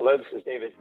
Hello, this is David.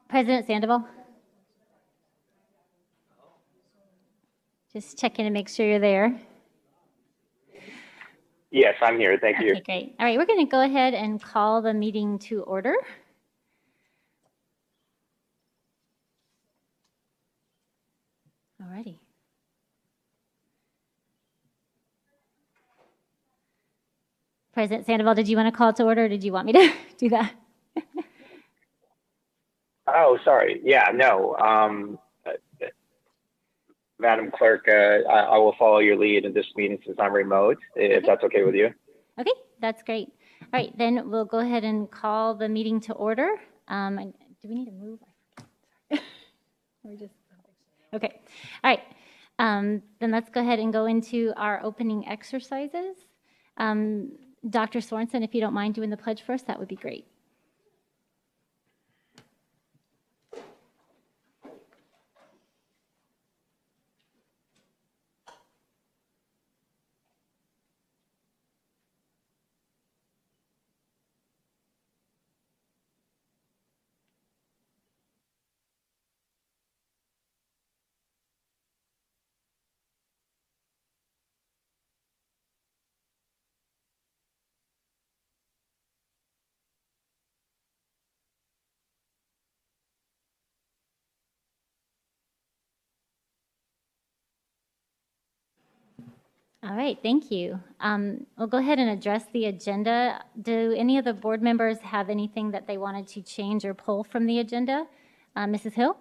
President Sandoval? Just checking to make sure you're there. Yes, I'm here. Thank you. Okay, great. All right, we're going to go ahead and call the meeting to order. All righty. President Sandoval, did you want to call to order, or did you want me to do that? Oh, sorry. Yeah, no. Madam Clerk, I will follow your lead in this meeting since I'm remote, if that's okay with you. Okay, that's great. All right, then we'll go ahead and call the meeting to order. Do we need to move? Okay. All right. Then let's go ahead and go into our opening exercises. Dr. Sorensen, if you don't mind doing the pledge for us, that would be great. All right, thank you. We'll go ahead and address the agenda. Do any of the board members have anything that they wanted to change or pull from the agenda? Mrs. Hill?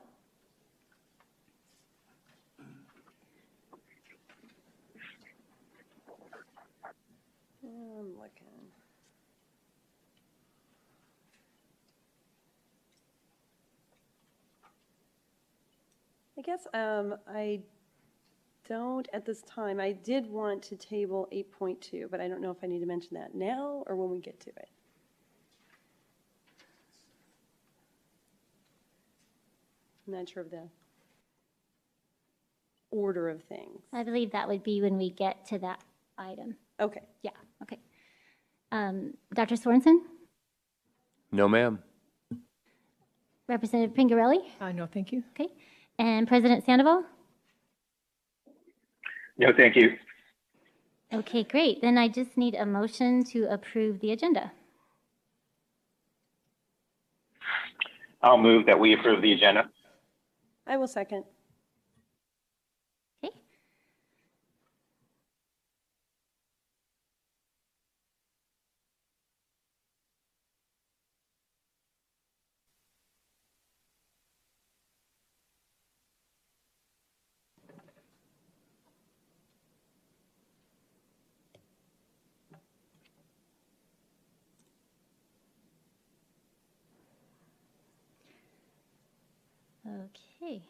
I'm looking. I guess I don't at this time. I did want to table 8.2, but I don't know if I need to mention that now or when we get to it. I'm not sure of the order of things. I believe that would be when we get to that item. Okay. Yeah, okay. Dr. Sorensen? No, ma'am. Representative Pingarelli? No, thank you. Okay. And President Sandoval? No, thank you. Okay, great. Then I just need a motion to approve the agenda. I'll move that we approve the agenda. I will second. Okay. Okay.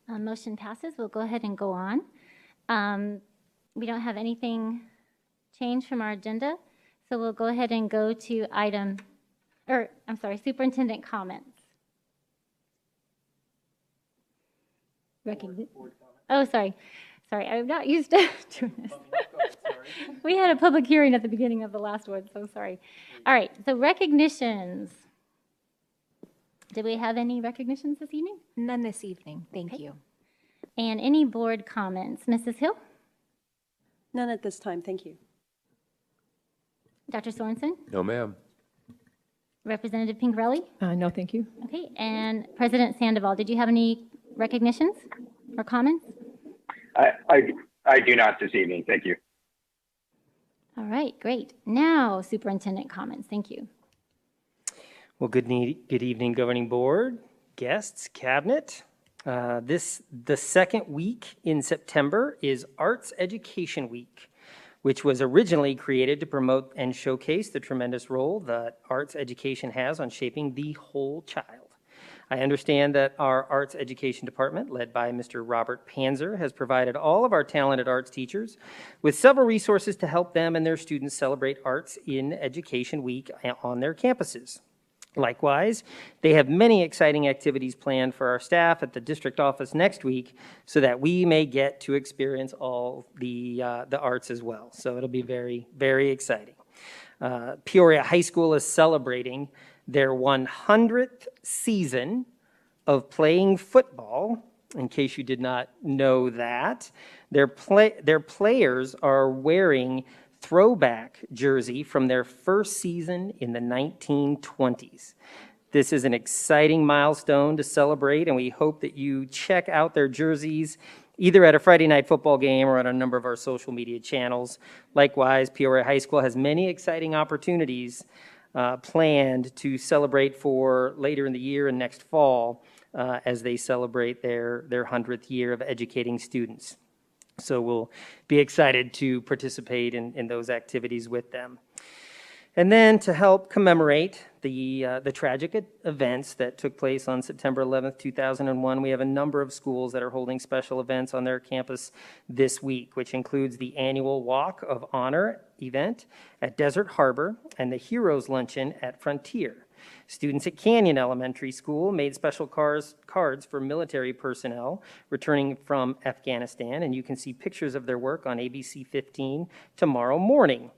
Motion passes. We'll go ahead and go on. We don't have anything changed from our agenda, so we'll go ahead and go to superintendent comments. Oh, sorry. Sorry, I'm not used to doing this. We had a public hearing at the beginning of the last one, so sorry. All right, so recognitions. Did we have any recognitions this evening? None this evening. Thank you. And any board comments? Mrs. Hill? None at this time. Thank you. Dr. Sorensen? No, ma'am. Representative Pingarelli? No, thank you. Okay, and President Sandoval, did you have any recognitions or comments? I do not this evening. Thank you. All right, great. Now, superintendent comments. Thank you. Well, good evening, Governing Board, guests, Cabinet. The second week in September is Arts Education Week, which was originally created to promote and showcase the tremendous role that arts education has on shaping the whole child. I understand that our Arts Education Department, led by Mr. Robert Panzer, has provided all of our talented arts teachers with several resources to help them and their students celebrate Arts in Education Week on their campuses. Likewise, they have many exciting activities planned for our staff at the district office next week so that we may get to experience all the arts as well. So it'll be very, very exciting. Peoria High School is celebrating their 100th season of playing football. In case you did not know that, their players are wearing throwback jersey from their first season in the 1920s. This is an exciting milestone to celebrate, and we hope that you check out their jerseys either at a Friday night football game or on a number of our social media channels. Likewise, Peoria High School has many exciting opportunities planned to celebrate for later in the year and next fall as they celebrate their 100th year of educating students. So we'll be excited to participate in those activities with them. And then to help commemorate the tragic events that took place on September 11th, 2001, we have a number of schools that are holding special events on their campus this week, which includes the annual Walk of Honor event at Desert Harbor and the Heroes Luncheon at Frontier. Students at Canyon Elementary School made special cards for military personnel returning from Afghanistan, and you can see pictures of their work on ABC 15 tomorrow morning.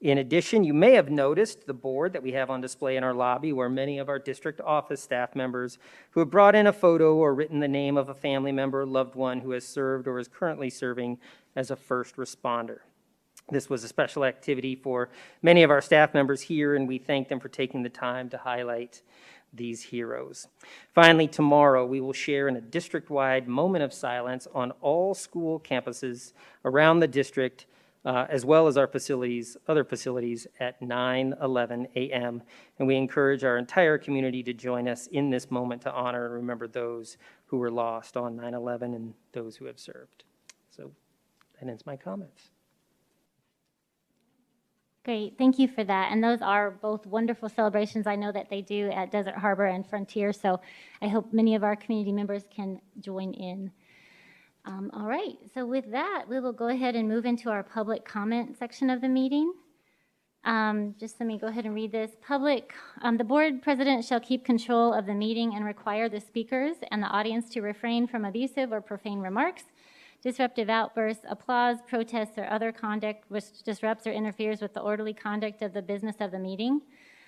In addition, you may have noticed the board that we have on display in our lobby where many of our district office staff members who have brought in a photo or written the name of a family member or loved one who has served or is currently serving as a first responder. This was a special activity for many of our staff members here, and we thank them for taking the time to highlight these heroes. Finally, tomorrow we will share in a district-wide moment of silence on all school campuses around the district, as well as our other facilities at 9:11 a.m. And we encourage our entire community to join us in this moment to honor and remember those who were lost on 9/11 and those who have served. So that ends my comments. Great, thank you for that. And those are both wonderful celebrations. I know that they do at Desert Harbor and Frontier, so I hope many of our community members can join in. All right, so with that, we will go ahead and move into our public comment section of the meeting. Just let me go ahead and read this. The board president shall keep control of the meeting and require the speakers and the audience to refrain from abusive or profane remarks, disruptive outbursts, applause, protests, or other conduct which disrupts or interferes with the orderly conduct of the business of the meeting.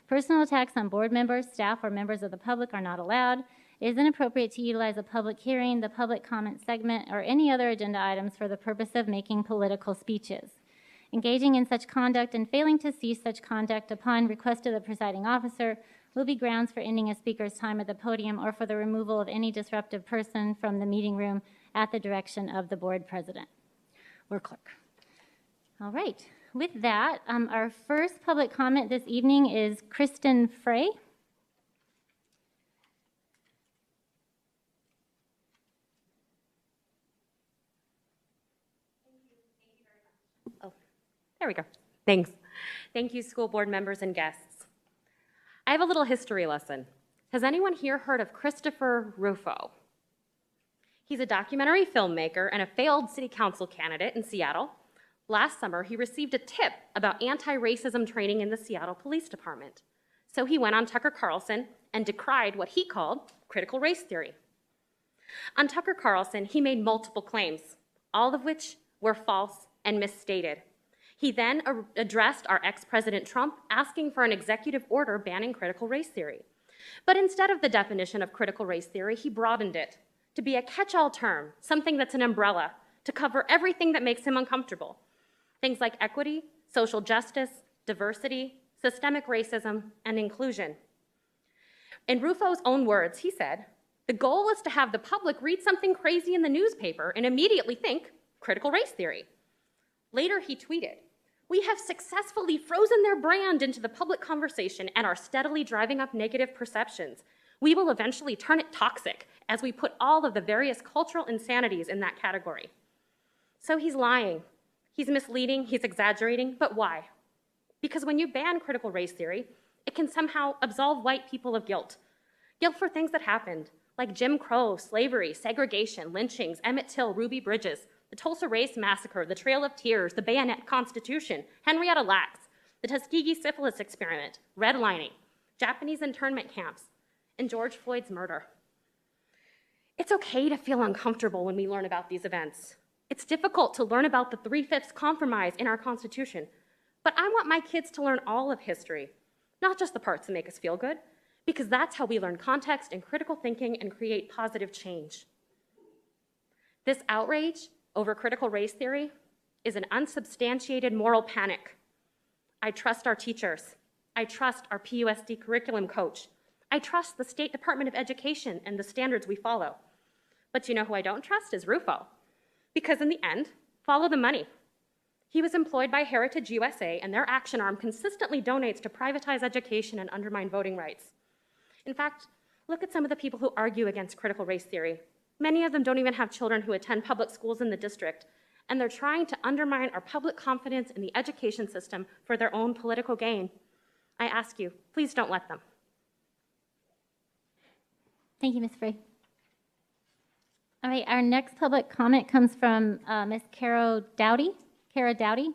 Personal attacks on board members, staff, or members of the public are not allowed. It is inappropriate to utilize a public hearing, the public comment segment, or any other agenda items for the purpose of making political speeches. Engaging in such conduct and failing to cease such conduct upon request of the presiding officer will be grounds for ending a speaker's time at the podium or for the removal of any disruptive person from the meeting room at the direction of the board president or clerk. All right, with that, our first public comment this evening is Kristen Frey. There we go. Thanks. Thank you, school board members and guests. I have a little history lesson. Has anyone here heard of Christopher Rufo? He's a documentary filmmaker and a failed city council candidate in Seattle. Last summer, he received a tip about anti-racism training in the Seattle Police Department. So he went on Tucker Carlson and decried what he called critical race theory. On Tucker Carlson, he made multiple claims, all of which were false and misstated. He then addressed our ex-President Trump, asking for an executive order banning critical race theory. But instead of the definition of critical race theory, he broadened it to be a catch-all term, something that's an umbrella to cover everything that makes him uncomfortable. Things like equity, social justice, diversity, systemic racism, and inclusion. In Rufo's own words, he said, "The goal is to have the public read something crazy in the newspaper and immediately think critical race theory." Later, he tweeted, "We have successfully frozen their brand into the public conversation and are steadily driving up negative perceptions. We will eventually turn it toxic as we put all of the various cultural insanities in that category." So he's lying, he's misleading, he's exaggerating, but why? Because when you ban critical race theory, it can somehow absolve white people of guilt. Guilt for things that happened, like Jim Crow, slavery, segregation, lynchings, Emmett Till, Ruby Bridges, the Tulsa Race Massacre, the Trail of Tears, the Bayonet Constitution, Henrietta Lacks, the Tuskegee syphilis experiment, redlining, Japanese internment camps, and George Floyd's murder. It's okay to feel uncomfortable when we learn about these events. It's difficult to learn about the 3/5 compromise in our Constitution, but I want my kids to learn all of history, not just the parts that make us feel good, because that's how we learn context and critical thinking and create positive change. This outrage over critical race theory is an unsubstantiated moral panic. I trust our teachers. I trust our PUSD curriculum coach. I trust the State Department of Education and the standards we follow. But you know who I don't trust is Rufo, because in the end, follow the money. He was employed by Heritage USA, and their action arm consistently donates to privatize education and undermine voting rights. In fact, look at some of the people who argue against critical race theory. Many of them don't even have children who attend public schools in the district, and they're trying to undermine our public confidence in the education system for their own political gain. I ask you, please don't let them. Thank you, Ms. Frey. All right, our next public comment comes from Ms. Kara Dowdy. Kara Dowdy.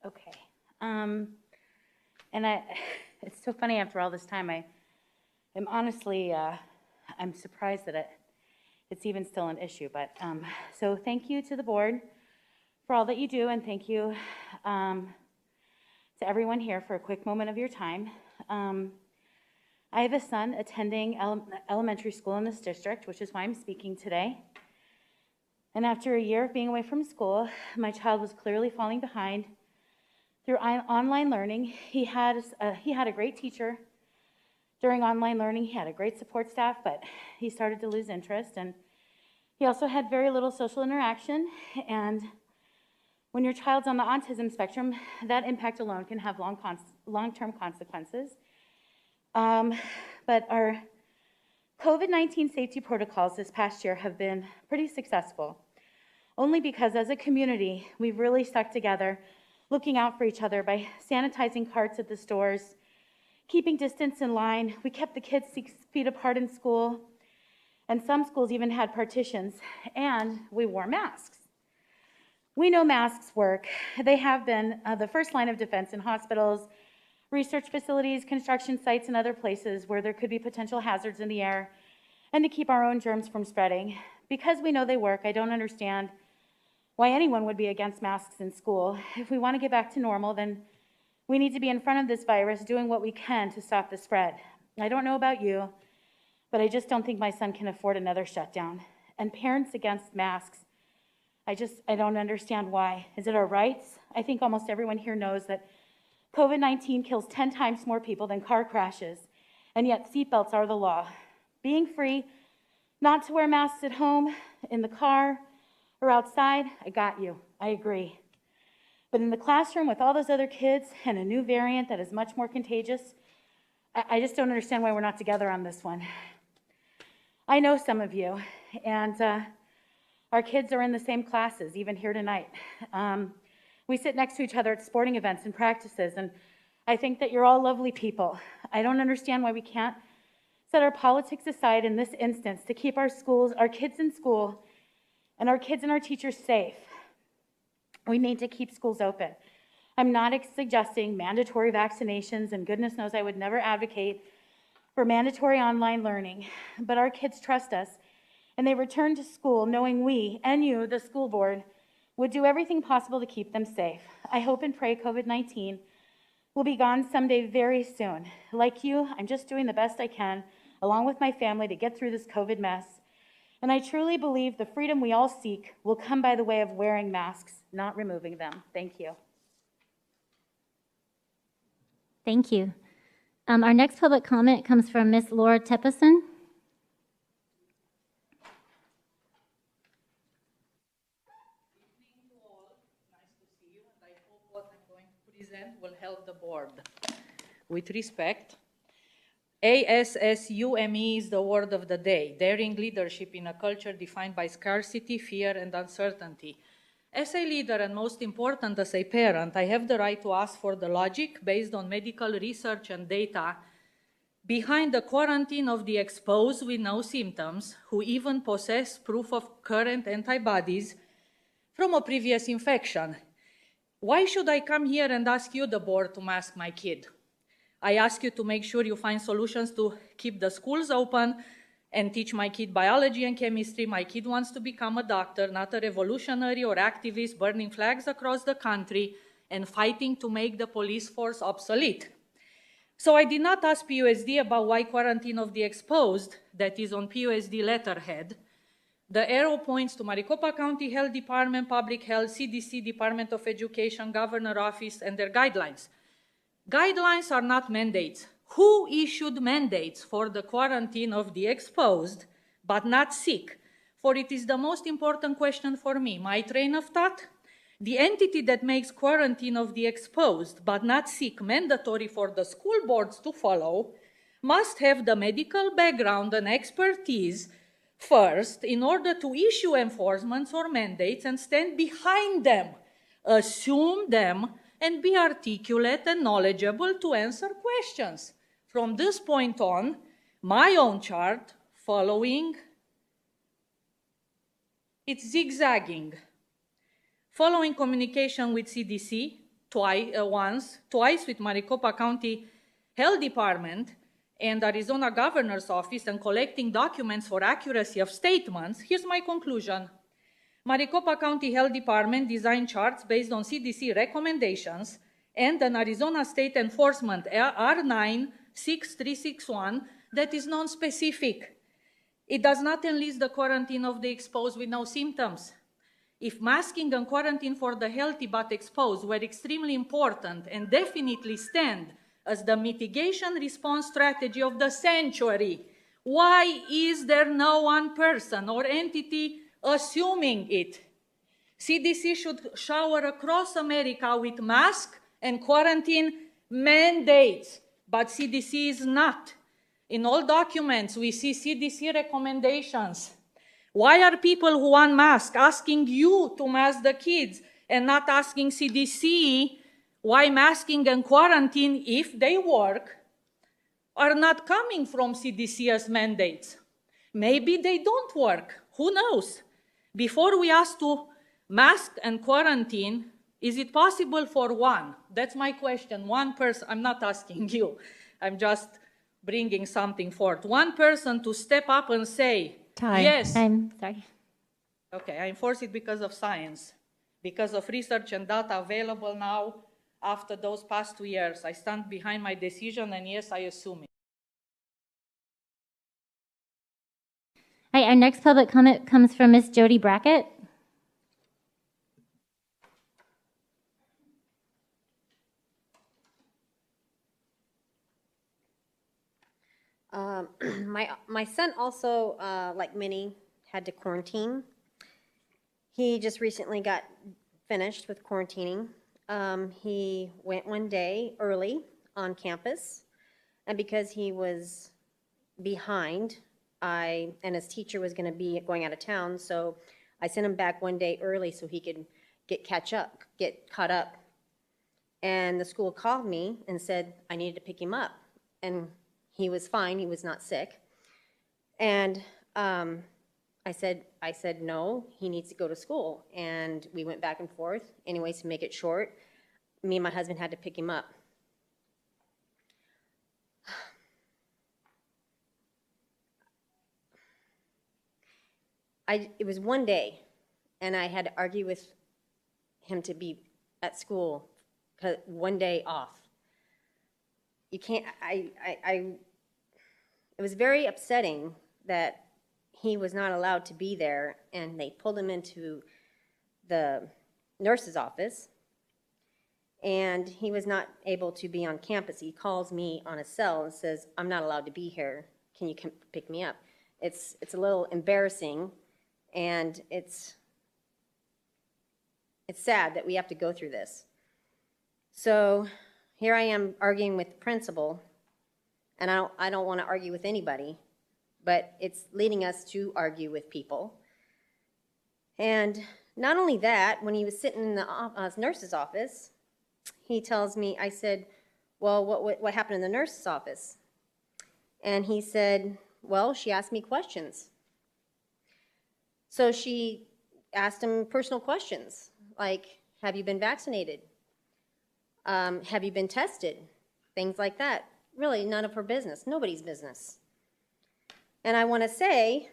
Okay. It's so funny after all this time. I'm honestly, I'm surprised that it's even still an issue. But so thank you to the board for all that you do, and thank you to everyone here for a quick moment of your time. I have a son attending elementary school in this district, which is why I'm speaking today. And after a year of being away from school, my child was clearly falling behind. Through online learning, he had a great teacher. During online learning, he had a great support staff, but he started to lose interest, and he also had very little social interaction. And when your child's on the autism spectrum, that impact alone can have long-term consequences. But our COVID-19 safety protocols this past year have been pretty successful, only because as a community, we've really stuck together, looking out for each other by sanitizing carts at the stores, keeping distance in line. We kept the kids 6 feet apart in school, and some schools even had partitions, and we wore masks. We know masks work. They have been the first line of defense in hospitals, research facilities, construction sites, and other places where there could be potential hazards in the air, and to keep our own germs from spreading. Because we know they work, I don't understand why anyone would be against masks in school. If we want to get back to normal, then we need to be in front of this virus doing what we can to stop the spread. I don't know about you, but I just don't think my son can afford another shutdown. And parents against masks, I don't understand why. Is it our rights? I think almost everyone here knows that COVID-19 kills 10 times more people than car crashes, and yet seatbelts are the law. Being free not to wear masks at home, in the car, or outside, I got you. I agree. But in the classroom with all those other kids and a new variant that is much more contagious, I just don't understand why we're not together on this one. I know some of you, and our kids are in the same classes, even here tonight. We sit next to each other at sporting events and practices, and I think that you're all lovely people. I don't understand why we can't set our politics aside in this instance to keep our schools, our kids in school, and our kids and our teachers safe. We need to keep schools open. I'm not suggesting mandatory vaccinations, and goodness knows I would never advocate for mandatory online learning, but our kids trust us, and they return to school knowing we, and you, the school board, would do everything possible to keep them safe. I hope and pray COVID-19 will be gone someday very soon. Like you, I'm just doing the best I can, along with my family, to get through this COVID mess. And I truly believe the freedom we all seek will come by the way of wearing masks, not removing them. Thank you. Thank you. Our next public comment comes from Ms. Laura Teppeson. Will help the board. With respect, ASSUME is the word of the day, daring leadership in a culture defined by scarcity, fear, and uncertainty. As a leader, and most important, as a parent, I have the right to ask for the logic based on medical research and data behind the quarantine of the exposed with no symptoms, who even possess proof of current antibodies from a previous infection. Why should I come here and ask you, the board, to mask my kid? I ask you to make sure you find solutions to keep the schools open and teach my kid biology and chemistry. My kid wants to become a doctor, not a revolutionary or activist burning flags across the country and fighting to make the police force obsolete. So I did not ask PUSD about why quarantine of the exposed, that is on PUSD letterhead. The arrow points to Maricopa County Health Department, Public Health, CDC, Department of Education, Governor Office, and their guidelines. Guidelines are not mandates. Who issued mandates for the quarantine of the exposed, but not sick? For it is the most important question for me. My train of thought? The entity that makes quarantine of the exposed, but not sick, mandatory for the school boards to follow, must have the medical background and expertise first in order to issue enforcements or mandates and stand behind them, assume them, and be articulate and knowledgeable to answer questions. From this point on, my own chart, following, it's zigzagging. Following communication with CDC, twice with Maricopa County Health Department and Arizona Governor's Office, and collecting documents for accuracy of statements, here's my conclusion. Maricopa County Health Department designed charts based on CDC recommendations and an Arizona State Enforcement R96361 that is non-specific. It does not enlist the quarantine of the exposed with no symptoms. If masking and quarantine for the healthy but exposed were extremely important and definitely stand as the mitigation response strategy of the century, why is there no one person or entity assuming it? CDC should shower across America with mask and quarantine mandates, but CDC is not. In all documents, we see CDC recommendations. Why are people who want masks asking you to mask the kids and not asking CDC why masking and quarantine, if they work, are not coming from CDC as mandates? Maybe they don't work. Who knows? Before we ask to mask and quarantine, is it possible for one? That's my question. One person, I'm not asking you, I'm just bringing something forth. One person to step up and say, yes. I'm sorry. Okay, I enforce it because of science, because of research and data available now after those past 2 years. I stand behind my decision, and yes, I assume it. Hi, our next public comment comes from Ms. Jody Brackett. My son also, like many, had to quarantine. He just recently got finished with quarantining. He went one day early on campus, and because he was behind, and his teacher was going to be going out of town, so I sent him back one day early so he could get caught up. And the school called me and said I needed to pick him up, and he was fine. He was not sick. And I said no, he needs to go to school. And we went back and forth. Anyways, to make it short, me and my husband had to pick him up. It was one day, and I had to argue with him to be at school, 'cause one day off. You can't, it was very upsetting that he was not allowed to be there, and they pulled him into the nurse's office, and he was not able to be on campus. He calls me on his cell and says, I'm not allowed to be here. Can you come pick me up? It's a little embarrassing, and it's sad that we have to go through this. So here I am arguing with the principal, and I don't want to argue with anybody, but it's leading us to argue with people. And not only that, when he was sitting in the nurse's office, he tells me, I said, well, what happened in the nurse's office? And he said, well, she asked me questions. So she asked him personal questions, like, have you been vaccinated? Have you been tested? Things like that. Really, none of her business, nobody's business. And I want to say,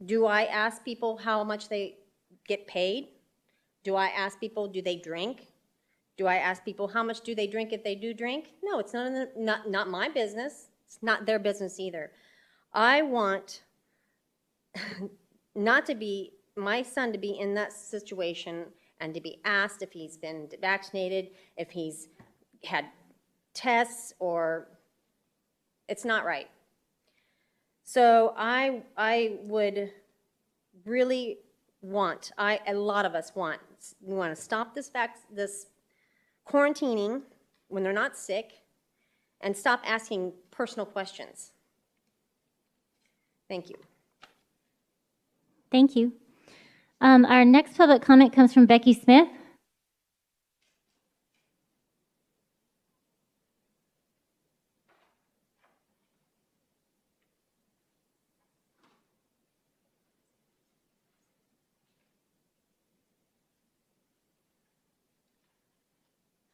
do I ask people how much they get paid? Do I ask people, do they drink? Do I ask people how much do they drink if they do drink? No, it's not my business. It's not their business either. I want not to be, my son to be in that situation and to be asked if he's been vaccinated, if he's had tests, or it's not right. So I would really want, a lot of us want, we want to stop this quarantining when they're not sick and stop asking personal questions. Thank you. Thank you. Our next public comment comes from Becky Smith.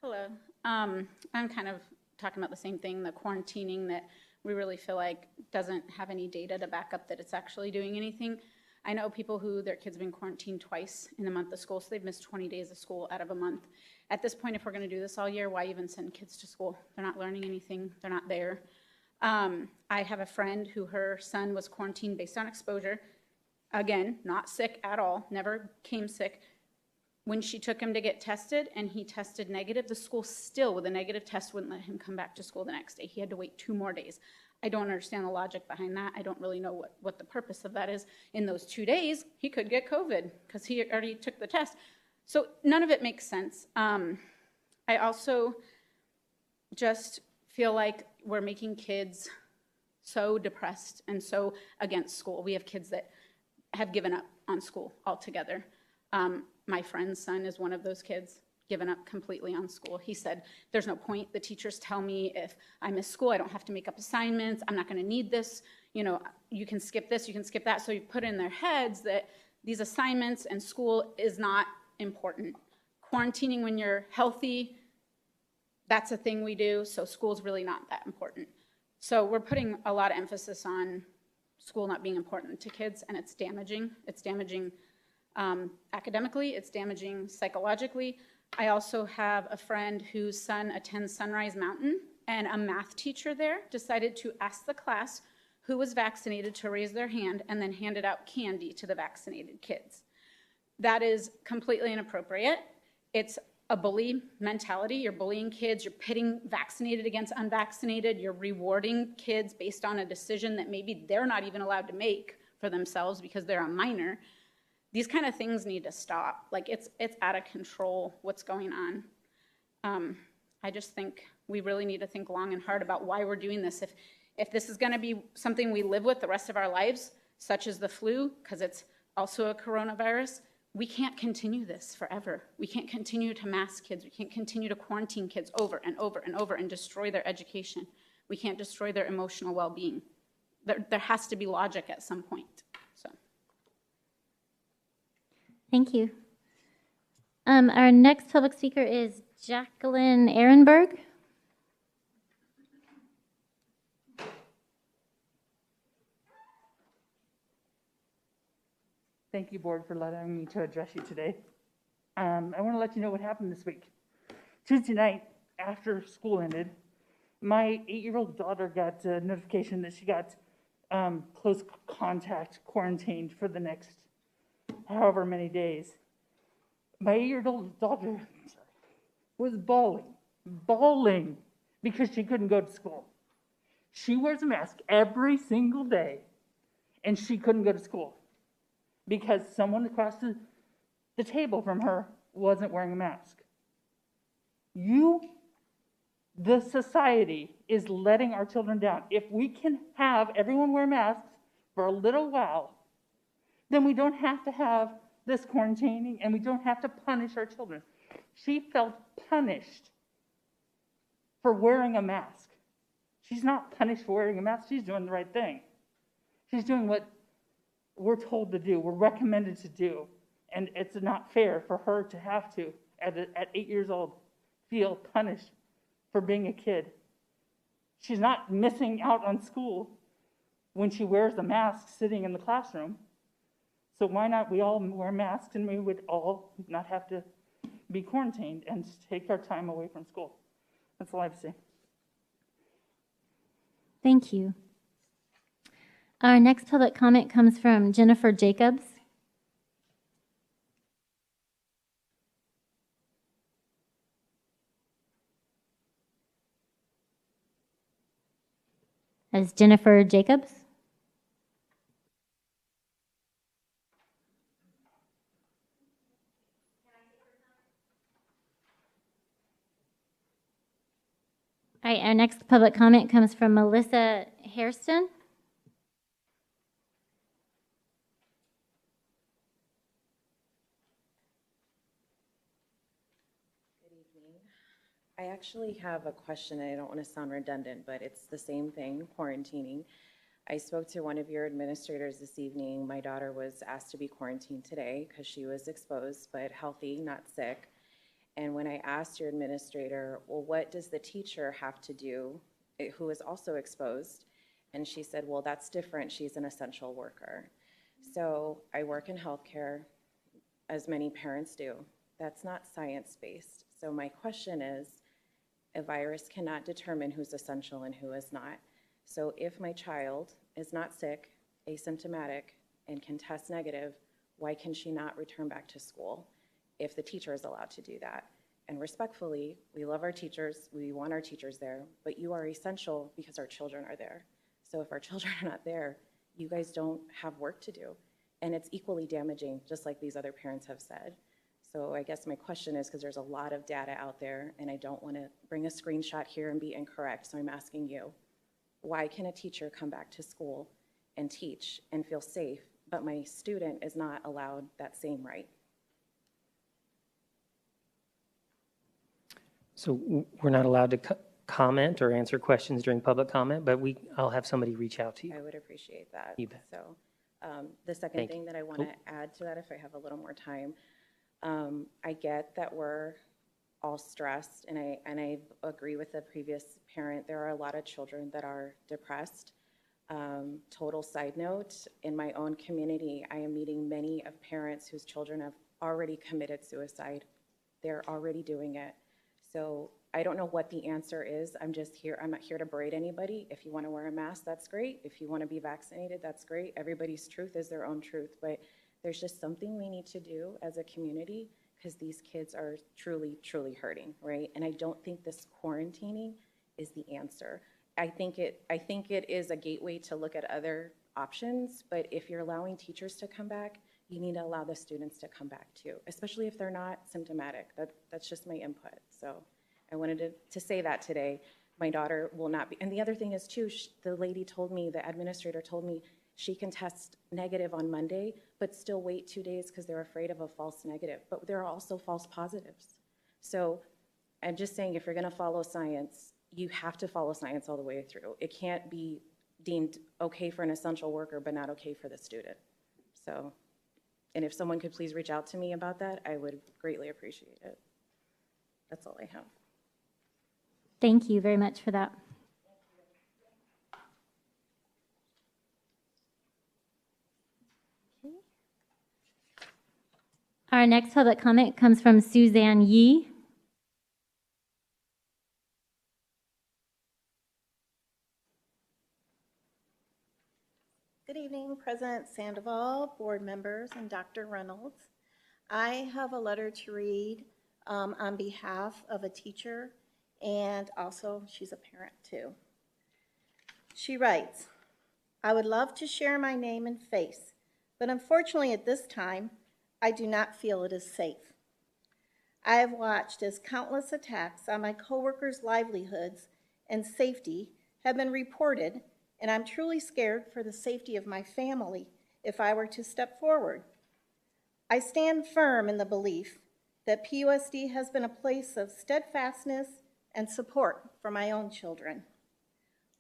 Hello. I'm kind of talking about the same thing, the quarantining that we really feel like doesn't have any data to back up that it's actually doing anything. I know people who their kids have been quarantined twice in the month of school, so they've missed 20 days of school out of a month. At this point, if we're going to do this all year, why even send kids to school? They're not learning anything. They're not there. I have a friend who her son was quarantined based on exposure. Again, not sick at all, never came sick. When she took him to get tested and he tested negative, the school still, with a negative test, wouldn't let him come back to school the next day. He had to wait 2 more days. I don't understand the logic behind that. I don't really know what the purpose of that is. In those 2 days, he could get COVID because he already took the test. So none of it makes sense. I also just feel like we're making kids so depressed and so against school. We have kids that have given up on school altogether. My friend's son is one of those kids, given up completely on school. He said, there's no point. The teachers tell me if I miss school, I don't have to make up assignments. I'm not going to need this. You know, you can skip this, you can skip that. So you put in their heads that these assignments and school is not important. Quarantining when you're healthy, that's a thing we do. So school's really not that important. So we're putting a lot of emphasis on school not being important to kids, and it's damaging. It's damaging academically, it's damaging psychologically. I also have a friend whose son attends Sunrise Mountain, and a math teacher there decided to ask the class who was vaccinated to raise their hand and then handed out candy to the vaccinated kids. That is completely inappropriate. It's a bully mentality. You're bullying kids, you're pitting vaccinated against unvaccinated, you're rewarding kids based on a decision that maybe they're not even allowed to make for themselves because they're a minor. These kind of things need to stop. Like, it's out of control what's going on. I just think we really need to think long and hard about why we're doing this. If this is going to be something we live with the rest of our lives, such as the flu, because it's also a coronavirus, we can't continue this forever. We can't continue to mask kids. We can't continue to quarantine kids over and over and over and destroy their education. We can't destroy their emotional well-being. There has to be logic at some point. Thank you. Our next public speaker is Jacqueline Ehrenberg. Thank you, Board, for allowing me to address you today. I want to let you know what happened this week. Tuesday night, after school ended, my 8-year-old daughter got a notification that she got close contact quarantined for the next however many days. My 8-year-old daughter was bawling because she couldn't go to school. She wears a mask every single day, and she couldn't go to school because someone across the table from her wasn't wearing a mask. The society, is letting our children down. If we can have everyone wear masks for a little while, then we don't have to have this quarantining, and we don't have to punish our children. She felt punished for wearing a mask. She's not punished for wearing a mask. She's doing the right thing. She's doing what we're told to do, we're recommended to do, and it's not fair for her to have to, at 8 years old, feel punished for being a kid. She's not missing out on school when she wears a mask sitting in the classroom. So why not we all wear masks and we would all not have to be quarantined and take our time away from school. That's all I have to say. Thank you. Our next public comment comes from Jennifer Jacobs. As Jennifer Jacobs. All right, our next public comment comes from Melissa Hairston. I actually have a question, and I don't want to sound redundant, but it's the same thing, quarantining. I spoke to one of your administrators this evening. My daughter was asked to be quarantined today because she was exposed, but healthy, not sick. And when I asked your administrator, well, what does the teacher have to do who is also exposed? And she said, well, that's different. She's an essential worker. So I work in healthcare, as many parents do. That's not science-based. So my question is, a virus cannot determine who's essential and who is not. So if my child is not sick, asymptomatic, and can test negative, why can she not return back to school if the teacher is allowed to do that? And respectfully, we love our teachers, we want our teachers there, but you are essential because our children are there. So if our children are not there, you guys don't have work to do. And it's equally damaging, just like these other parents have said. So I guess my question is, because there's a lot of data out there, and I don't want to bring a screenshot here and be incorrect, so I'm asking you, why can a teacher come back to school and teach and feel safe, but my student is not allowed that same right? So we're not allowed to comment or answer questions during public comment, but I'll have somebody reach out to you. I would appreciate that. You bet. So the second thing that I want to add to that, if I have a little more time, I get that we're all stressed, and I agree with the previous parent. There are a lot of children that are depressed. Total side note, in my own community, I am meeting many of parents whose children have already committed suicide. They're already doing it. So I don't know what the answer is. I'm just here. I'm not here to berate anybody. If you want to wear a mask, that's great. If you want to be vaccinated, that's great. Everybody's truth is their own truth. But there's just something we need to do as a community because these kids are truly, truly hurting, right? And I don't think this quarantining is the answer. I think it is a gateway to look at other options, but if you're allowing teachers to come back, you need to allow the students to come back too, especially if they're not symptomatic. That's just my input. So I wanted to say that today. My daughter will not be, and the other thing is too, the lady told me, the administrator told me, she can test negative on Monday, but still wait 2 days because they're afraid of a false negative. But there are also false positives. So I'm just saying, if you're going to follow science, you have to follow science all the way through. It can't be deemed okay for an essential worker, but not okay for the student. So, and if someone could please reach out to me about that, I would greatly appreciate it. That's all I have. Thank you very much for that. Our next public comment comes from Suzanne Yee. Good evening, President Sandoval, board members, and Dr. Reynolds. I have a letter to read on behalf of a teacher, and also she's a parent too. She writes, I would love to share my name and face, but unfortunately at this time, I do not feel it is safe. I have watched as countless attacks on my coworkers' livelihoods and safety have been reported, and I'm truly scared for the safety of my family if I were to step forward. I stand firm in the belief that PUSD has been a place of steadfastness and support for my own children,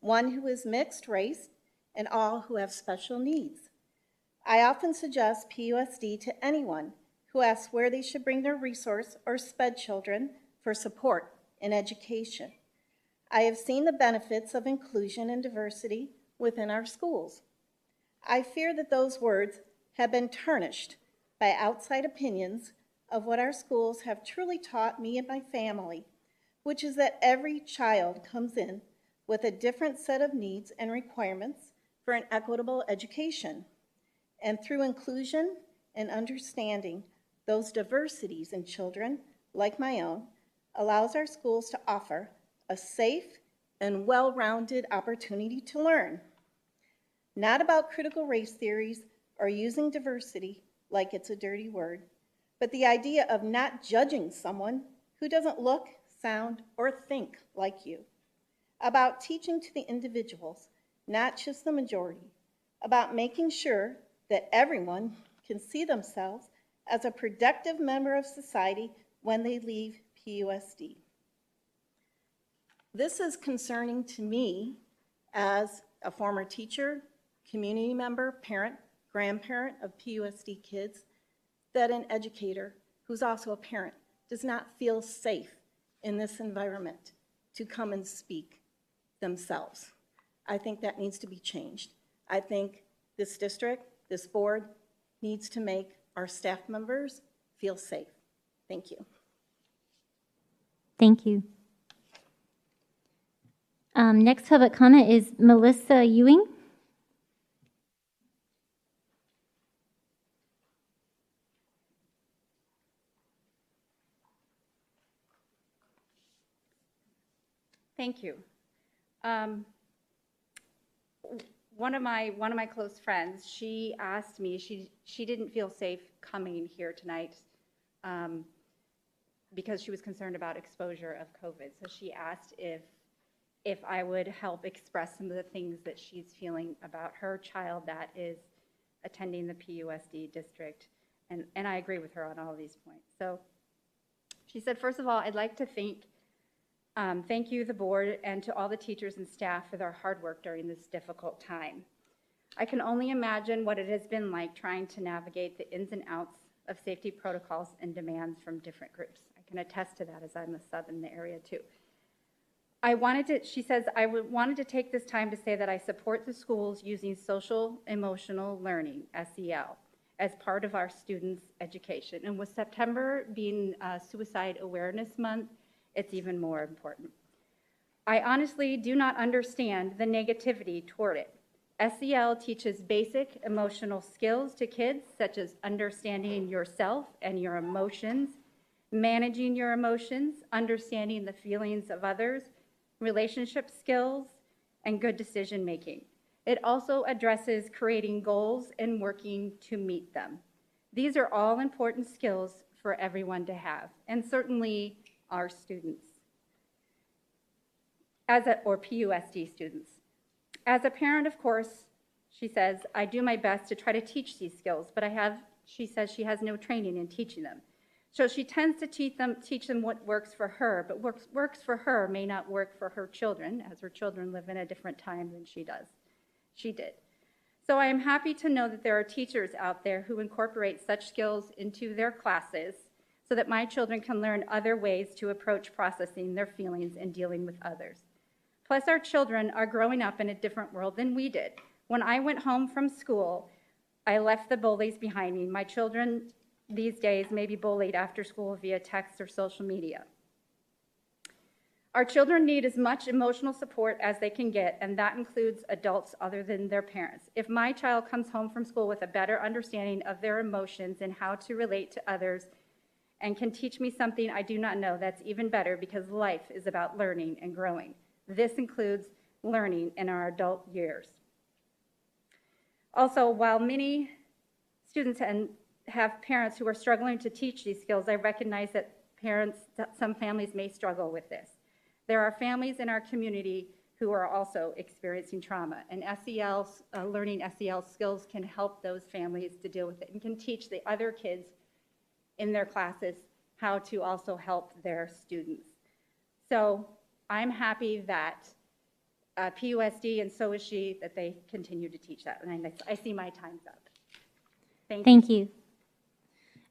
one who is mixed race and all who have special needs. I often suggest PUSD to anyone who asks where they should bring their resource or SPED children for support in education. I have seen the benefits of inclusion and diversity within our schools. I fear that those words have been tarnished by outside opinions of what our schools have truly taught me and my family, which is that every child comes in with a different set of needs and requirements for an equitable education. And through inclusion and understanding those diversities in children, like my own, allows our schools to offer a safe and well-rounded opportunity to learn. Not about critical race theories or using diversity like it's a dirty word, but the idea of not judging someone who doesn't look, sound, or think like you. About teaching to the individuals, not just the majority. About making sure that everyone can see themselves as a productive member of society when they leave PUSD. This is concerning to me as a former teacher, community member, parent, grandparent of PUSD kids, that an educator who's also a parent does not feel safe in this environment to come and speak themselves. I think that needs to be changed. I think this district, this board, needs to make our staff members feel safe. Thank you. Thank you. Next public comment is Melissa Ewing. Thank you. One of my close friends, she asked me, she didn't feel safe coming here tonight because she was concerned about exposure of COVID. So she asked if I would help express some of the things that she's feeling about her child that is attending the PUSD district. And I agree with her on all of these points. So she said, first of all, I'd like to thank you, the board, and to all the teachers and staff for their hard work during this difficult time. I can only imagine what it has been like trying to navigate the ins and outs of safety protocols and demands from different groups. I can attest to that as I'm a sub in the area too. She says, I wanted to take this time to say that I support the schools using social emotional learning, SEL, as part of our students' education. And with September being Suicide Awareness Month, it's even more important. I honestly do not understand the negativity toward it. SEL teaches basic emotional skills to kids, such as understanding yourself and your emotions, managing your emotions, understanding the feelings of others, relationship skills, and good decision making. It also addresses creating goals and working to meet them. These are all important skills for everyone to have, and certainly our students, or PUSD students. As a parent, of course, she says, I do my best to try to teach these skills, but she says she has no training in teaching them. So she tends to teach them what works for her, but works for her may not work for her children, as her children live in a different time than she did. So I am happy to know that there are teachers out there who incorporate such skills into their classes so that my children can learn other ways to approach processing their feelings and dealing with others. Plus, our children are growing up in a different world than we did. When I went home from school, I left the bullies behind me. My children these days may be bullied after school via text or social media. Our children need as much emotional support as they can get, and that includes adults other than their parents. If my child comes home from school with a better understanding of their emotions and how to relate to others and can teach me something I do not know, that's even better, because life is about learning and growing. This includes learning in our adult years. Also, while many students have parents who are struggling to teach these skills, I recognize that some families may struggle with this. There are families in our community who are also experiencing trauma, and learning SEL skills can help those families to deal with it and can teach the other kids in their classes how to also help their students. So I'm happy that PUSD, and so is she, that they continue to teach that. And I see my time's up. Thank you.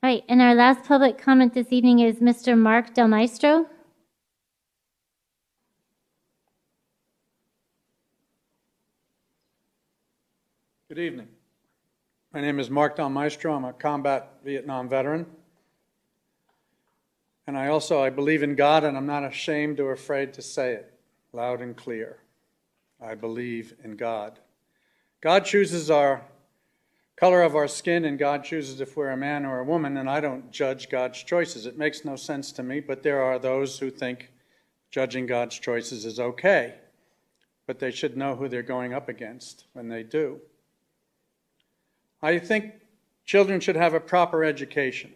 All right, and our last public comment this evening is Mr. Mark Del Maestro. Good evening. My name is Mark Del Maestro. I'm a combat Vietnam veteran. And I believe in God, and I'm not ashamed or afraid to say it loud and clear. I believe in God. God chooses our color of our skin, and God chooses if we're a man or a woman, and I don't judge God's choices. It makes no sense to me, but there are those who think judging God's choices is okay. But they should know who they're going up against when they do. I think children should have a proper education,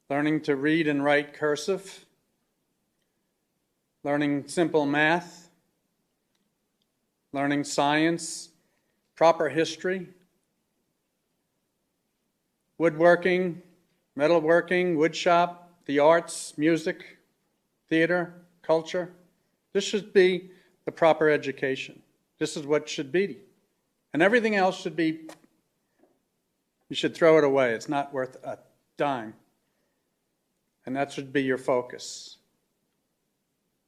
learning to read and write cursive, learning simple math, learning science, proper history, woodworking, metalworking, woodshop, the arts, music, theater, culture. This should be the proper education. This is what should be. And everything else should be, you should throw it away. It's not worth a dime. And that should be your focus.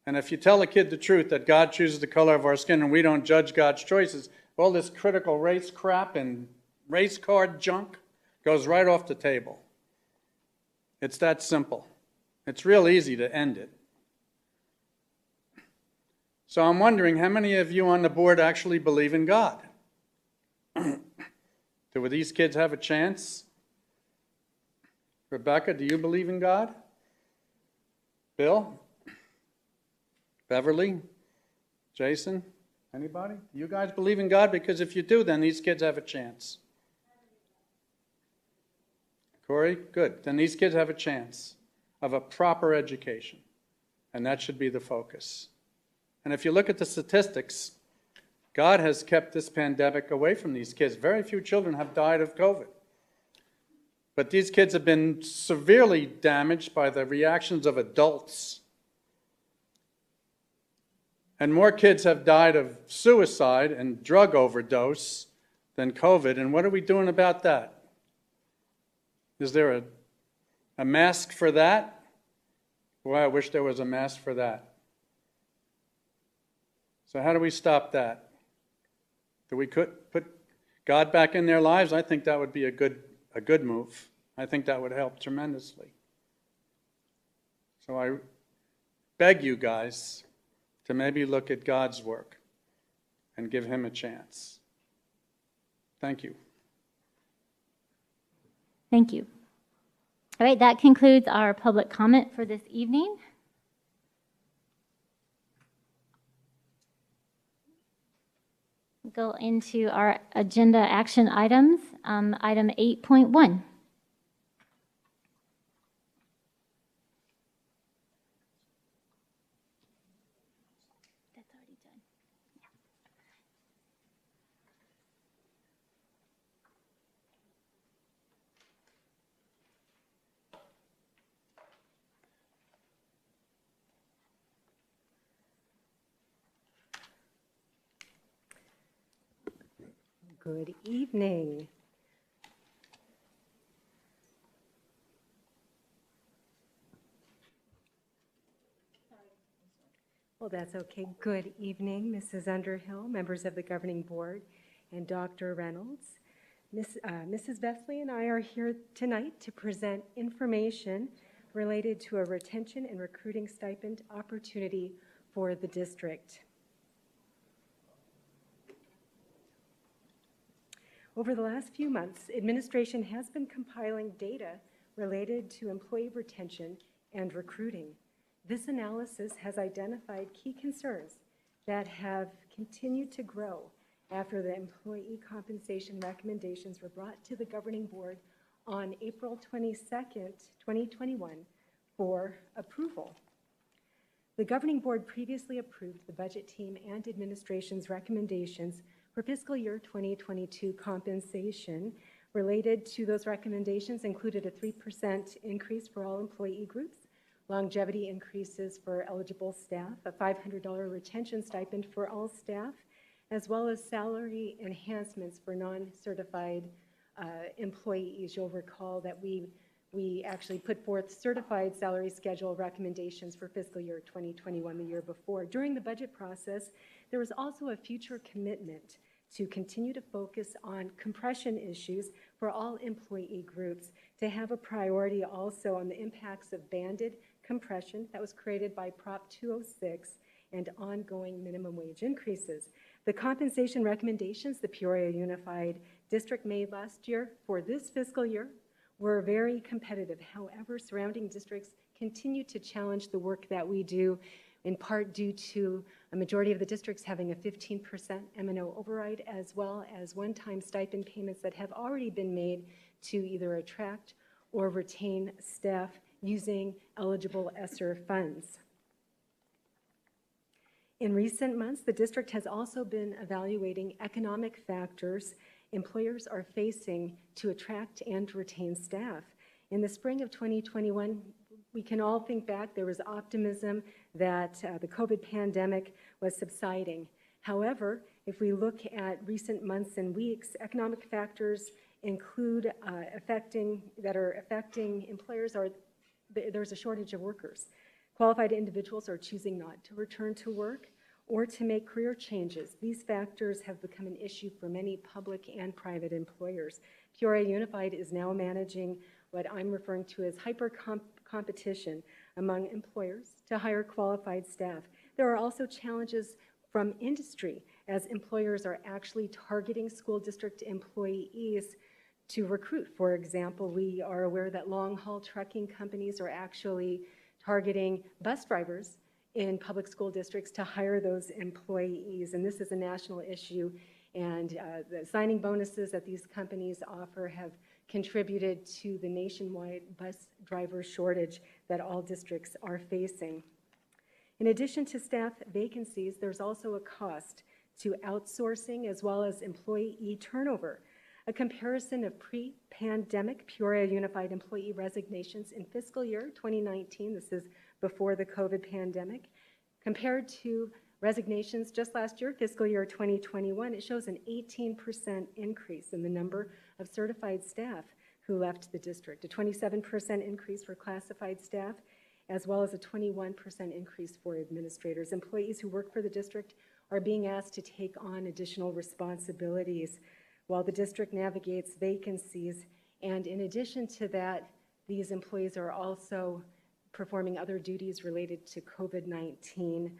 And if you tell a kid the truth that God chooses the color of our skin and we don't judge God's choices, all this critical race crap and race card junk goes right off the table. It's that simple. It's real easy to end it. So I'm wondering how many of you on the board actually believe in God? Do these kids have a chance? Rebecca, do you believe in God? Bill? Beverly? Jason? Anybody? You guys believe in God? Because if you do, then these kids have a chance. Corey? Good. Then these kids have a chance of a proper education. And that should be the focus. And if you look at the statistics, God has kept this pandemic away from these kids. Very few children have died of COVID. But these kids have been severely damaged by the reactions of adults. And more kids have died of suicide and drug overdose than COVID. And what are we doing about that? Is there a mask for that? Boy, I wish there was a mask for that. So how do we stop that? Do we put God back in their lives? I think that would be a good move. I think that would help tremendously. So I beg you guys to maybe look at God's work and give him a chance. Thank you. Thank you. All right, that concludes our public comment for this evening. Go into our agenda action items. Item 8.1. That's already done. Good evening. Well, that's okay. Good evening, Mrs. Underhill, members of the governing board, and Dr. Reynolds. Mrs. Vesley and I are here tonight to present information related to a retention and recruiting stipend opportunity for the district. Over the last few months, administration has been compiling data related to employee retention and recruiting. This analysis has identified key concerns that have continued to grow after the employee compensation recommendations were brought to the governing board on April 22nd, 2021 for approval. The governing board previously approved the budget team and administration's recommendations for fiscal year 2022 compensation. Related to those recommendations included a 3% increase for all employee groups, longevity increases for eligible staff, a $500 retention stipend for all staff, as well as salary enhancements for non-certified employees. You'll recall that we actually put forth certified salary schedule recommendations for fiscal year 2021 the year before. During the budget process, there was also a future commitment to continue to focus on compression issues for all employee groups, to have a priority also on the impacts of banded compression that was created by Prop 206 and ongoing minimum wage increases. The compensation recommendations the Peoria Unified District made last year for this fiscal year were very competitive. However, surrounding districts continue to challenge the work that we do, in part due to a majority of the districts having a 15% M&O override, as well as one-time stipend payments that have already been made to either attract or retain staff using eligible ESSER funds. In recent months, the district has also been evaluating economic factors employers are facing to attract and retain staff. In the spring of 2021, we can all think back, there was optimism that the COVID pandemic was subsiding. However, if we look at recent months and weeks, economic factors include affecting employers there's a shortage of workers. Qualified individuals are choosing not to return to work or to make career changes. These factors have become an issue for many public and private employers. Peoria Unified is now managing what I'm referring to as hyper-competition among employers to hire qualified staff. There are also challenges from industry as employers are actually targeting school district employees to recruit. For example, we are aware that long-haul trucking companies are actually targeting bus drivers in public school districts to hire those employees, and this is a national issue, and the signing bonuses that these companies offer have contributed to the nationwide bus driver shortage that all districts are facing. In addition to staff vacancies, there's also a cost to outsourcing as well as employee turnover. A comparison of pre-pandemic Peoria Unified employee resignations in fiscal year 2019, this is before the COVID pandemic, compared to resignations just last year, fiscal year 2021, it shows an 18% increase in the number of certified staff who left the district, a 27% increase for classified staff, as well as a 21% increase for administrators. Employees who work for the district are being asked to take on additional responsibilities while the district navigates vacancies. And in addition to that, these employees are also performing other duties related to COVID-19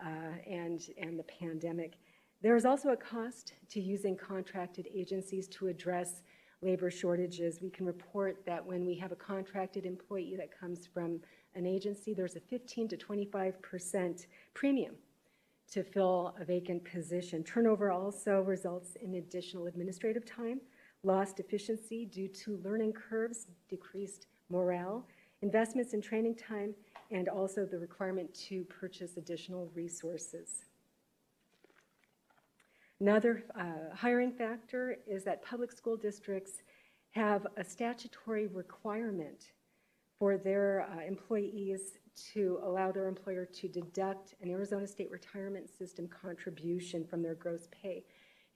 and the pandemic. There is also a cost to using contracted agencies to address labor shortages. We can report that when we have a contracted employee that comes from an agency, there's a 15 to 25% premium to fill a vacant position. Turnover also results in additional administrative time, lost efficiency due to learning curves, decreased morale, investments in training time, and also the requirement to purchase additional resources. Another hiring factor is that public school districts have a statutory requirement for their employees to allow their employer to deduct an Arizona State Retirement System contribution from their gross pay.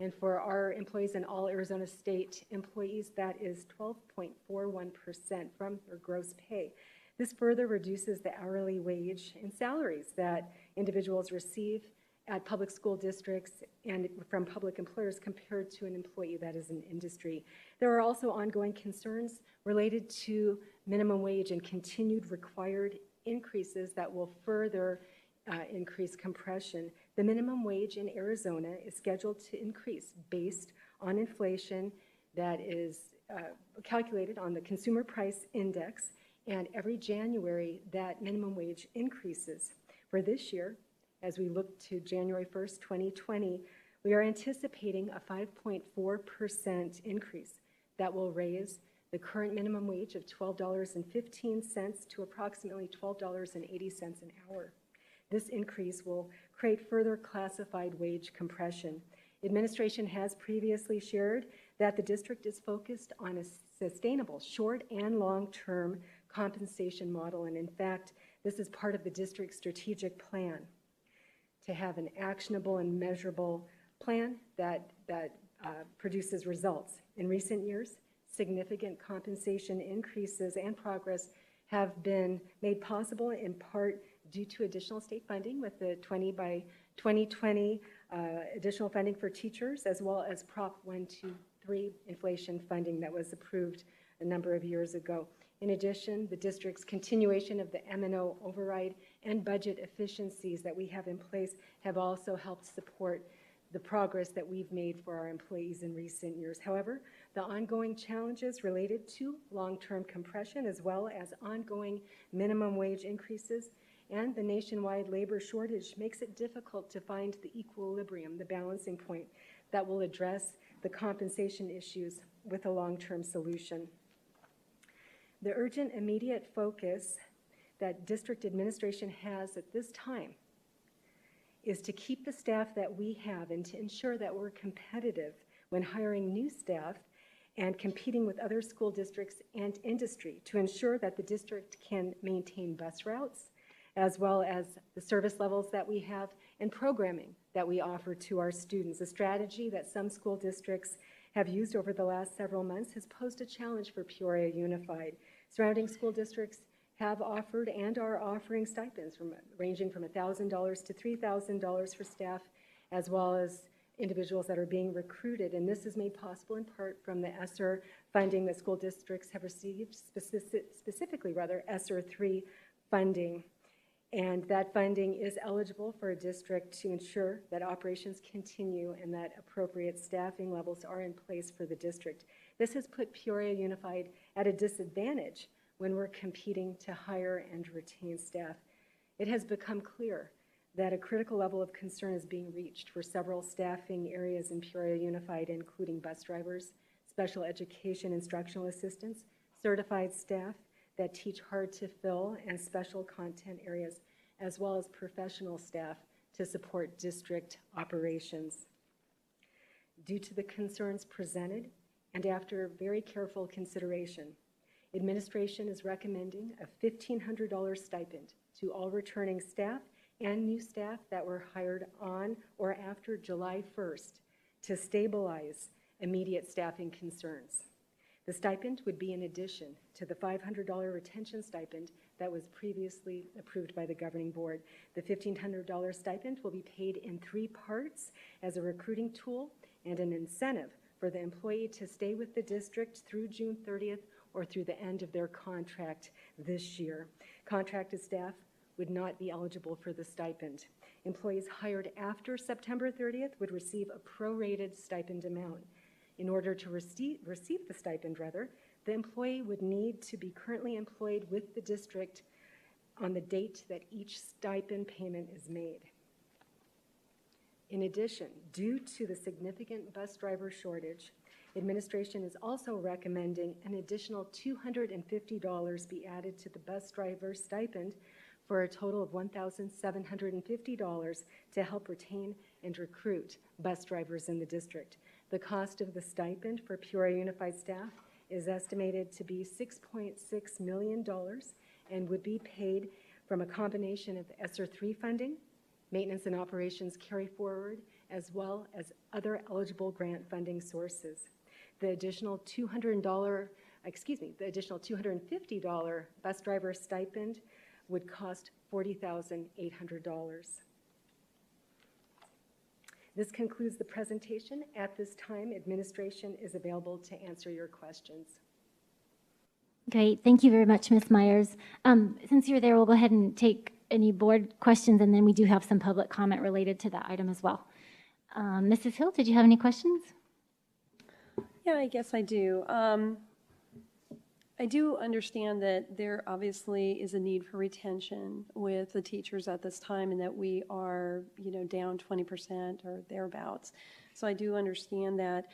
And for our employees and all Arizona State employees, that is 12.41% from their gross pay. This further reduces the hourly wage and salaries that individuals receive at public school districts and from public employers compared to an employee that is in industry. There are also ongoing concerns related to minimum wage and continued required increases that will further increase compression. The minimum wage in Arizona is scheduled to increase based on inflation that is calculated on the Consumer Price Index, and every January that minimum wage increases. For this year, as we look to January 1st, 2020, we are anticipating a 5.4% increase that will raise the current minimum wage of $12.15 to approximately $12.80 an hour. This increase will create further classified wage compression. Administration has previously shared that the district is focused on a sustainable short and long-term compensation model, and in fact, this is part of the district's strategic plan to have an actionable and measurable plan that produces results. In recent years, significant compensation increases and progress have been made possible in part due to additional state funding with the 20 by 2020 additional funding for teachers, as well as Prop 123 inflation funding that was approved a number of years ago. In addition, the district's continuation of the M&O override and budget efficiencies that we have in place have also helped support the progress that we've made for our employees in recent years. However, the ongoing challenges related to long-term compression, as well as ongoing minimum wage increases and the nationwide labor shortage, makes it difficult to find the equilibrium, the balancing point that will address the compensation issues with a long-term solution. The urgent, immediate focus that district administration has at this time is to keep the staff that we have and to ensure that we're competitive when hiring new staff and competing with other school districts and industry to ensure that the district can maintain bus routes, as well as the service levels that we have and programming that we offer to our students. A strategy that some school districts have used over the last several months has posed a challenge for Peoria Unified. Surrounding school districts have offered and are offering stipends ranging from $1,000 to $3,000 for staff, as well as individuals that are being recruited. And this is made possible in part from the ESSER funding that school districts have received, specifically ESSER 3 funding. And that funding is eligible for a district to ensure that operations continue and that appropriate staffing levels are in place for the district. This has put Peoria Unified at a disadvantage when we're competing to hire and retain staff. It has become clear that a critical level of concern is being reached for several staffing areas in Peoria Unified, including bus drivers, special education instructional assistants, certified staff that teach hard to fill and special content areas, as well as professional staff to support district operations. Due to the concerns presented and after very careful consideration, administration is recommending a $1,500 stipend to all returning staff and new staff that were hired on or after July 1st to stabilize immediate staffing concerns. The stipend would be in addition to the $500 retention stipend that was previously approved by the governing board. The $1,500 stipend will be paid in 3 parts as a recruiting tool and an incentive for the employee to stay with the district through June 30th or through the end of their contract this year. Contracted staff would not be eligible for the stipend. Employees hired after September 30th would receive a prorated stipend amount. In order to receive the stipend, the employee would need to be currently employed with the district on the date that each stipend payment is made. In addition, due to the significant bus driver shortage, administration is also recommending an additional $250 be added to the bus driver stipend for a total of $1,750 to help retain and recruit bus drivers in the district. The cost of the stipend for Peoria Unified staff is estimated to be $6.6 million and would be paid from a combination of ESSER 3 funding, maintenance and operations carry forward, as well as other eligible grant funding sources. The additional $250 bus driver stipend would cost $40,800. This concludes the presentation. At this time, administration is available to answer your questions. Great. Thank you very much, Ms. Myers. Since you're there, we'll go ahead and take any board questions, and then we do have some public comment related to that item as well. Mrs. Hill, did you have any questions? Yeah, I guess I do. I do understand that there obviously is a need for retention with the teachers at this time and that we are, down 20% or thereabouts. So I do understand that.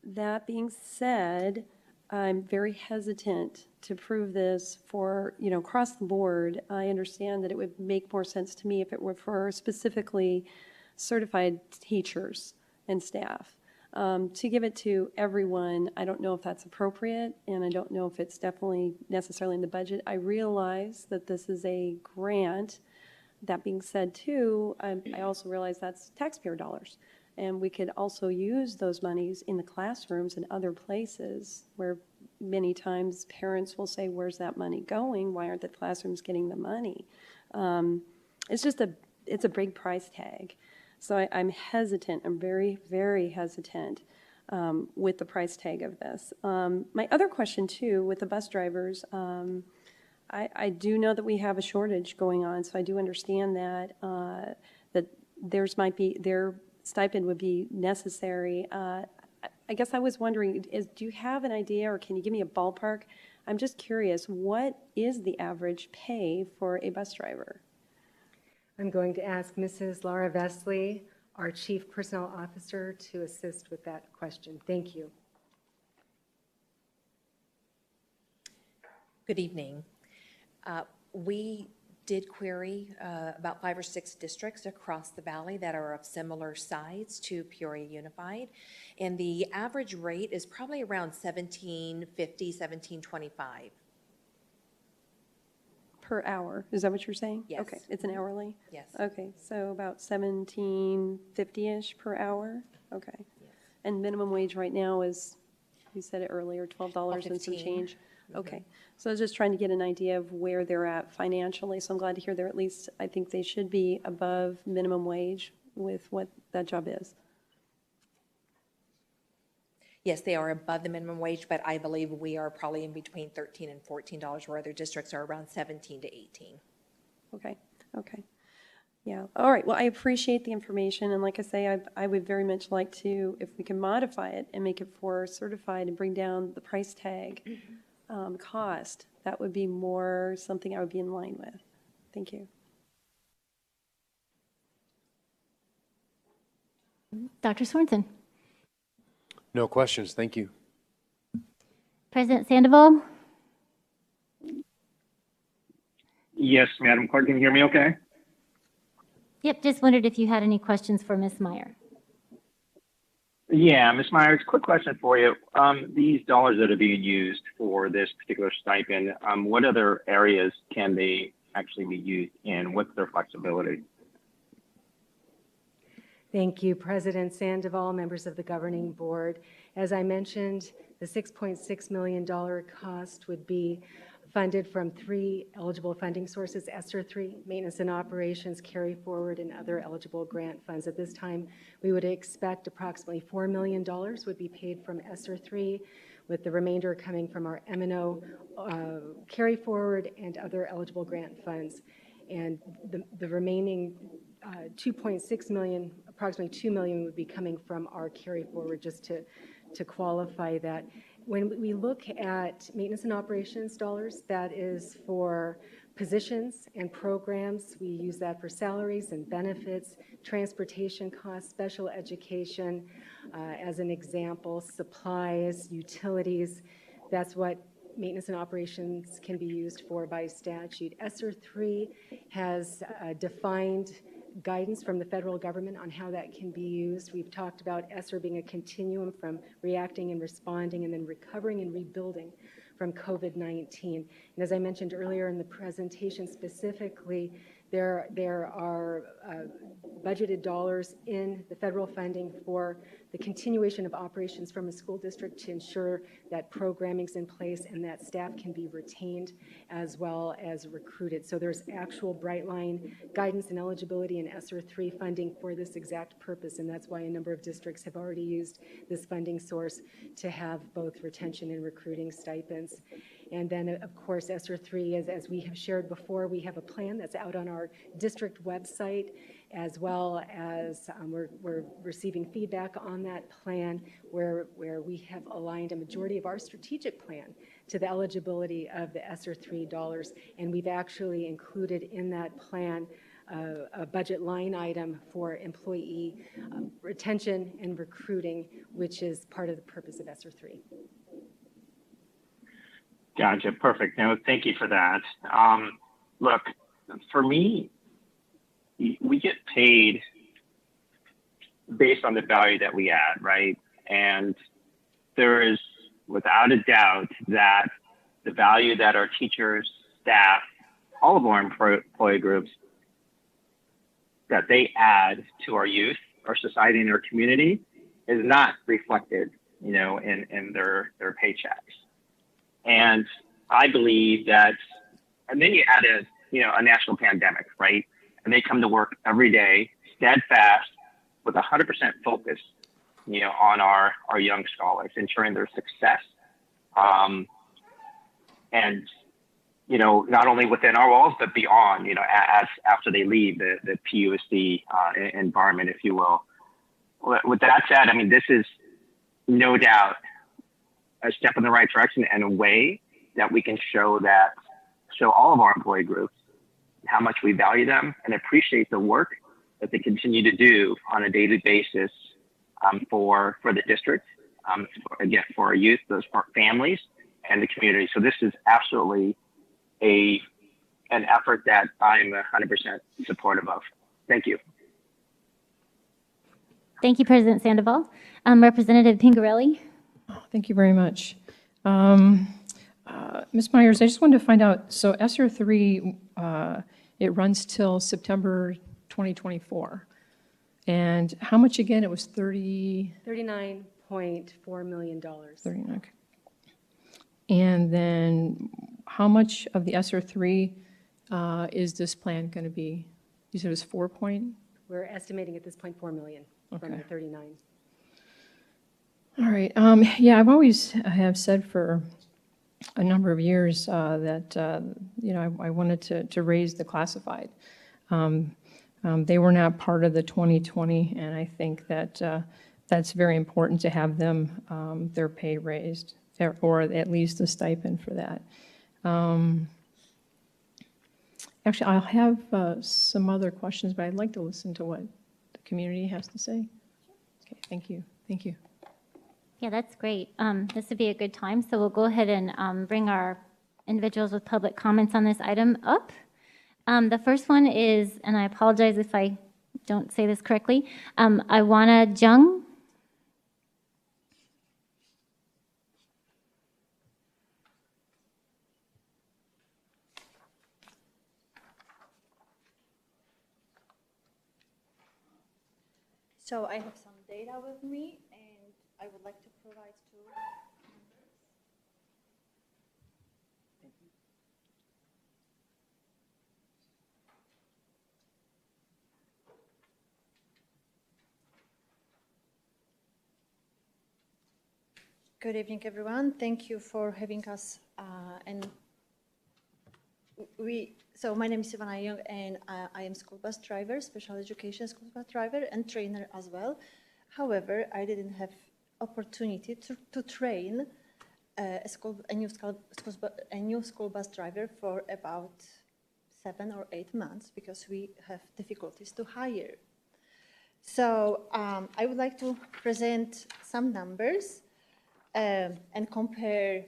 That being said, I'm very hesitant to prove this for, across the board. I understand that it would make more sense to me if it were for specifically certified teachers and staff. To give it to everyone, I don't know if that's appropriate, and I don't know if it's definitely necessarily in the budget. I realize that this is a grant. That being said, too, I also realize that's taxpayer dollars, and we could also use those monies in the classrooms and other places where many times parents will say, where's that money going? Why aren't the classrooms getting the money? It's a big price tag. So I'm hesitant. I'm very, very hesitant with the price tag of this. My other question too, with the bus drivers, I do know that we have a shortage going on, so I do understand that that their stipend would be necessary. I guess I was wondering, do you have an idea, or can you give me a ballpark? I'm just curious, what is the average pay for a bus driver? I'm going to ask Mrs. Laura Vesley, our Chief Personnel Officer, to assist with that question. Thank you. Good evening. We did query about 5 or 6 districts across the valley that are of similar size to Peoria Unified, and the average rate is probably around $17.50, $17.25. Per hour, is that what you're saying? Yes. Okay, it's an hourly? Yes. Okay, so about $17.50-ish per hour? Okay. Yes. And minimum wage right now is, you said it earlier, $12 and some $15. change? Okay, so I was just trying to get an idea of where they're at financially, so I'm glad to hear they're at least, I think they should be above minimum wage with what that job is. Yes, they are above the minimum wage, but I believe we are probably in between $13 and $14, where other districts are around 17 to 18. Okay, okay. Yeah, all right, well, I appreciate the information, and like I say, I would very much like to, if we can modify it and make it for certified and bring down the price tag cost, that would be more something I would be in line with. Thank you. Dr. Sorensen. No questions. Thank you. President Sandoval? Yes, Madam Clerk, can you hear me okay? Yep, just wondered if you had any questions for Ms. Meyer. Yeah, Ms. Myers, quick question for you. These dollars that are being used for this particular stipend, what other areas can they actually be used in? What's their flexibility? Thank you, President Sandoval, members of the governing board. As I mentioned, the $6.6 million cost would be funded from 3 eligible funding sources: ESSER 3, maintenance and operations, carry forward, and other eligible grant funds. At this time, we would expect approximately $4 million would be paid from ESSER 3, with the remainder coming from our M&O carry forward and other eligible grant funds. And the remaining 2.6 million, approximately 2 million, would be coming from our carry forward, just to qualify that. When we look at maintenance and operations dollars, that is for positions and programs. We use that for salaries and benefits, transportation costs, special education, as an example, supplies, utilities. That's what maintenance and operations can be used for by statute. ESSER 3 has defined guidance from the federal government on how that can be used. We've talked about ESSER being a continuum from reacting and responding and then recovering and rebuilding from COVID-19. And as I mentioned earlier in the presentation specifically, there are budgeted dollars in the federal funding for the continuation of operations from a school district to ensure that programming's in place and that staff can be retained as well as recruited. So there's actual bright line guidance and eligibility in ESSER 3 funding for this exact purpose, and that's why a number of districts have already used this funding source to have both retention and recruiting stipends. And then, of course, ESSER 3, as we have shared before, we have a plan that's out on our district website, as well as we're receiving feedback on that plan where we have aligned a majority of our strategic plan to the eligibility of the ESSER 3 dollars. And we've actually included in that plan a budget line item for employee retention and recruiting, which is part of the purpose of ESSER 3. Gotcha. Perfect. No, thank you for that. Look, for me, we get paid based on the value that we add, right? And there is, without a doubt, that the value that our teachers, staff, all of our employee groups, that they add to our youth, our society, and our community is not reflected, in their paychecks. And I believe that, and then you add a national pandemic, right? And they come to work every day, steadfast, with 100% focus, on our young scholars, ensuring their success. And, not only within our walls, but beyond, as after they leave the PUSD environment, if you will. With that said, I mean, this is no doubt a step in the right direction and a way that we can show all of our employee groups how much we value them and appreciate the work that they continue to do on a daily basis for the district, again, for our youth, those for our families and the community. So this is absolutely an effort that I'm 100% supportive of. Thank you. Thank you, President Sandoval. Representative Pingarelli. Thank you very much. Ms. Myers, I just wanted to find out, so ESSER 3, it runs till September 2024. And how much again? It was $39.4 million. 39, okay. And then how much of the ESSER 3 is this plan going to be? You said it was 4 point? We're estimating at this point 4 million from the 39. All right. Yeah, I've always have said for a number of years that, I wanted to raise the classified. They were not part of the 2020, and I think that that's very important to have them, their pay raised, or at least a stipend for that. Actually, I'll have some other questions, but I'd like to listen to what the community has to say. Okay, thank you. Thank you. Yeah, that's great. This would be a good time. So we'll go ahead and bring our individuals with public comments on this item up. The first one is, and I apologize if I don't say this correctly, Iwana Jung. So I have some data with me, and I would like to provide to members. Good evening, everyone. Thank you for having us. So my name is Ivana Young, and I am school bus driver, special education school bus driver, and trainer as well. However, I didn't have opportunity to train a new school bus driver for about 7 or 8 months because we have difficulties to hire. So I would like to present some numbers and compare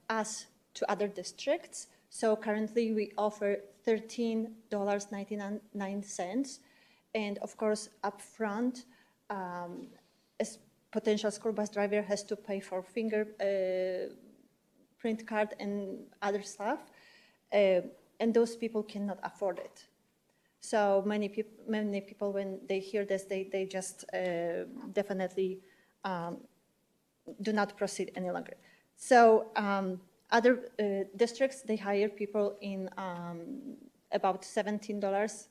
us to other districts. So currently we offer $13.99, and of course upfront, a potential school bus driver has to pay for fingerprint card and other stuff, and those people cannot afford it. So many people when they hear this, they just definitely do not proceed any longer. So other districts, they hire people in about $17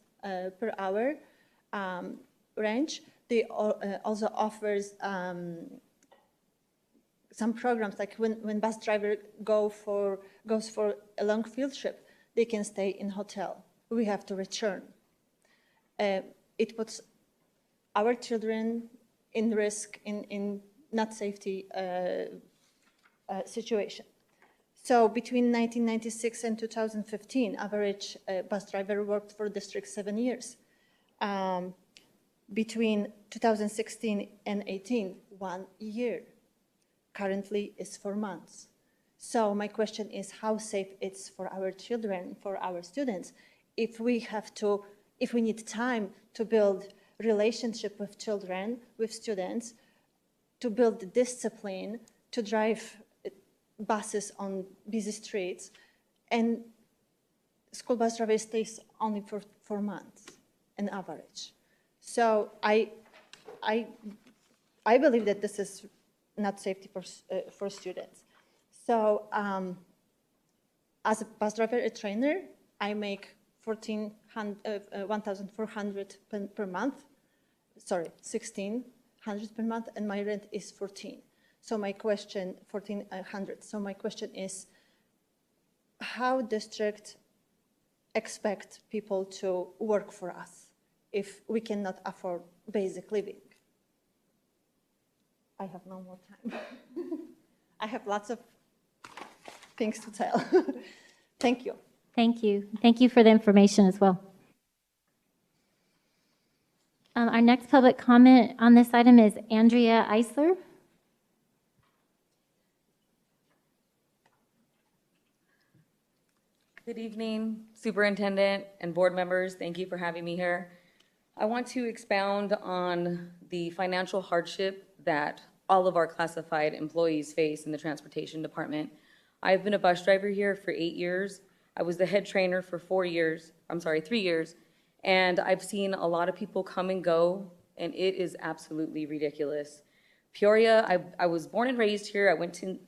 per hour range. They also offers some programs, like when bus driver goes for a long field trip, they can stay in hotel. We have to return. It puts our children in risk in not safety situation. So between 1996 and 2015, average bus driver worked for district 7 years. Between 2016 and 18, 1 year. Currently is 4 months. So my question is how safe it's for our children, for our students, if we need time to build relationship with children, with students, to build the discipline, to drive buses on busy streets, and school bus driver stays only for 4 months on average. So I believe that this is not safety for students. So as a bus driver, a trainer, I make $1,400 per month sorry, 1,600 per month, and my rent is 14. So my question, 1,400. So my question is, how district expect people to work for us if we cannot afford basic living? I have no more time. I have lots of things to tell. Thank you. Thank you. Thank you for the information as well. Our next public comment on this item is Andrea Eisler. Good evening, Superintendent and board members. Thank you for having me here. I want to expound on the financial hardship that all of our classified employees face in the transportation department. I've been a bus driver here for 8 years. I was the head trainer for 3 years, and I've seen a lot of people come and go, and it is absolutely ridiculous. Peoria, I was born and raised here.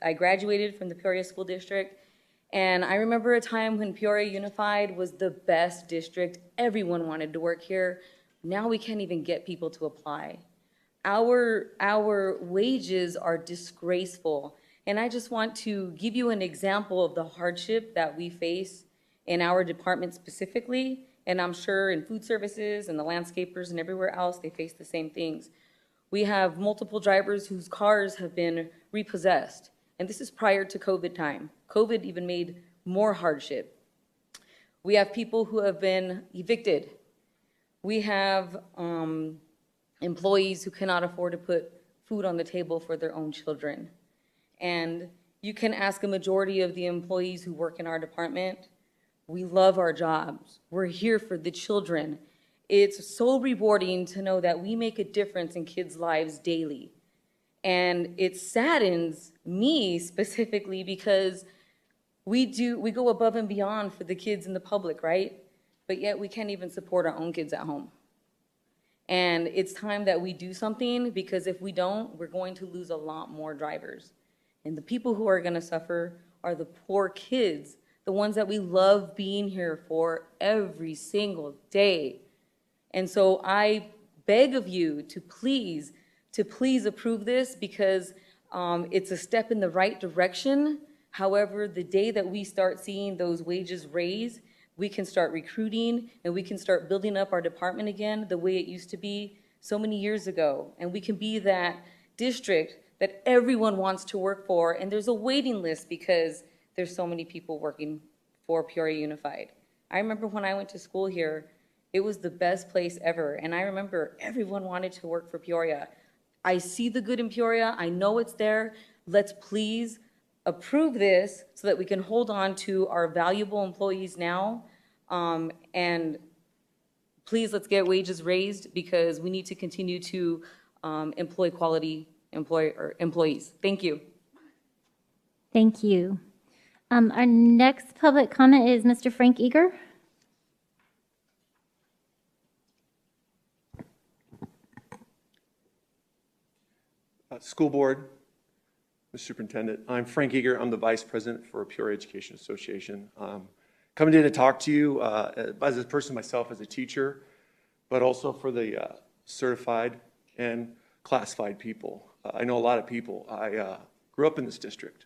I graduated from the Peoria School District. And I remember a time when Peoria Unified was the best district. Everyone wanted to work here. Now we can't even get people to apply. Our wages are disgraceful. And I just want to give you an example of the hardship that we face in our department specifically. And I'm sure in food services and the landscapers and everywhere else, they face the same things. We have multiple drivers whose cars have been repossessed. And this is prior to COVID time. COVID even made more hardship. We have people who have been evicted. We have employees who cannot afford to put food on the table for their own children. And you can ask a majority of the employees who work in our department, we love our jobs. We're here for the children. It's so rewarding to know that we make a difference in kids' lives daily. And it saddens me specifically because we go above and beyond for the kids and the public, right? But yet we can't even support our own kids at home. And it's time that we do something, because if we don't, we're going to lose a lot more drivers. And the people who are going to suffer are the poor kids, the ones that we love being here for every single day. And so I beg of you to please approve this, because it's a step in the right direction. However, the day that we start seeing those wages raise, we can start recruiting and we can start building up our department again the way it used to be so many years ago. And we can be that district that everyone wants to work for, and there's a waiting list because there's so many people working for Peoria Unified. I remember when I went to school here, it was the best place ever, and I remember everyone wanted to work for Peoria. I see the good in Peoria. I know it's there. Let's please approve this so that we can hold on to our valuable employees now. And please, let's get wages raised, because we need to continue to employ quality employees. Thank you. Thank you. Our next public comment is Mr. Frank Eager. School Board, Mr. Superintendent, I'm Frank Eager. I'm the Vice President for Peoria Education Association. Coming in to talk to you as a person myself, as a teacher, but also for the certified and classified people. I know a lot of people. I grew up in this district.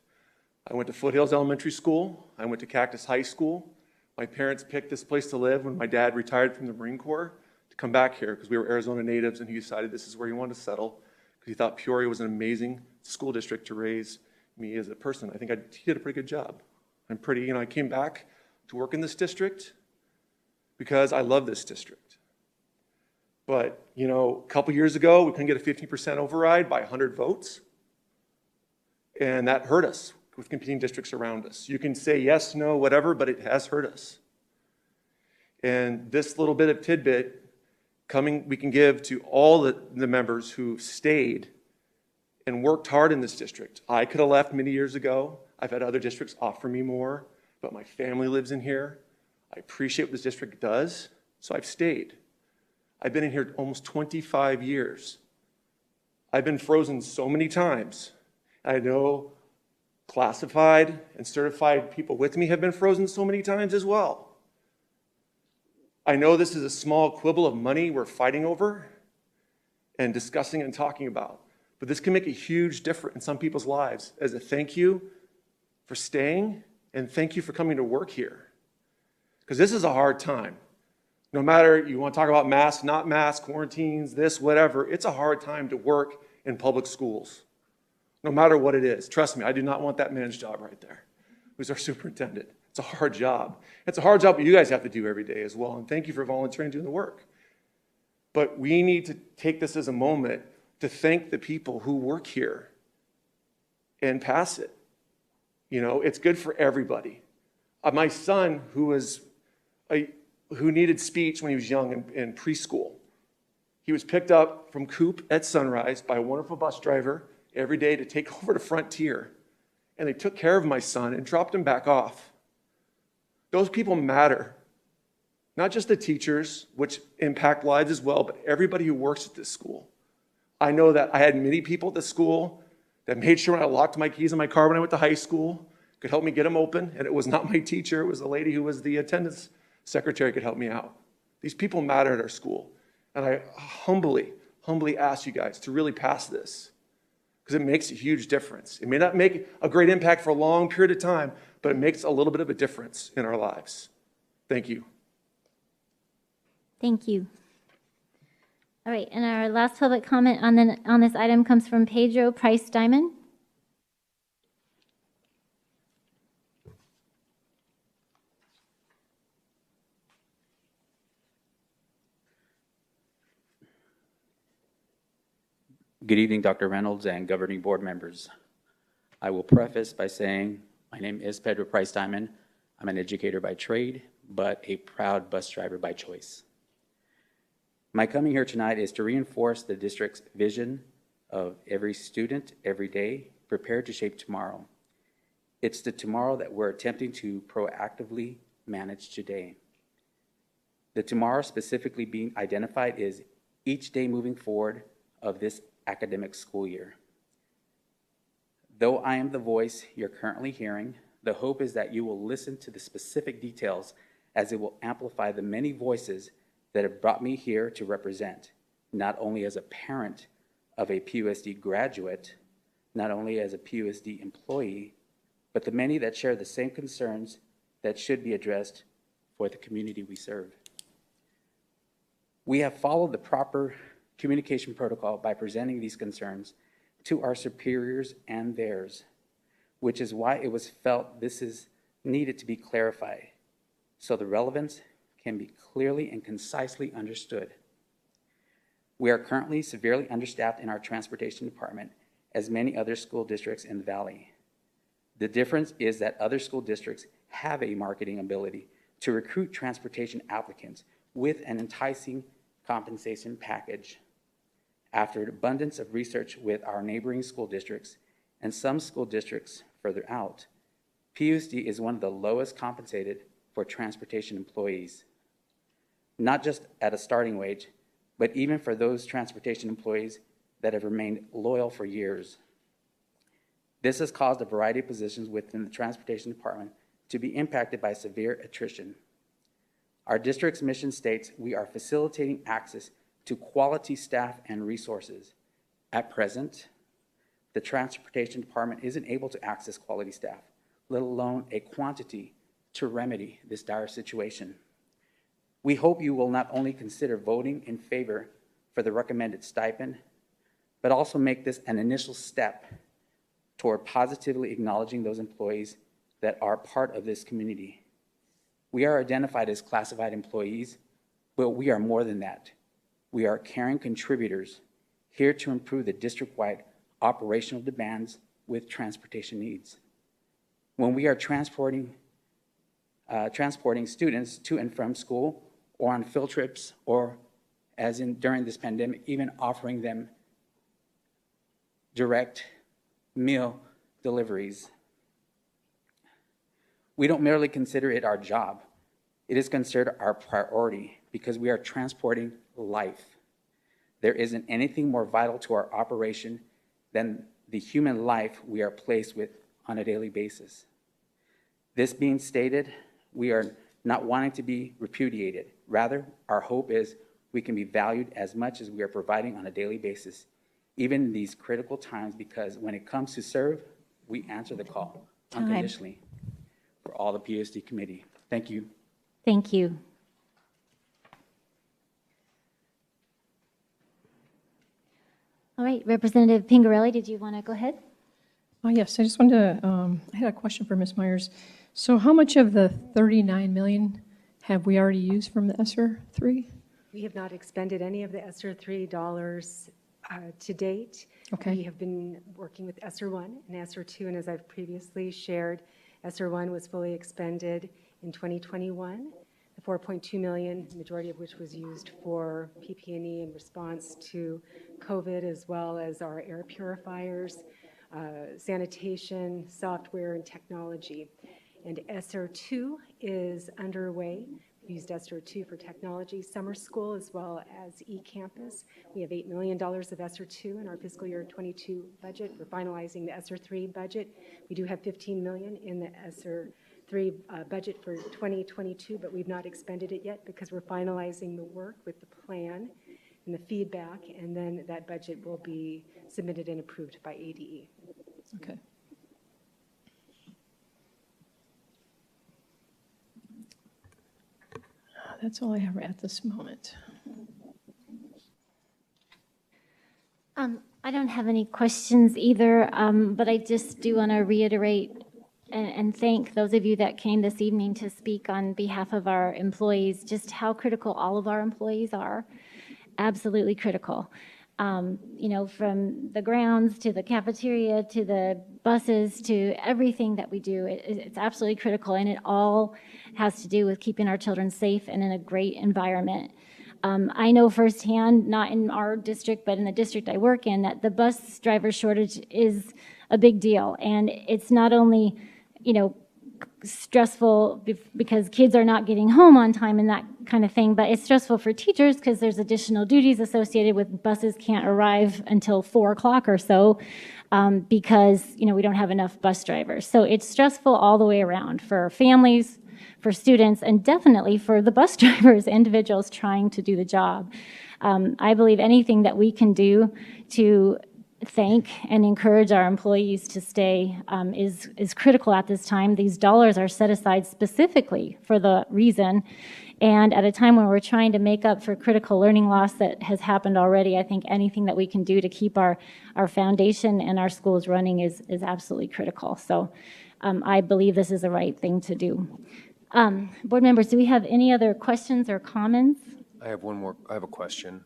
I went to Foothills Elementary School. I went to Cactus High School. My parents picked this place to live when my dad retired from the Marine Corps to come back here, because we were Arizona natives, and he decided this is where he wanted to settle, because he thought Peoria was an amazing school district to raise me as a person. I think he did a pretty good job. I came back to work in this district because I love this district. But, a couple years ago, we couldn't get a 50% override by 100 votes. And that hurt us with competing districts around us. You can say yes, no, whatever, but it has hurt us. And this little bit of tidbit we can give to all the members who stayed and worked hard in this district. I could have left many years ago. I've had other districts offer me more, but my family lives in here. I appreciate what this district does, so I've stayed. I've been in here almost 25 years. I've been frozen so many times. I know classified and certified people with me have been frozen so many times as well. I know this is a small quibble of money we're fighting over, and discussing and talking about. But this can make a huge difference in some people's lives as a thank you for staying and thank you for coming to work here. Because this is a hard time. No matter you want to talk about masks, not masks, quarantines, this, whatever, it's a hard time to work in public schools. No matter what it is. Trust me, I do not want that man's job right there, who's our superintendent. It's a hard job. It's a hard job that you guys have to do every day as well. And thank you for volunteering doing the work. But we need to take this as a moment to thank the people who work here and pass it. You know, it's good for everybody. My son, who needed speech when he was young in preschool, he was picked up from Coop at Sunrise by a wonderful bus driver every day to take over to Frontier. And they took care of my son and dropped him back off. Those people matter. Not just the teachers, which impact lives as well, but everybody who works at this school. I know that I had many people at the school that made sure when I locked my keys in my car when I went to high school, could help me get them open. And it was not my teacher, it was the lady who was the attendance secretary could help me out. These people matter at our school. And I humbly ask you guys to really pass this, because it makes a huge difference. It may not make a great impact for a long period of time, but it makes a little bit of a difference in our lives. Thank you. Thank you. All right, and our last public comment on this item comes from Pedro Price Diamond. Good evening, Dr. Reynolds and governing board members. I will preface by saying my name is Pedro Price Diamond. I'm an educator by trade, but a proud bus driver by choice. My coming here tonight is to reinforce the district's vision of every student, every day, prepared to shape tomorrow. It's the tomorrow that we're attempting to proactively manage today. The tomorrow specifically being identified is each day moving forward of this academic school year. Though I am the voice you're currently hearing, the hope is that you will listen to the specific details, as it will amplify the many voices that have brought me here to represent, not only as a parent of a PUSD graduate, not only as a PUSD employee, but the many that share the same concerns that should be addressed for the community we serve. We have followed the proper communication protocol by presenting these concerns to our superiors and theirs, which is why it was felt this is needed to be clarified so the relevance can be clearly and concisely understood. We are currently severely understaffed in our transportation department, as many other school districts in the Valley. The difference is that other school districts have a marketing ability to recruit transportation applicants with an enticing compensation package. After an abundance of research with our neighboring school districts and some school districts further out, PUSD is one of the lowest compensated for transportation employees. Not just at a starting wage, but even for those transportation employees that have remained loyal for years. This has caused a variety of positions within the transportation department to be impacted by severe attrition. Our district's mission states we are facilitating access to quality staff and resources. At present, the transportation department isn't able to access quality staff, let alone a quantity to remedy this dire situation. We hope you will not only consider voting in favor for the recommended stipend, but also make this an initial step toward positively acknowledging those employees that are part of this community. We are identified as classified employees, but we are more than that. We are caring contributors here to improve the district-wide operational demands with transportation needs. When we are transporting students to and from school or on field trips, or as in during this pandemic, even offering them direct meal deliveries. We don't merely consider it our job. It is considered our priority because we are transporting life. There isn't anything more vital to our operation than the human life we are placed with on a daily basis. This being stated, we are not wanting to be repudiated. Rather, our hope is we can be valued as much as we are providing on a daily basis, even in these critical times, because when it comes to serve, we answer the call unconditionally for all the PSD committee. Thank you. Thank you. All right, Representative Pingarelli, did you want to go ahead? Yes, I just wanted to, I had a question for Ms. Myers. So how much of the 39 million have we already used from the ESSER 3? We have not expended any of the ESSER 3 dollars to date. Okay. We have been working with ESSER 1 and ESSER 2, and as I've previously shared, ESSER 1 was fully expended in 2021, the 4.2 million, majority of which was used for PP&E in response to COVID, as well as our air purifiers, sanitation, software, and technology. And ESSER 2 is underway. We used ESSER 2 for technology, summer school, as well as eCampus. We have $8 million of ESSER 2 in our fiscal year 22 budget. We're finalizing the ESSER 3 budget. We do have 15 million in the ESSER 3 budget for 2022, but we've not expended it yet because we're finalizing the work with the plan and the feedback, and then that budget will be submitted and approved by ADE. Okay. That's all I have at this moment. I don't have any questions either, but I just do want to reiterate and thank those of you that came this evening to speak on behalf of our employees, just how critical all of our employees are. Absolutely critical. You know, from the grounds to the cafeteria to the buses to everything that we do, it's absolutely critical, and it all has to do with keeping our children safe and in a great environment. I know firsthand, not in our district, but in the district I work in, that the bus driver shortage is a big deal, and it's not only, you know, stressful because kids are not getting home on time and that kind of thing, but it's stressful for teachers because there's additional duties associated with buses can't arrive until 4 o'clock or so because, you know, we don't have enough bus drivers. So it's stressful all the way around for families, for students, and definitely for the bus drivers, individuals trying to do the job. I believe anything that we can do to thank and encourage our employees to stay is critical at this time. These dollars are set aside specifically for the reason, and at a time when we're trying to make up for critical learning loss that has happened already, I think anything that we can do to keep our foundation and our schools running is absolutely critical. So I believe this is the right thing to do. Board members, do we have any other questions or comments? I have a question.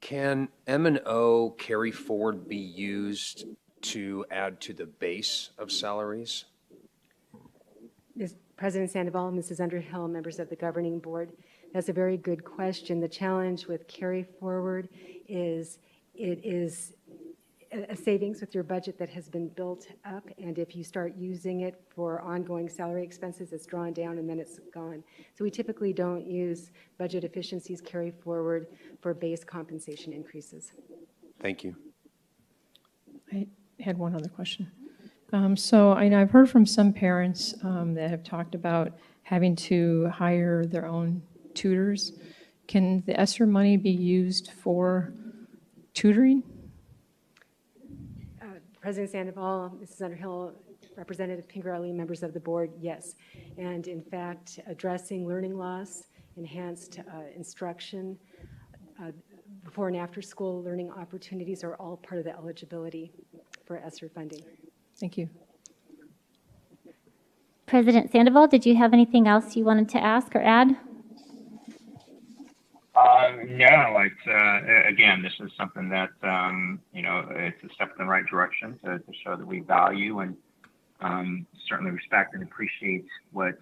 Can M&O carry forward be used to add to the base of salaries? Ms. President Sandoval, Mrs. Underhill, members of the governing board, that's a very good question. The challenge with carry forward is it is a savings with your budget that has been built up, and if you start using it for ongoing salary expenses, it's drawn down and then it's gone. So we typically don't use budget efficiencies carry forward for base compensation increases. Thank you. I had one other question. So I know I've heard from some parents that have talked about having to hire their own tutors. Can the ESSER money be used for tutoring? President Sandoval, Mrs. Underhill, Representative Pingarelli, members of the board, yes. And in fact, addressing learning loss, enhanced instruction, before and after school learning opportunities are all part of the eligibility for ESSER funding. Thank you. President Sandoval, did you have anything else you wanted to ask or add? No, again, this is something that, you know, it's a step in the right direction to show that we value and certainly respect and appreciate what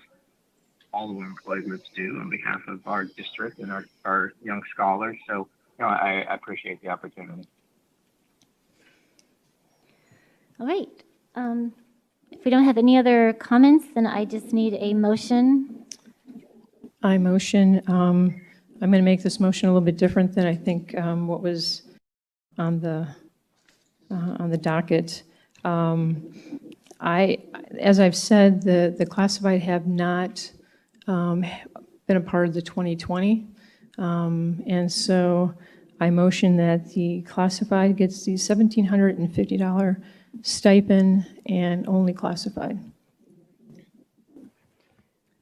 all of our employee groups do on behalf of our district and our young scholars. So, you know, I appreciate the opportunity. All right. If we don't have any other comments, then I just need a motion. I motion. I'm going to make this motion a little bit different than I think what was on the docket. As I've said, the classified have not been a part of the 2020 And so I motion that the classified gets the $1,750 stipend and only classified.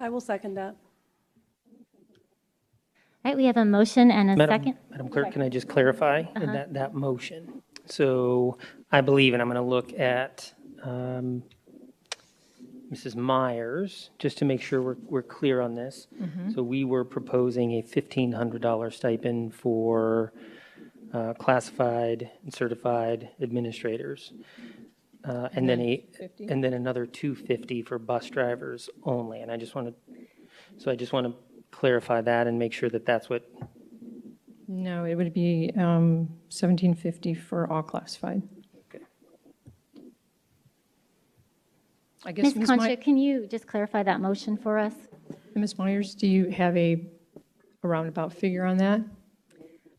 I will second that. All right, we have a motion and a Madam second. Clerk, can I just clarify in that motion? So I believe, and I'm going to look at Mrs. Myers, just to make sure we're clear on this. So we were proposing a $1,500 stipend for classified and certified administrators. And then another $250 for bus drivers only. And I just want to clarify that and make sure that that's what. No, it would be $1,750 for all classified. Okay. I guess Ms. Concha, can you just clarify that motion for us? Ms. Myers, do you have a roundabout figure on that?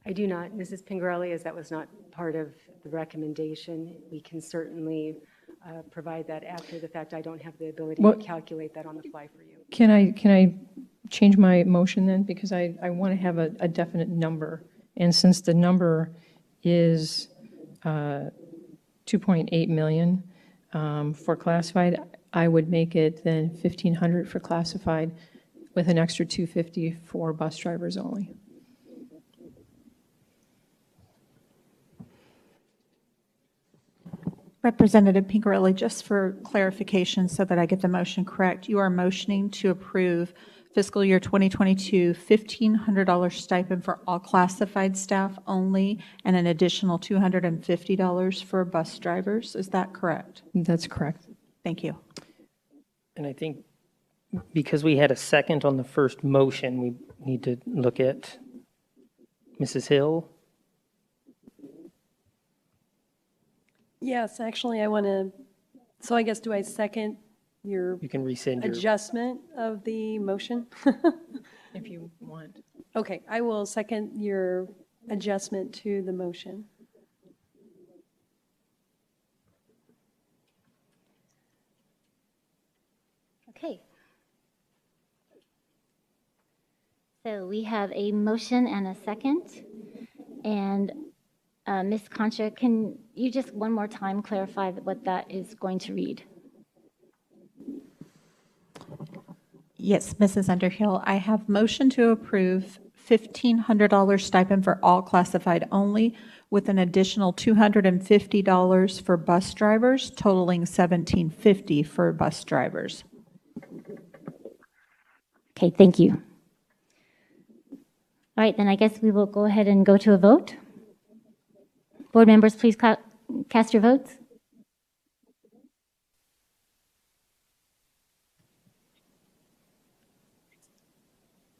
I do not. Mrs. Pingarelli, as that was not part of the recommendation, we can certainly provide that after the fact. I don't have the ability to calculate that on the fly for you. Can I change my motion then? Because I want to have a definite number. And since the number is 2.8 million for classified, I would make it then 1,500 for classified with an extra 250 for bus drivers only. Representative Pingarelli, just for clarification so that I get the motion correct, you are motioning to approve fiscal year 2022 $1,500 stipend for all classified staff only and an additional $250 for bus drivers. Is that correct? That's correct. Thank you. And I think because we had a second on the first motion, we need to look at Mrs. Hill. Yes, actually, I want to, so I guess do I second your You can rescind your. adjustment of the motion? If you want. Okay, I will second your adjustment to the motion. Okay. So we have a motion and a second. And Ms. Concha, can you just one more time clarify what that is going to read? Yes, Mrs. Underhill, I have motion to approve $1,500 stipend for all classified only with an additional $250 for bus drivers, totaling $1,750 for bus drivers. Okay, thank you. All right, then I guess we will go ahead and go to a vote. Board members, please cast your votes.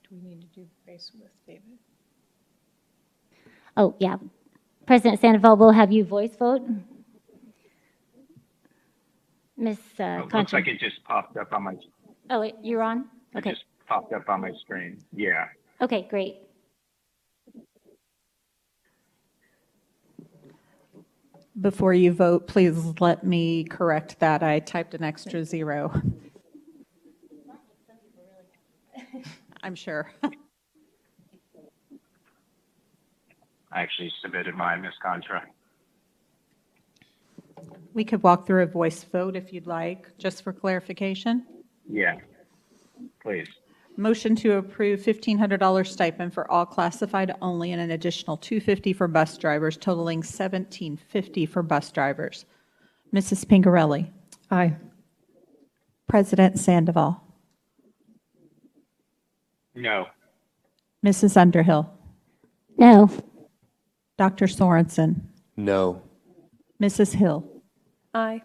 Do we need to do face with David? Oh, yeah. President Sandoval will have you voice vote. Ms. Looks Concha. like it just popped up on my. Oh, you're on? Okay. It just popped up on my screen. Yeah. Okay, great. Before you vote, please let me correct that. I typed an extra 0. I'm sure. I actually submitted mine, Ms. Contra. We could walk through a voice vote if you'd like, just for clarification. Yeah, please. Motion to approve $1,500 stipend for all classified only and an additional $250 for bus drivers, totaling $1,750 for bus drivers. Mrs. Pingarelli. Aye. President Sandoval. No. Mrs. Underhill. No. Dr. Sorensen. No. Mrs. Hill. Aye.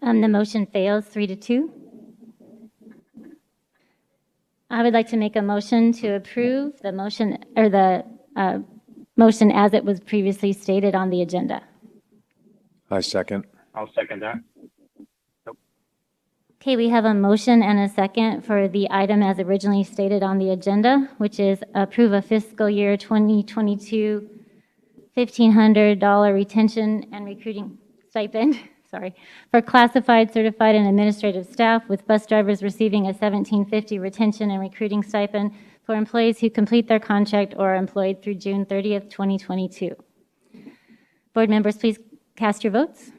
The motion fails 3-2. I would like to make a motion to approve the motion, or the motion as it was previously stated on the agenda. I second. I'll second that. Okay, we have a motion and a second for the item as originally stated on the agenda, which is approve a fiscal year 2022 $1,500 retention and recruiting stipend, sorry, for classified, certified, and administrative staff, with bus drivers receiving a $1,750 retention and recruiting stipend for employees who complete their contract or are employed through June 30th, 2022. Board members, please cast your votes.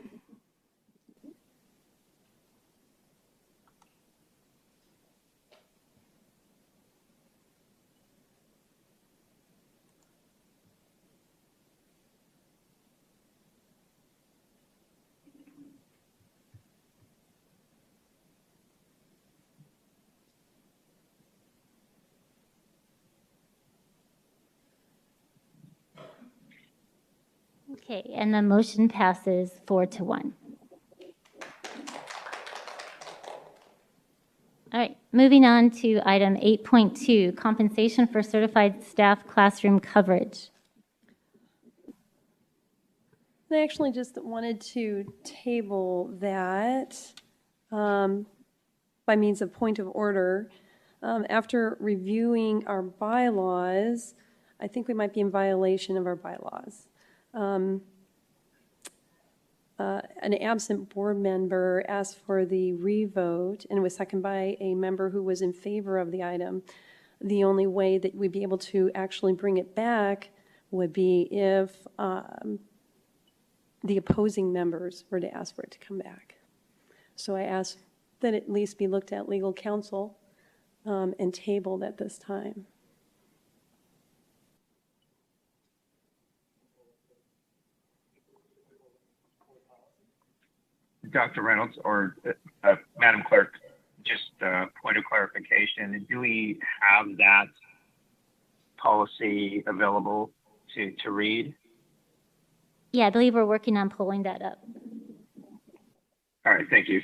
Okay, and the motion passes 4-1. All right, moving on to item 8.2, compensation for certified staff classroom coverage. I actually just wanted to table that by means of point of order. After reviewing our bylaws, I think we might be in violation of our bylaws. An absent board member asked for the revote, and it was seconded by a member who was in favor of the item. The only way that we'd be able to actually bring it back would be if the opposing members were to ask for it to come back. So I asked that it at least be looked at legal counsel and tabled at this time. Dr. Reynolds or Madam Clerk, just a point of clarification. Do we have that policy available to read? Yeah, I believe we're working on pulling that up. All right, thank you.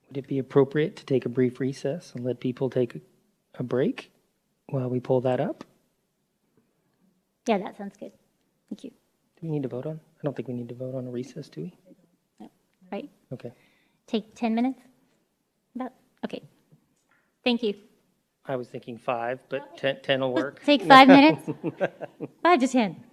Would it be appropriate to take a brief recess and let people take a break while we pull that up? Yeah, that sounds good. Thank you. Do we need to vote on? I don't think we need to vote on a recess, do we? No. Right? Okay. Take 10 minutes? About? Okay. Thank you. I was thinking 5, but 10 will work. Take 5 minutes? 5 to 10.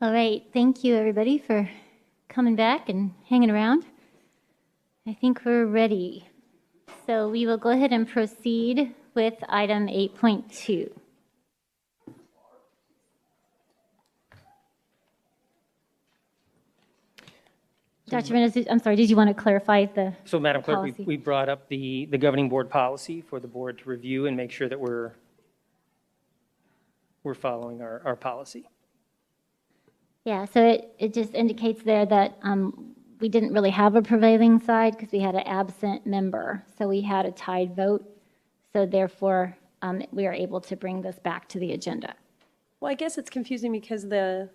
All right, thank you, everybody, for coming back and hanging around. I think we're ready. So we will go ahead and proceed with item 8.2. Dr. Menez, I'm sorry, did you want to clarify the So, Madam Clerk, policy? we brought up the governing board policy for the board to review and make sure that we're following our policy. Yeah, so it just indicates there that we didn't really have a prevailing side because we had an absent member. So we had a tied vote. So therefore, we are able to bring this back to the agenda. Well, I guess it's confusing because the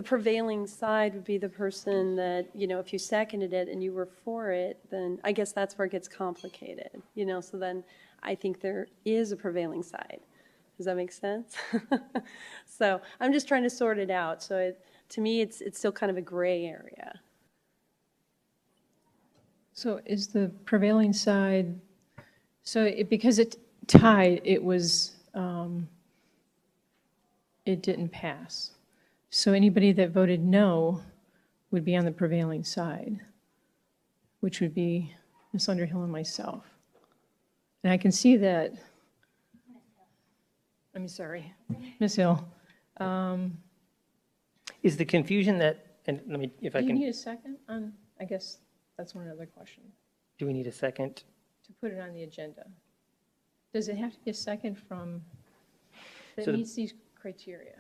prevailing side would be the person that, if you seconded it and you were for it, then I guess that's where it gets complicated, so then I think there is a prevailing side. Does that make sense? So I'm just trying to sort it out. So to me, it's still kind of a gray area. So is the prevailing side, because it tied, it was, it didn't pass. So anybody that voted no would be on the prevailing side, which would be Ms. Underhill and myself. And I can see that, I'm sorry, Ms. Hill. Is the confusion that, and let me, if I Do you can, need a second on, I guess that's one other question, do we need a second? to put it on the agenda? Does it have to be a second from, that So the- meets these criteria?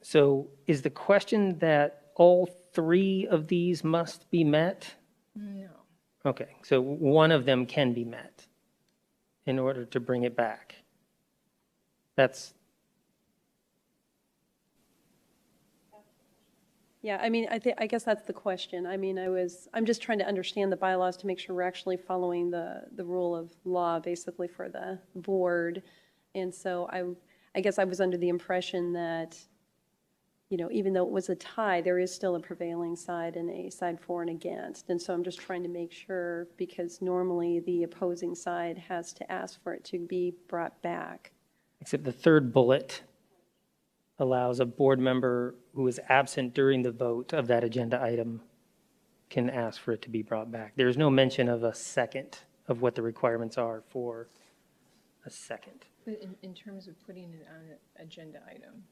So is the question that all three of these must be met? No. Okay, so one of them can be met in order to bring it back. That's, Yeah, I mean, I guess that's the question. I mean, I'm just trying to understand the bylaws to make sure we're actually following the rule of law, basically, for the board. And so I guess I was under the impression that, even though it was a tie, there is still a prevailing side and a side for and against. And so I'm just trying to make sure, because normally the opposing side has to ask for it to be brought back. except the third bullet allows a board member who is absent during the vote of that agenda item can ask for it to be brought back. There's no mention of a second, of what the requirements are for a second. But in terms of putting it on an agenda item,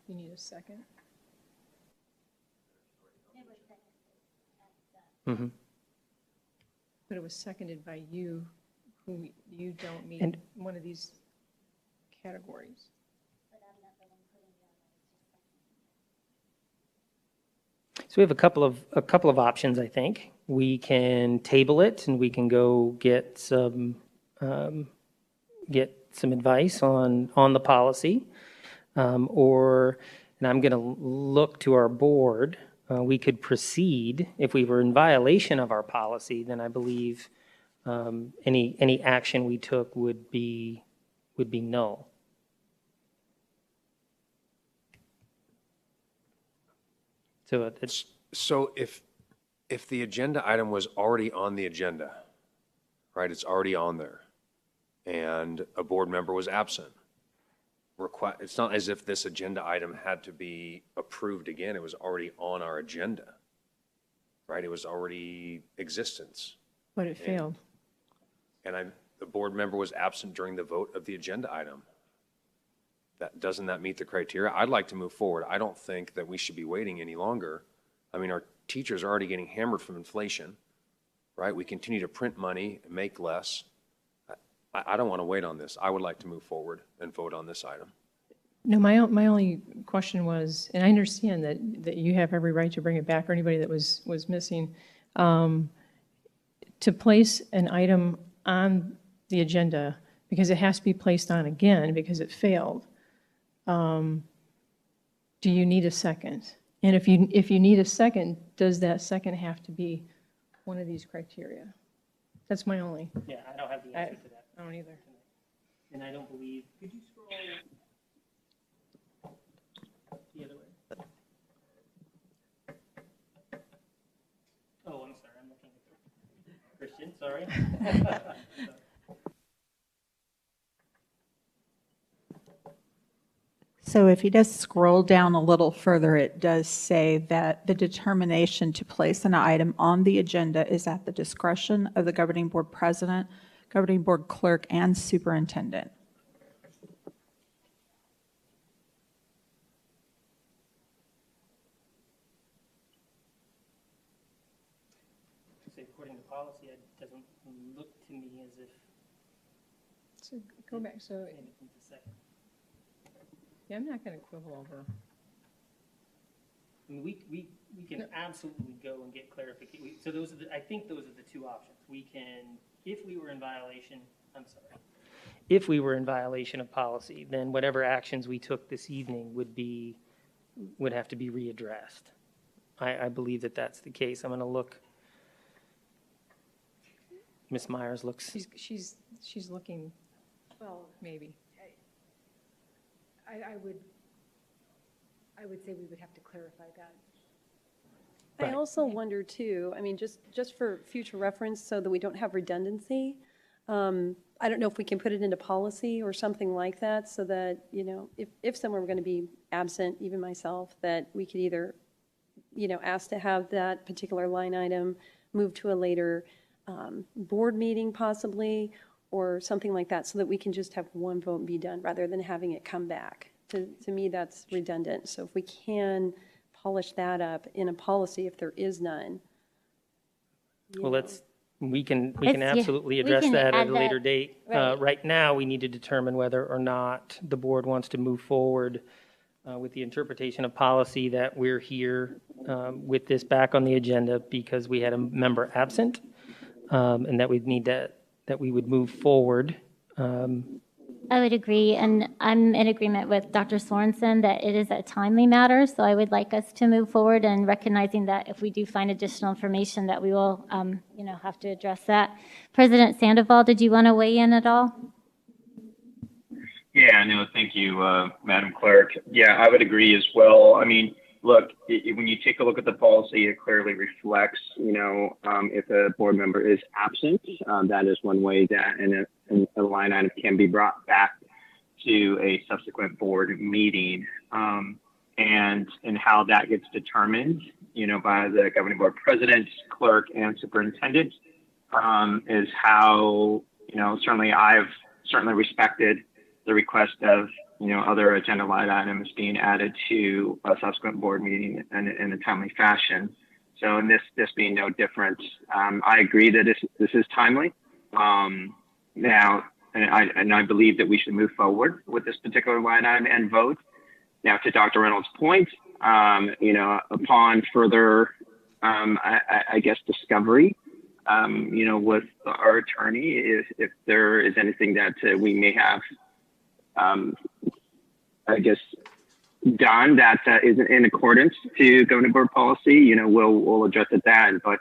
you need a second? Mm-hmm. But it was seconded by you, who you don't meet And- one of these categories. So we have a couple of options, I think. We can table it and we can go get some advice on the policy. Or, and I'm going to look to our board, we could proceed. If we were in violation of our policy, then I believe any action we took would be null. So it's, So if the agenda item was already on the agenda, right, it's already on there, and a board member was absent, it's not as if this agenda item had to be approved again. It was already on our agenda, right? It was already existence. But it failed. And the board member was absent during the vote of the agenda item. Doesn't that meet the criteria? I'd like to move forward. I don't think that we should be waiting any longer. I mean, our teachers are already getting hammered from inflation, right? We continue to print money and make less. I don't want to wait on this. I would like to move forward and vote on this item. No, my only question was, and I understand that you have every right to bring it back, or anybody that was missing, to place an item on the agenda, because it has to be placed on again because it failed. Do you need a second? And if you need a second, does that second have to be one of these criteria? That's my only. yeah, I don't have the answer to that. I don't either. And I don't believe, could you scroll the other way? Oh, I'm sorry, I'm looking at Christian, sorry. So if you just scroll down a little further, it does say that the determination to place an item on the agenda is at the discretion of the governing board president, governing board clerk, and superintendent. According to policy, it doesn't look to me as if. So go back, so, yeah, I'm not going to quibble over. I mean, we can absolutely go and get clarification. So those are I think those are the two options. We can, if we were in violation, if we were in violation of policy, then whatever actions we took this evening would have to be readdressed. I believe that that's the case. I'm going to look. Ms. Myers looks. She's looking. Well, maybe. I would say we would have to clarify that. I also wonder too, I mean, just for future reference so that we don't have redundancy, I don't know if we can put it into policy or something like that so that, you know, if someone were going to be absent, even myself, that we could either, you know, ask to have that particular line item moved to a later board meeting possibly, or something like that, so that we can just have one vote and be done rather than having it come back. To me, that's redundant. So if we can polish that up in a policy, if there is none. Well, we can absolutely address that at a later date. Right now, we need to determine whether or not the board wants to move forward with the interpretation of policy that we're here with this back on the agenda because we had a member absent, and that we would move forward. I would agree, and I'm in agreement with Dr. Sorensen that it is a timely matter, so I would like us to move forward and recognizing that if we do find additional information that we will, have to address that. President Sandoval, did you want to weigh in at all? Yeah, no, thank you, Madam Clerk. Yeah, I would agree as well. I mean, look, when you take a look at the policy, it clearly reflects, if a board member is absent, that is one way that a line item can be brought back to a subsequent board meeting. And how that gets determined, by the governing board president, clerk, and superintendent, is how, certainly I've respected the request of, other agenda line items being added to a subsequent board meeting in a timely fashion. So in this being no different, I agree that this is timely. Now, and I believe that we should move forward with this particular line item and vote. Now, to Dr. Reynolds' point, upon further, I guess, discovery, with our attorney, if there is anything that we may have, I guess, done that isn't in accordance to governing board policy, we'll address it then. But,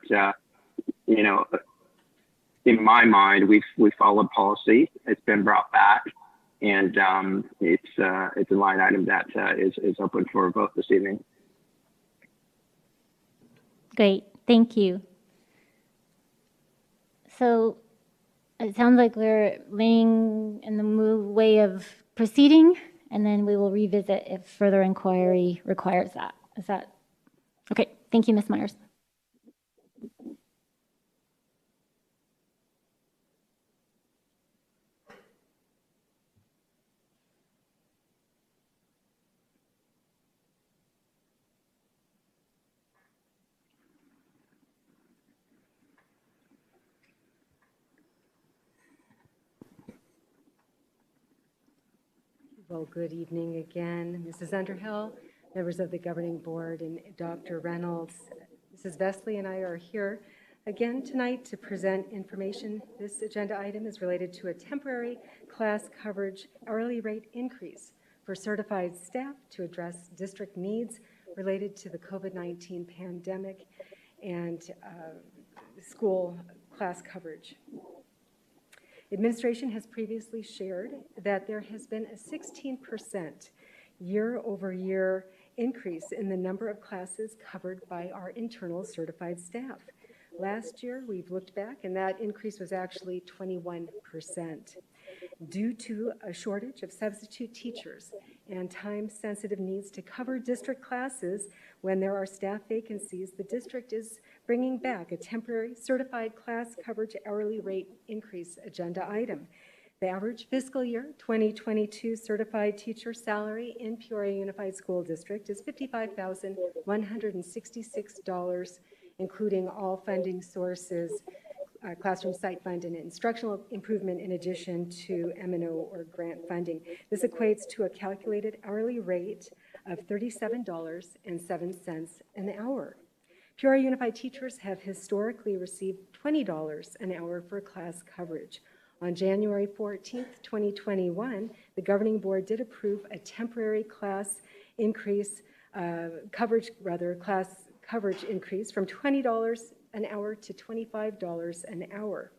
in my mind, we've followed policy. It's been brought back, and it's a line item that is open for vote this evening. Great, thank you. So it sounds like we're leaning in the way of proceeding, and then we will revisit if further inquiry requires that. Is that okay? Thank you, Ms. Myers. Well, good evening again, Mrs. Underhill, members of the governing board, and Dr. Reynolds. Mrs. Vesely and I are here again tonight to present information. This agenda item is related to a temporary class coverage hourly rate increase for certified staff to address district needs related to the COVID-19 pandemic and school class coverage. Administration has previously shared that there has been a 16% year-over-year increase in the number of classes covered by our internal certified staff. Last year, we've looked back, and that increase was actually 21%. Due to a shortage of substitute teachers and time-sensitive needs to cover district classes when there are staff vacancies, the district is bringing back a temporary certified class coverage hourly rate increase agenda item. The average fiscal year 2022 certified teacher salary in Peoria Unified School District is $55,166, including all funding sources, classroom site fund and instructional improvement in addition to M&O or grant funding. This equates to a calculated hourly rate of $37.07 an hour. Peoria Unified teachers have historically received $20 an hour for class coverage. On January 14th, 2021, the governing board did approve a temporary class increase, class coverage increase from $20 an hour to $25 an hour,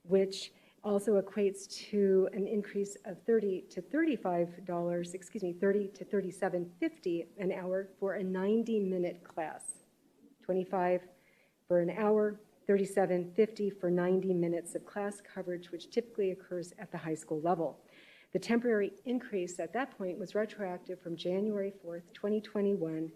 which also equates to an increase of $30 to $37.50 an hour for a 90-minute class. 25 for an hour, $37.50 for 90 minutes of class coverage, which typically occurs at the high school level. The temporary increase at that point was retroactive from January 4th, 2021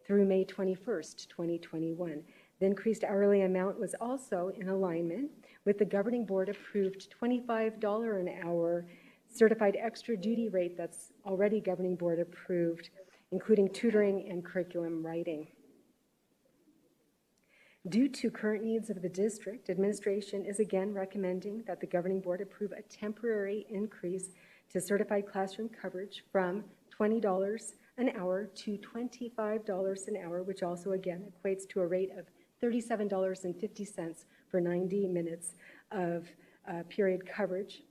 through May 21st, 2021. The increased hourly amount was also in alignment with the governing board approved $25 an hour certified extra duty rate that's already governing board approved, including tutoring and curriculum writing. Due to current needs of the district, administration is again recommending that the governing board approve a temporary increase to certified classroom coverage from $20 an hour to $25 an hour, which also again equates to a rate of $37.50 for 90 minutes of period coverage.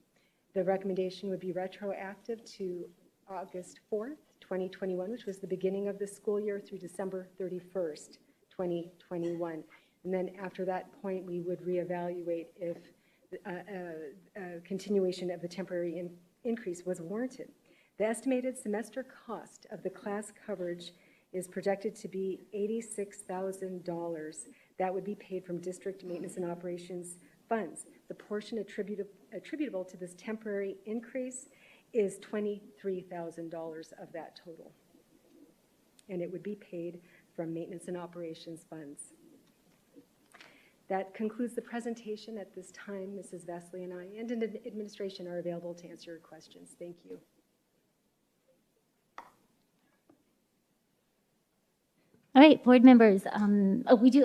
The recommendation would be retroactive to August 4th, 2021, which was the beginning of the school year, through December 31st, 2021. And then after that point, we would reevaluate if a continuation of the temporary increase was warranted. The estimated semester cost of the class coverage is projected to be $86,000. That would be paid from district maintenance and operations funds. The portion attributable to this temporary increase is $23,000 of that total. And it would be paid from maintenance and operations funds. That concludes the presentation. At this time, Mrs. Vesely and I and administration are available to answer your questions. Thank you. All right, board members. I'm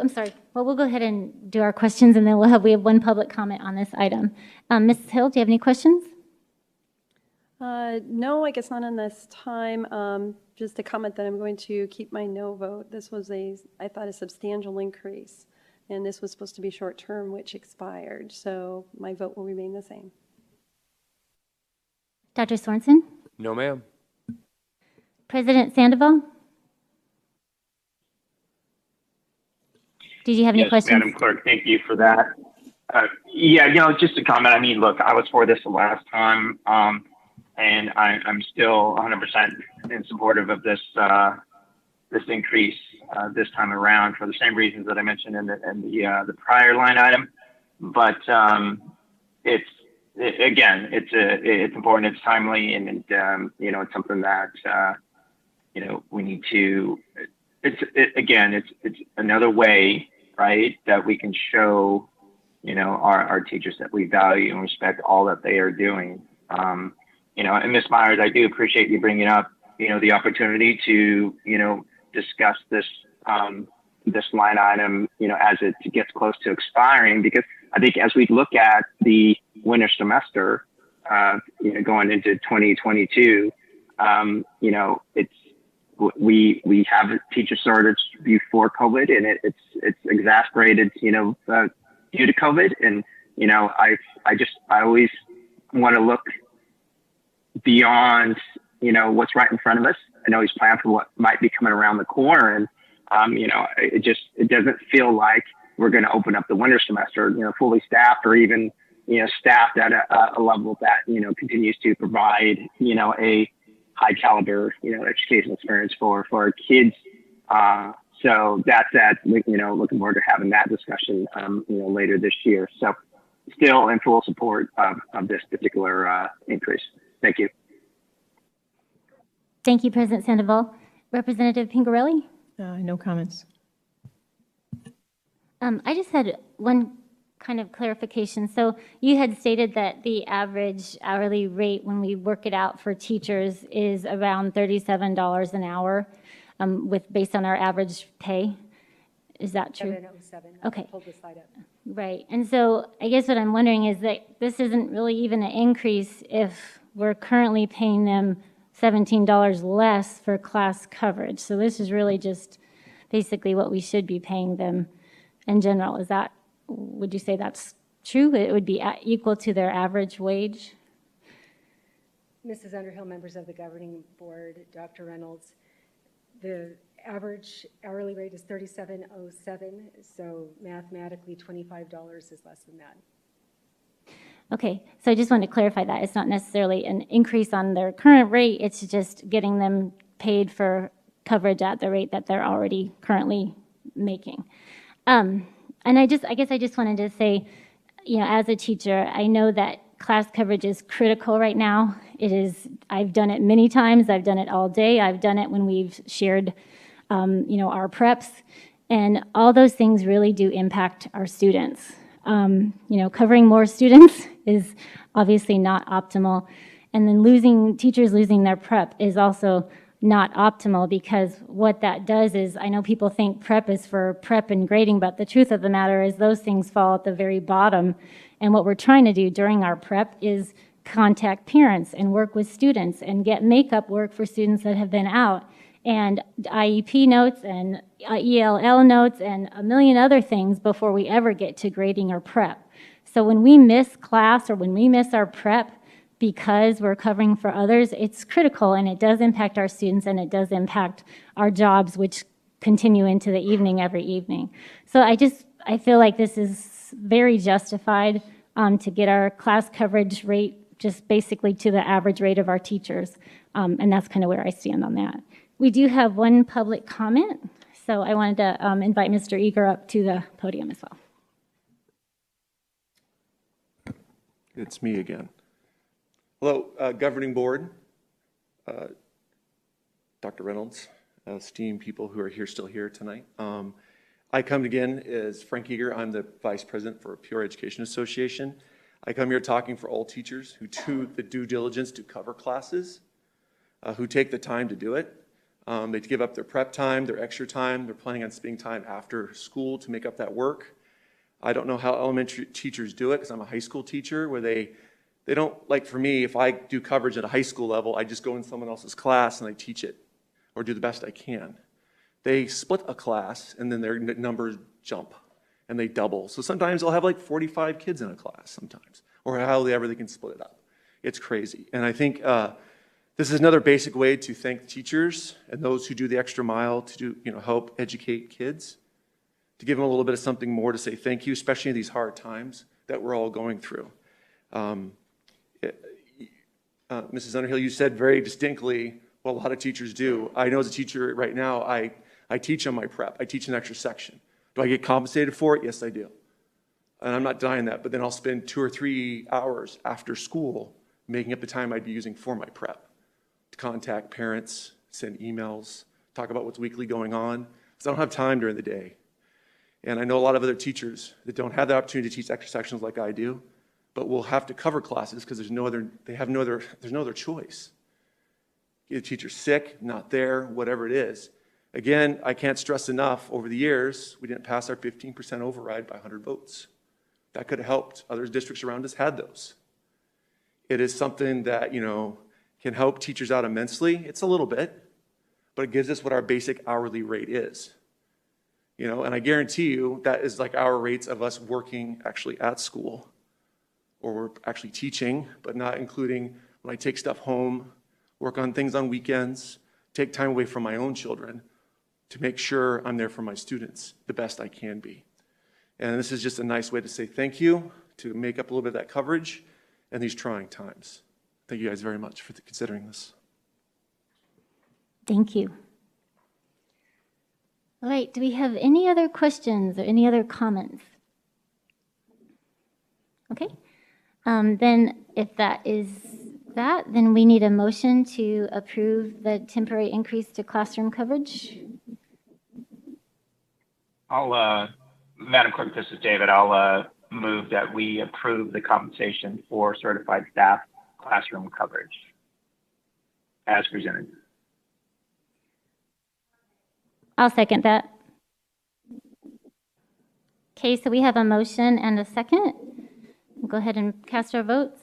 sorry. Well, we'll go ahead and do our questions, and then we have one public comment on this item. Mrs. Hill, do you have any questions? No, I guess not in this time. Just a comment that I'm going to keep my no vote. This was I thought, a substantial increase, and this was supposed to be short-term, which expired. So my vote will remain the same. Dr. Sorensen? No, ma'am. President Sandoval? Did you have any questions? Madam Clerk, thank you for that. Yeah, just a comment. I mean, look, I was for this the last time, and I'm still 100% in supportive of this this increase this time around for the same reasons that I mentioned in the prior line item. But it's important, it's timely, and it's something that we need to. It's another way, right, that we can show our teachers that we value and respect all that they are doing. And Ms. Myers, I do appreciate you bringing up the opportunity to discuss this this line item as it gets close to expiring, because I think as we look at the winter semester going into 2022, it's we have a teacher shortage before COVID, and it's exacerbated due to COVID. And I always want to look beyond what's right in front of us and always plan for what might be coming around the corner. And it doesn't feel like we're going to open up the winter semester fully staffed, or even staffed at a level that continues to provide a high caliber educational experience for our kids. So that's looking forward to having that discussion later this year. So still in full support of this particular increase. Thank you. Thank you, President Sandoval. Representative Pingarelli? No comments. I just had one kind of clarification. So you had stated that the average hourly rate when we work it out for teachers is around $37 an hour based on our average pay. Is that true? 707. Okay. I pulled the slide up. Right. And so I guess what I'm wondering is that this isn't really even an increase if we're currently paying them $17 less for class coverage. So this is really just basically what we should be paying them in general. Would you say that's true? It would be equal to their average wage? Mrs. Underhill, members of the governing board, Dr. Reynolds, the average hourly rate is $37.07, so mathematically $25 is less than that. Okay, so I just wanted to clarify that. It's not necessarily an increase on their current rate, it's just getting them paid for coverage at the rate that they're already currently making. And I guess I just wanted to say, as a teacher, I know that class coverage is critical right now. It is. I've done it many times. I've done it all day. I've done it when we've shared, our preps, and all those things really do impact our students. Covering more students is obviously not optimal, and then teachers losing their prep is also not optimal, because what that does is, I know people think prep is for prep and grading, but the truth of the matter is those things fall at the very bottom. And what we're trying to do during our prep is contact parents and work with students and get makeup work for students that have been out, and IEP notes and ELL notes and a million other things before we ever get to grading or prep. So when we miss class or when we miss our prep because we're covering for others, it's critical, and it does impact our students, and it does impact our jobs, which continue into the evening every evening. So I feel like this is very justified to get our class coverage rate just basically to the average rate of our teachers, and that's kind of where I stand on that. We do have one public comment, so I wanted to invite Mr. Eager up to the podium as well. It's me again. Hello, Governing Board, Dr. Reynolds, esteemed people who are still here tonight. I come again as Frank Eager. I'm the Vice President for Peoria Education Association. I come here talking for all teachers who do the due diligence to cover classes, who take the time to do it. They give up their prep time, their extra time. They're planning on spending time after school to make up that work. I don't know how elementary teachers do it, because I'm a high school teacher, where they don't, like for me, if I do coverage at a high school level, I just go in someone else's class and I teach it or do the best I can. They split a class and then their numbers jump and they double. So sometimes they'll have like 45 kids in a class sometimes, or however they can split it up. It's crazy. And I think this is another basic way to thank teachers and those who do the extra mile to help educate kids, to give them a little bit of something more to say thank you, especially in these hard times that we're all going through. Mrs. Underhill, you said very distinctly what a lot of teachers do. I know as a teacher right now, I teach on my prep. I teach an extra section. Do I get compensated for it? Yes, I do. And I'm not denying that, but then I'll spend 2 or 3 hours after school making up the time I'd be using for my prep to contact parents, send emails, talk about what's weekly going on, because I don't have time during the day. And I know a lot of other teachers that don't have the opportunity to teach extra sections like I do, but will have to cover classes because there's no other choice. Either teacher's sick, not there, whatever it is. Again, I can't stress enough, over the years, we didn't pass our 15% override by 100 votes. That could have helped. Other districts around us had those. It is something that, can help teachers out immensely. It's a little bit, but it gives us what our basic hourly rate is. And I guarantee you that is like our rates of us working actually at school, or we're actually teaching, but not including when I take stuff home, work on things on weekends, take time away from my own children to make sure I'm there for my students the best I can be. And this is just a nice way to say thank you, to make up a little bit of that coverage in these trying times. Thank you guys very much for considering this. Thank you. All right, do we have any other questions or any other comments? Okay. Then if that is that, then we need a motion to approve the temporary increase to classroom coverage. Madam Clerk, this is David. I'll move that we approve the compensation for certified staff classroom coverage as presented. I'll second that. Okay, so we have a motion and a second. We'll go ahead and cast our votes.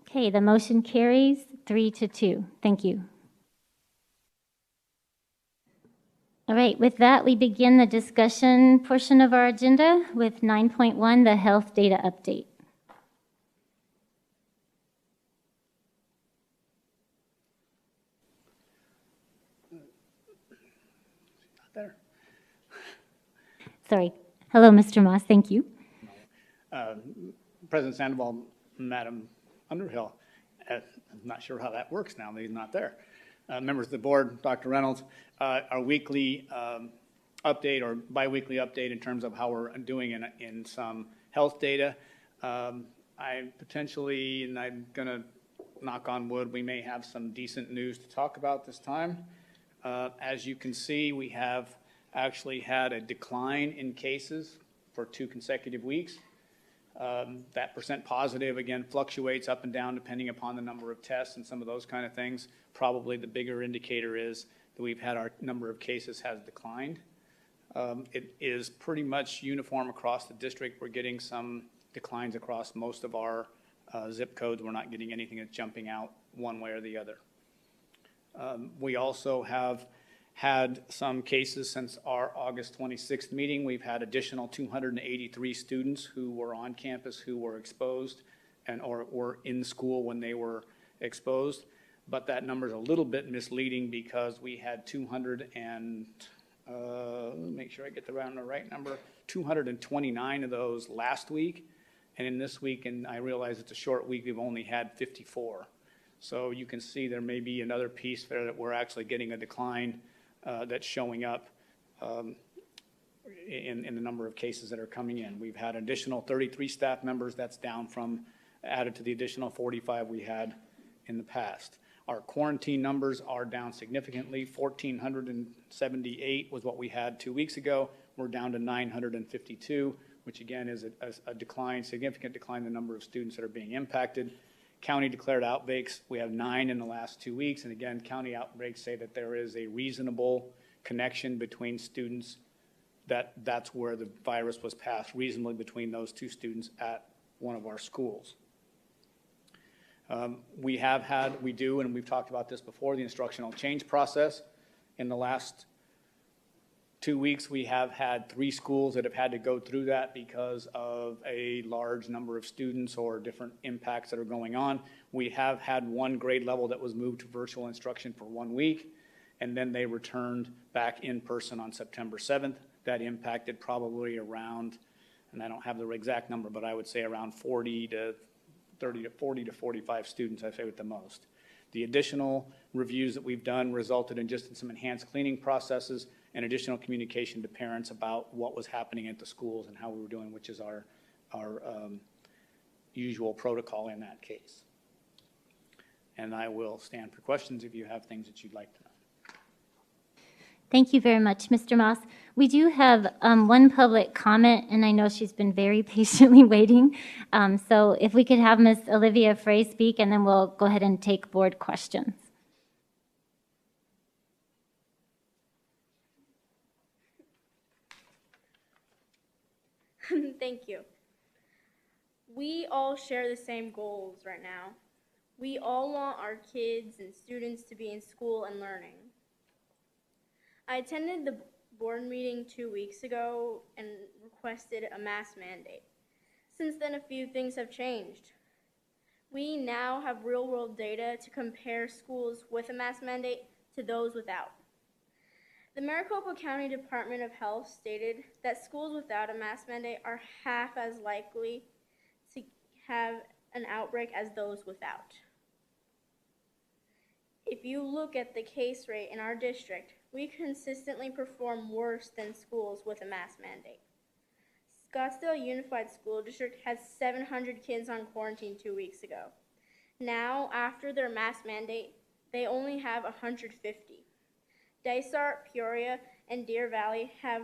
Okay, the motion carries 3-2. Thank you. All right, with that, we begin the discussion portion of our agenda with 9.1, the health data update. There. Sorry. Hello, Mr. Moss. Thank you. President Sandoval, Madam Underhill, I'm not sure how that works now that he's not there. Members of the board, Dr. Reynolds, our weekly update or biweekly update in terms of how we're doing in some health data. I potentially, and I'm going to knock on wood, we may have some decent news to talk about this time. As you can see, we have actually had a decline in cases for 2 consecutive weeks. That percent positive, again, fluctuates up and down depending upon the number of tests and some of those kind of things. Probably the bigger indicator is that we've had our number of cases has declined. It is pretty much uniform across the district. We're getting some declines across most of our zip codes. We're not getting anything that's jumping out one way or the other. We also have had some cases since our August 26th meeting. We've had additional 283 students who were on campus who were exposed and or were in school when they were exposed. But that number is a little bit misleading because we had 200 and, make sure I get the right number, 229 of those last week. And in this week, and I realize it's a short week, we've only had 54. So you can see there may be another piece there that we're actually getting a decline that's showing up in the number of cases that are coming in. We've had additional 33 staff members. That's down from, added to the additional 45 we had in the past. Our quarantine numbers are down significantly. 1,478 was what we had 2 weeks ago. We're down to 952, which again is a decline, significant decline in the number of students that are being impacted. County declared outbreaks, we have 9 in the last 2 weeks. And again, county outbreaks say that there is a reasonable connection between students, that's where the virus was passed reasonably between those 2 students at one of our schools. We do, and we've talked about this before, the instructional change process. In the last 2 weeks, we have had 3 schools that have had to go through that because of a large number of students or different impacts that are going on. We have had 1 grade level that was moved to virtual instruction for 1 week, and then they returned back in person on September 7th. That impacted probably around, and I don't have the exact number, but I would say around 40 to 45 students, I say with the most. The additional reviews that we've done resulted in just some enhanced cleaning processes and additional communication to parents about what was happening at the schools and how we were doing, which is our usual protocol in that case. And I will stand for questions if you have things that you'd like to know. Thank you very much, Mr. Moss. We do have 1 public comment, and I know she's been very patiently waiting. So if we could have Ms. Olivia Frey speak, and then we'll go ahead and take board questions. Thank you. We all share the same goals right now. We all want our kids and students to be in school and learning. I attended the board meeting 2 weeks ago and requested a mask mandate. Since then, a few things have changed. We now have real-world data to compare schools with a mask mandate to those without. The Maricopa County Department of Health stated that schools without a mask mandate are half as likely to have an outbreak as those without. If you look at the case rate in our district, we consistently perform worse than schools with a mask mandate. Scottsdale Unified School District had 700 kids on quarantine 2 weeks ago. Now, after their mask mandate, they only have 150. Dysart, Peoria, and Deer Valley have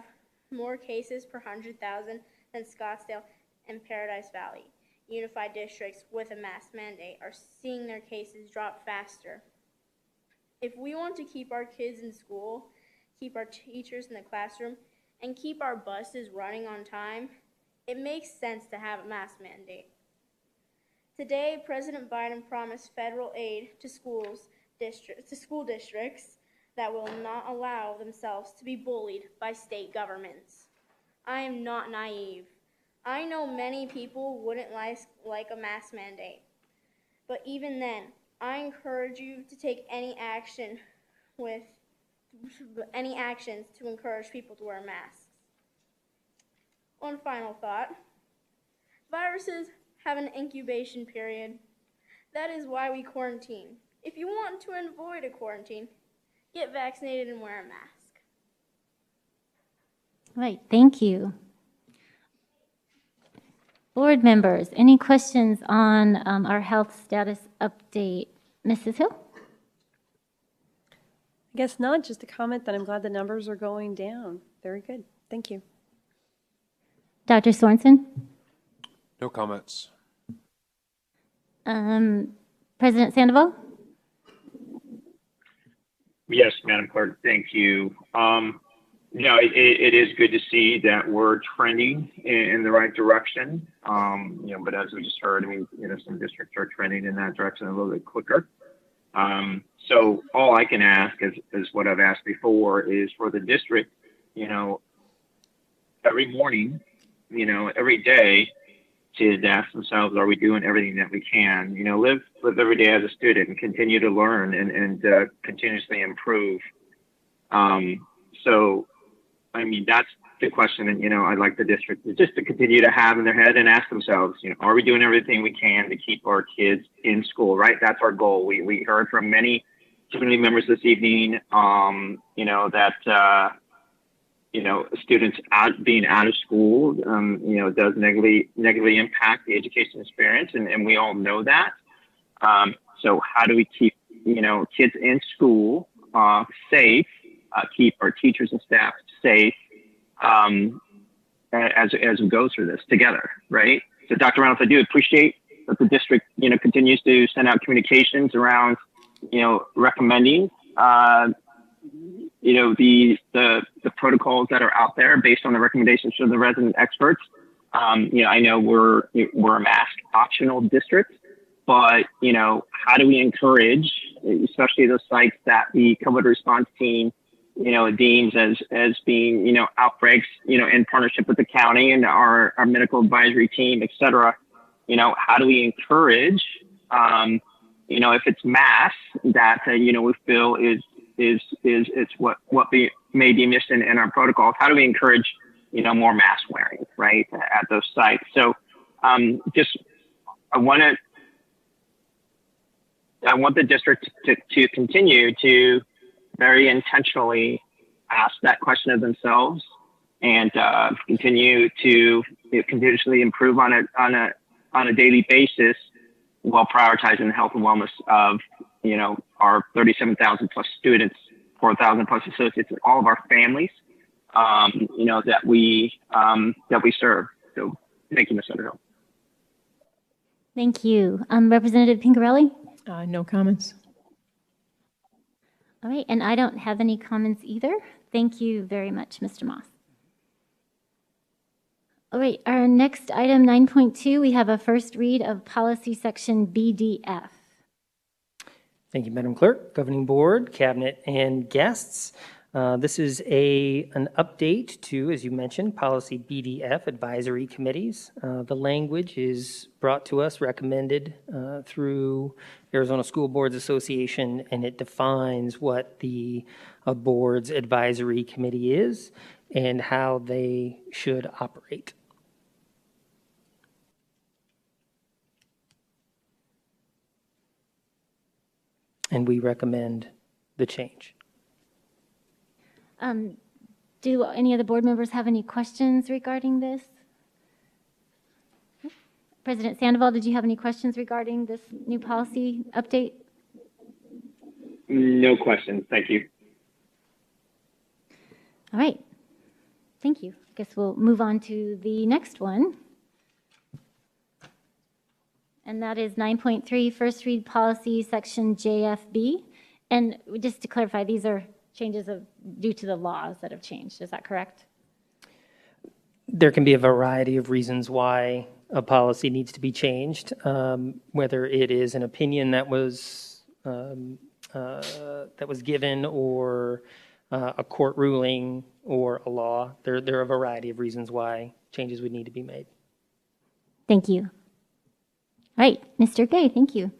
more cases per 100,000 than Scottsdale and Paradise Valley. Unified districts with a mask mandate are seeing their cases drop faster. If we want to keep our kids in school, keep our teachers in the classroom, and keep our buses running on time, it makes sense to have a mask mandate. Today, President Biden promised federal aid to school districts that will not allow themselves to be bullied by state governments. I am not naive. I know many people wouldn't like a mask mandate, but even then, I encourage you to take any actions to encourage people to wear masks. One final thought. Viruses have an incubation period. That is why we quarantine. If you want to avoid a quarantine, get vaccinated and wear a mask. All right, thank you. Board members, any questions on our health status update? Mrs. Hill? I guess not, just a comment that I'm glad the numbers are going down. Very good. Thank you. Dr. Sorensen? No comments. President Sandoval? Yes, Madam Clerk, thank you. It is good to see that we're trending in the right direction. But as we just heard, some districts are trending in that direction a little bit quicker. So all I can ask is what I've asked before is for the district, every morning, every day to ask themselves, are we doing everything that we can? Live every day as a student and continue to learn and continuously improve. That's the question that, I'd like the district just to continue to have in their head and ask themselves, are we doing everything we can to keep our kids in school, right? That's our goal. We heard from many community members this evening, that students being out of school, does negatively impact the education experience, and we all know that. So how do we keep, kids in school safe, keep our teachers and staff safe as we go through this together, right? So Dr. Reynolds, I do appreciate that the district, continues to send out communications around, recommending, the protocols that are out there based on the recommendations from the resident experts. I know we're a mask optional district, but, how do we encourage, especially those sites that the COVID response team, deems as being, outbreaks, in partnership with the county and our medical advisory team, et cetera, how do we encourage, if it's mass that, we feel is what may be missing in our protocols, how do we encourage, more mask wearing, right, at those sites? So I want the district to continue to very intentionally ask that question of themselves and continue to continuously improve on a daily basis while prioritizing the health and wellness of our 37,000 plus students, 4,000 plus associates, and all of our families that we serve. So thank you, Ms. Underhill. Thank you. Representative Pingarelli? No comments. All right, and I don't have any comments either. Thank you very much, Mr. Moss. All right, our next item, 9.2, we have a first read of policy section BDF. Thank you, Madam Clerk, Governing Board, Cabinet, and guests. This is an update to, as you mentioned, policy BDF advisory committees. The language is brought to us, recommended through Arizona School Boards Association, and it defines what the board's advisory committee is and how they should operate. And we recommend the change. Do any of the board members have any questions regarding this? President Sandoval, did you have any questions regarding this new policy update? No questions. Thank you. All right. Thank you. I guess we'll move on to the next one. And that is 9.3, first read policy, section JFB. And just to clarify, these are changes due to the laws that have changed. Is that correct? There can be a variety of reasons why a policy needs to be changed, whether it is an opinion that was given, or a court ruling, or a law. There are a variety of reasons why changes would need to be made. Thank you. All right, Mr. Gay, thank you.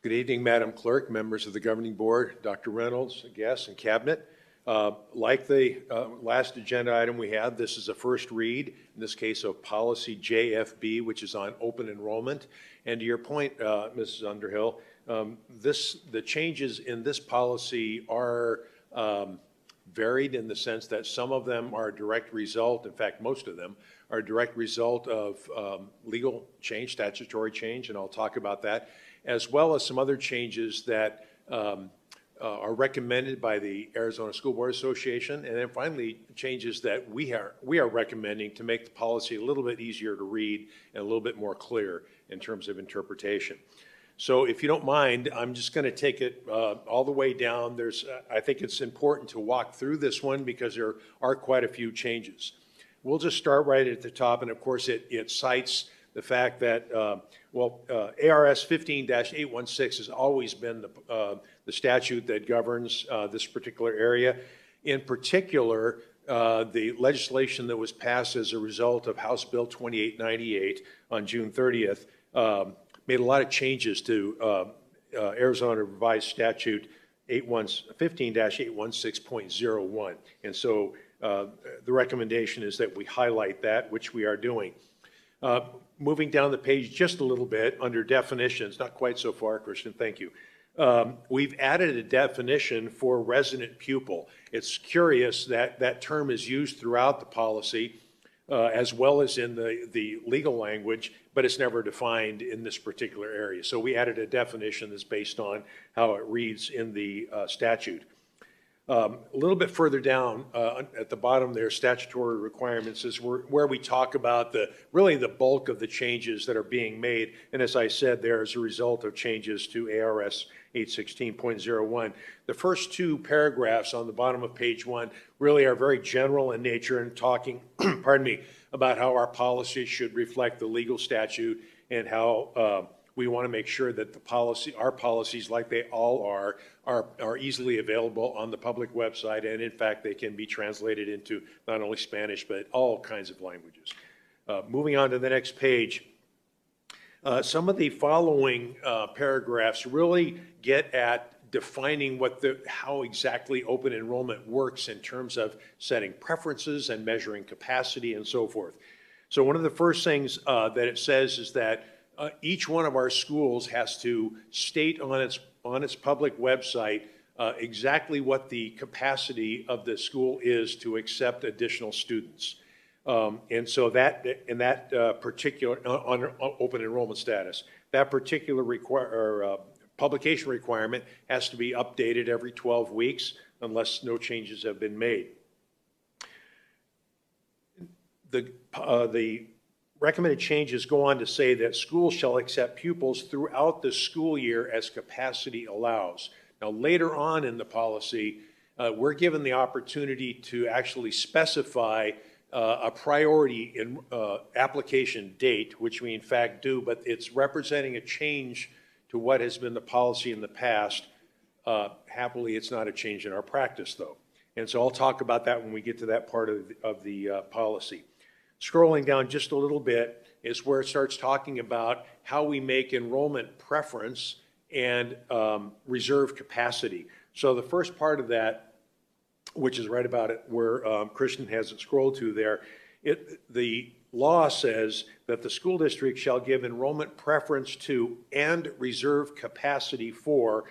Good evening, Madam Clerk, members of the Governing Board, Dr. Reynolds, guests, and Cabinet. Like the last agenda item we had, this is a first read, in this case of policy JFB, which is on open enrollment. And to your point, Mrs. Underhill, the changes in this policy are varied in the sense that some of them are a direct result, in fact, most of them are a direct result of legal change, statutory change, and I'll talk about that, as well as some other changes that are recommended by the Arizona School Board Association, and then finally changes that we are recommending to make the policy a little bit easier to read and a little bit more clear in terms of interpretation. So if you don't mind, I'm just going to take it all the way down. I think it's important to walk through this one because there are quite a few changes. We'll just start right at the top, and of course it cites the fact that, ARS 15-816 has always been the statute that governs this particular area. In particular, the legislation that was passed as a result of House Bill 2898 on June 30th made a lot of changes to Arizona Revised Statute 15-816.01. And so the recommendation is that we highlight that, which we are doing. Moving down the page just a little bit under definitions, not quite so far, Christian, thank you. We've added a definition for resident pupil. It's curious that that term is used throughout the policy as well as in the legal language, but it's never defined in this particular area. So we added a definition that's based on how it reads in the statute. A little bit further down at the bottom there, statutory requirements is where we talk about really the bulk of the changes that are being made. And as I said, there as a result of changes to ARS 816.01. The first two paragraphs on the bottom of page 1 really are very general in nature and talking, pardon me, about how our policy should reflect the legal statute and how we want to make sure that our policies, like they all are easily available on the public website, and in fact, they can be translated into not only Spanish, but all kinds of languages. Moving on to the next page, some of the following paragraphs really get at defining how exactly open enrollment works in terms of setting preferences and measuring capacity and so forth. So one of the first things that it says is that each one of our schools has to state on its public website exactly what the capacity of the school is to accept additional students. And so that particular, on open enrollment status, that particular publication requirement has to be updated every 12 weeks unless no changes have been made. The recommended changes go on to say that schools shall accept pupils throughout the school year as capacity allows. Now, later on in the policy, we're given the opportunity to actually specify a priority in application date, which we in fact do, but it's representing a change to what has been the policy in the past. Happily, it's not a change in our practice, though. And so I'll talk about that when we get to that part of the policy. Scrolling down just a little bit is where it starts talking about how we make enrollment preference and reserve capacity. So the first part of that, which is right about it where Christian has it scrolled to there, the law says that the school district shall give enrollment preference to and reserve capacity for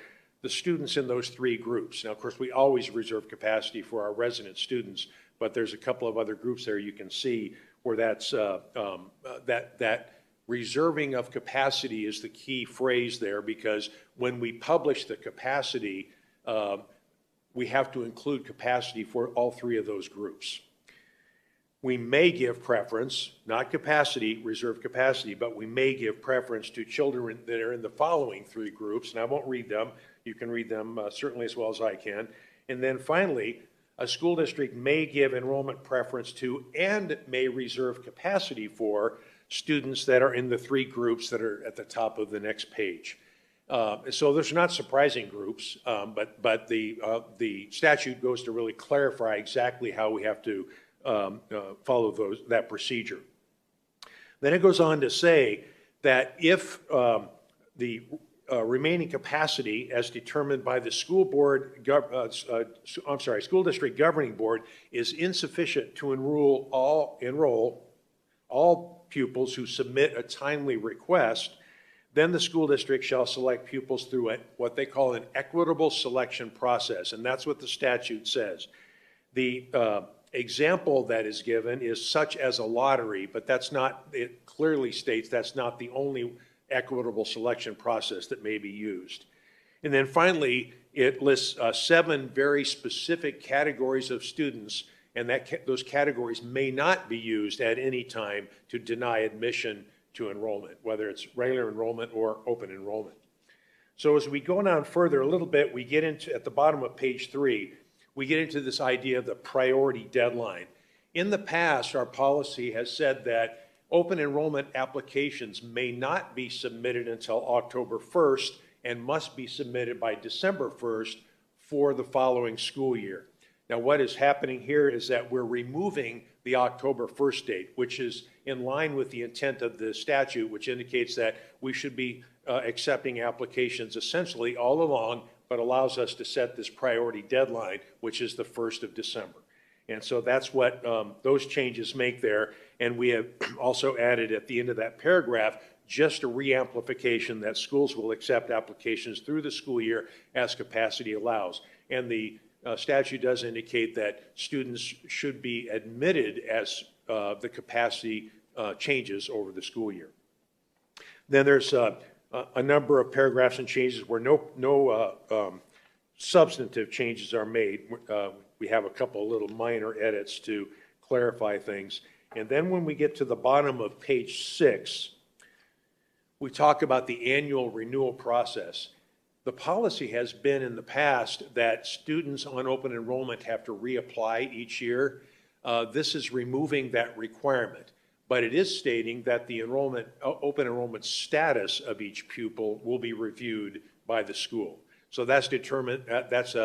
the students in those three groups. Now, of course, we always reserve capacity for our resident students, but there's a couple of other groups there you can see where that's that reserving of capacity is the key phrase there, because when we publish the capacity, we have to include capacity for all three of those groups. We may give preference, not capacity, reserve capacity, but we may give preference to children that are in the following three groups, and I won't read them. You can read them certainly as well as I can. And then finally, a school district may give enrollment preference to and may reserve capacity for students that are in the three groups that are at the top of the next page. So those are not surprising groups, but the statute goes to really clarify exactly how we have to follow that procedure. Then it goes on to say that if the remaining capacity as determined by the school district governing board is insufficient to enroll all pupils who submit a timely request, then the school district shall select pupils through what they call an equitable selection process, and that's what the statute says. The example that is given is such as a lottery, but that's not, it clearly states that's not the only equitable selection process that may be used. And then finally, it lists 7 very specific categories of students, and those categories may not be used at any time to deny admission to enrollment, whether it's regular enrollment or open enrollment. So as we go down further a little bit, we get into, at the bottom of page 3, we get into this idea of the priority deadline. In the past, our policy has said that open enrollment applications may not be submitted until October 1st and must be submitted by December 1st for the following school year. Now, what is happening here is that we're removing the October 1st date, which is in line with the intent of the statute, which indicates that we should be accepting applications essentially all along, but allows us to set this priority deadline, which is the 1st of December. And so that's what those changes make there. And we have also added at the end of that paragraph just a re-amplification that schools will accept applications through the school year as capacity allows. And the statute does indicate that students should be admitted as the capacity changes over the school year. Then there's a number of paragraphs and changes where no substantive changes are made. We have a couple of little minor edits to clarify things. And then when we get to the bottom of page 6, we talk about the annual renewal process. The policy has been in the past that students on open enrollment have to reapply each year. This is removing that requirement, but it is stating that the open enrollment status of each pupil will be reviewed by the school. So that's determined, that's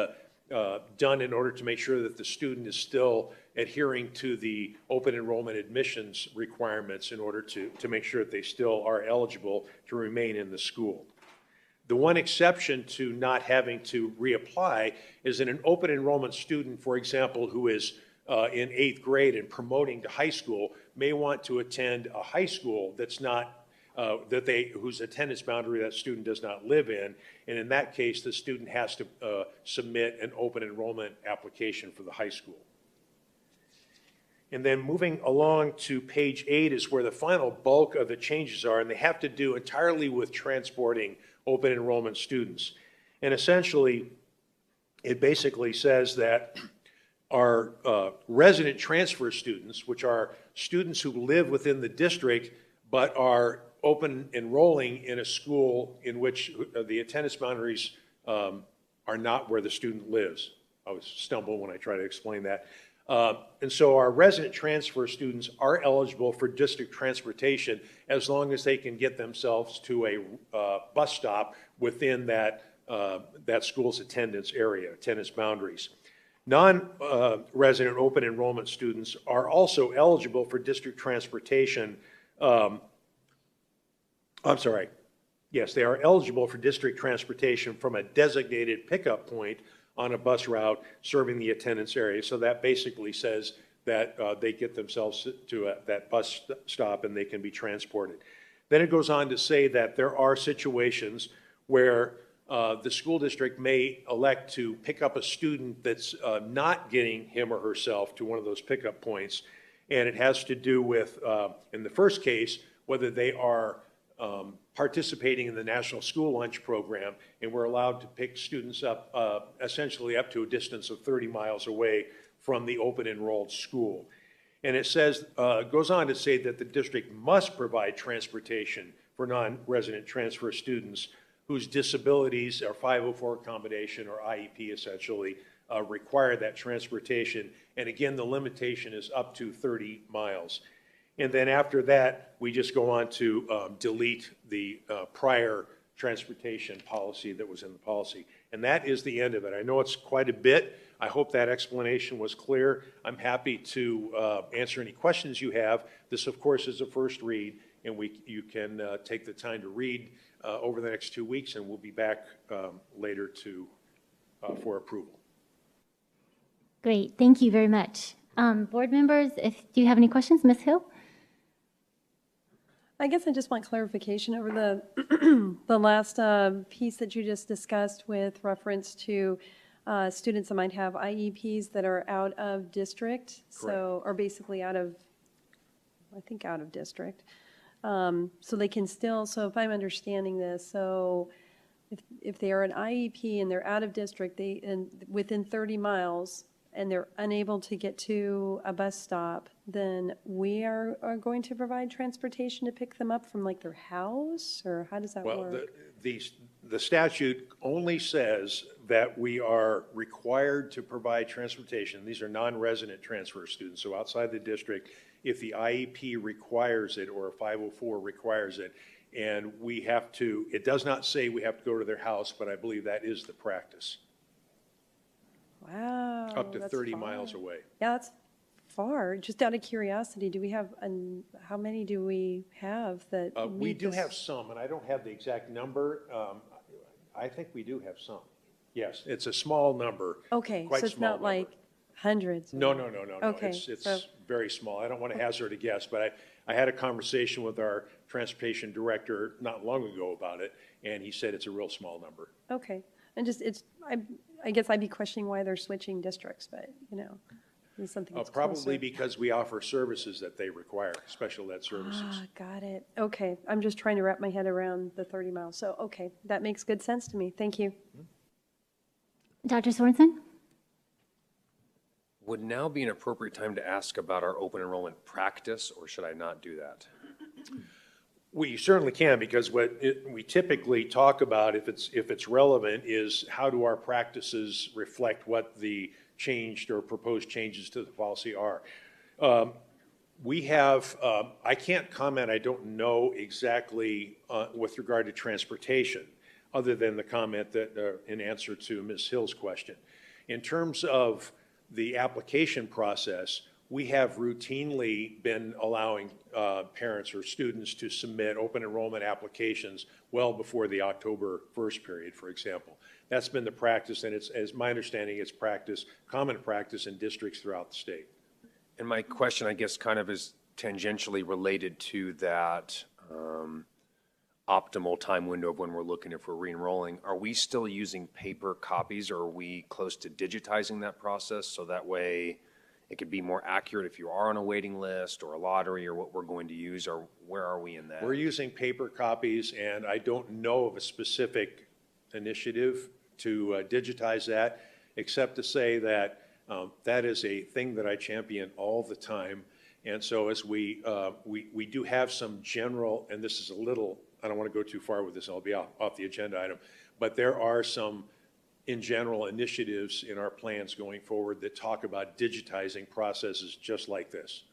done in order to make sure that the student is still adhering to the open enrollment admissions requirements in order to make sure that they still are eligible to remain in the school. The one exception to not having to reapply is that an open enrollment student, for example, who is in 8th grade and promoting to high school may want to attend a high school that's not, whose attendance boundary that student does not live in. And in that case, the student has to submit an open enrollment application for the high school. And then moving along to page 8 is where the final bulk of the changes are, and they have to do entirely with transporting open enrollment students. And essentially, it basically says that our resident transfer students, which are students who live within the district but are open enrolling in a school in which the attendance boundaries are not where the student lives. I always stumble when I try to explain that. And so our resident transfer students are eligible for district transportation as long as they can get themselves to a bus stop within that school's attendance area, attendance boundaries. Non-resident open enrollment students are also eligible for district transportation. I'm sorry. Yes, they are eligible for district transportation from a designated pickup point on a bus route serving the attendance area. So that basically says that they get themselves to that bus stop and they can be transported. Then it goes on to say that there are situations where the school district may elect to pick up a student that's not getting him or herself to one of those pickup points. And it has to do with, in the first case, whether they are participating in the National School Lunch Program, and we're allowed to pick students up essentially up to a distance of 30 miles away from the open enrolled school. And it says, goes on to say that the district must provide transportation for non-resident transfer students whose disabilities or 504 accommodation or IEP essentially require that transportation. And again, the limitation is up to 30 miles. And then after that, we just go on to delete the prior transportation policy that was in the policy. And that is the end of it. I know it's quite a bit. I hope that explanation was clear. I'm happy to answer any questions you have. This, of course, is a first read, and you can take the time to read over the next 2 weeks, and we'll be back later for approval. Great, thank you very much. Board members, do you have any questions? Ms. Hill? I guess I just want clarification over the the last piece that you just discussed with reference to students that might have IEPs that are out of district, so, or basically out of, I think out of district. So they can still, so if I'm understanding this, so if they are an IEP and they're out of district, and within 30 miles, and they're unable to get to a bus stop, then we are going to provide transportation to pick them up from like their house, or how does that work? Well, the statute only says that we are required to provide transportation. These are non-resident transfer students, so outside the district, if the IEP requires it or a 504 requires it, and we have to, it does not say we have to go to their house, but I believe that is the practice. Wow. Up to 30 miles away. Yeah, that's far. Just out of curiosity, do we have, how many do we have that we do have some, and I don't have the exact number. I think we do have some. Yes, it's a small number. Okay, so it's not like hundreds? No. Okay, It's very small. I don't want to hazard a guess, but I had a conversation with our transportation director not long ago about it, and he said it's a real small number. Okay, and just, I guess I'd be questioning why they're switching districts, but, you know, it's something that's Probably closer. because we offer services that they require, special ed services. Ah, got it. Okay, I'm just trying to wrap my head around the 30 miles. So, okay, that makes good sense to me. Thank you. Dr. Sorensen? Would now be an appropriate time to ask about our open enrollment practice, or should I not do that? We certainly can, because we typically talk about, if it's relevant, is how do our practices reflect what the changed or proposed changes to the policy are. We have, I can't comment, I don't know exactly with regard to transportation, other than the comment that in answer to Ms. Hill's question. In terms of the application process, we have routinely been allowing parents or students to submit open enrollment applications well before the October 1st period, for example. That's been the practice, and it's, as my understanding, it's common practice in districts throughout the state. And my question, I guess, kind of is tangentially related to that optimal time window of when we're looking if we're re-enrolling. Are we still using paper copies, or are we close to digitizing that process so that way it could be more accurate if you are on a waiting list or a lottery or what we're going to use, or where are we in that? We're using paper copies, and I don't know of a specific initiative to digitize that, except to say that that is a thing that I champion all the time. And so as we do have some general, and this is a little, I don't want to go too far with this, I'll be off the agenda item, but there are some in general initiatives in our plans going forward that talk about digitizing processes just like this.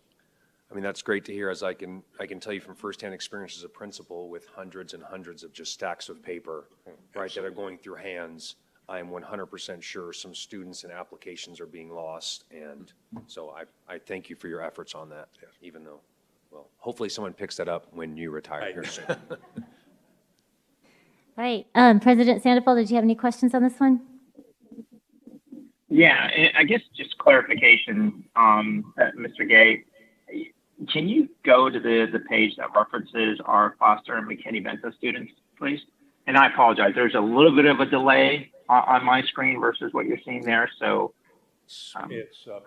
I mean, that's great to hear, as I can tell you from firsthand experience as a principal with hundreds and hundreds of just stacks of paper, right, that are going through hands. I am 100% sure some students and applications are being lost. And so I thank you for your efforts on that, even though, well, hopefully someone picks that up when you retire here soon. Right. President Sandoval, did you have any questions on this one? Yeah, I guess just clarification, Mr. Gay. Can you go to the page that references our Foster and McKinney-Vento students, please? And I apologize. There's a little bit of a delay on my screen versus what you're seeing there, so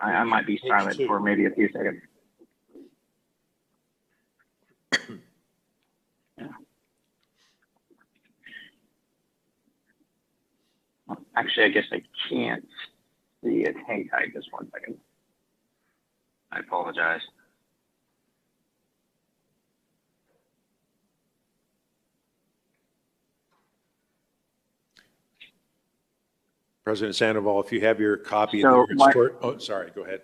I might be silent for maybe a few seconds. Yeah. Actually, I guess I can't see it. Hang tight just 1 second. I apologize. President Sandoval, if you have your copy So there, oh, sorry, go ahead.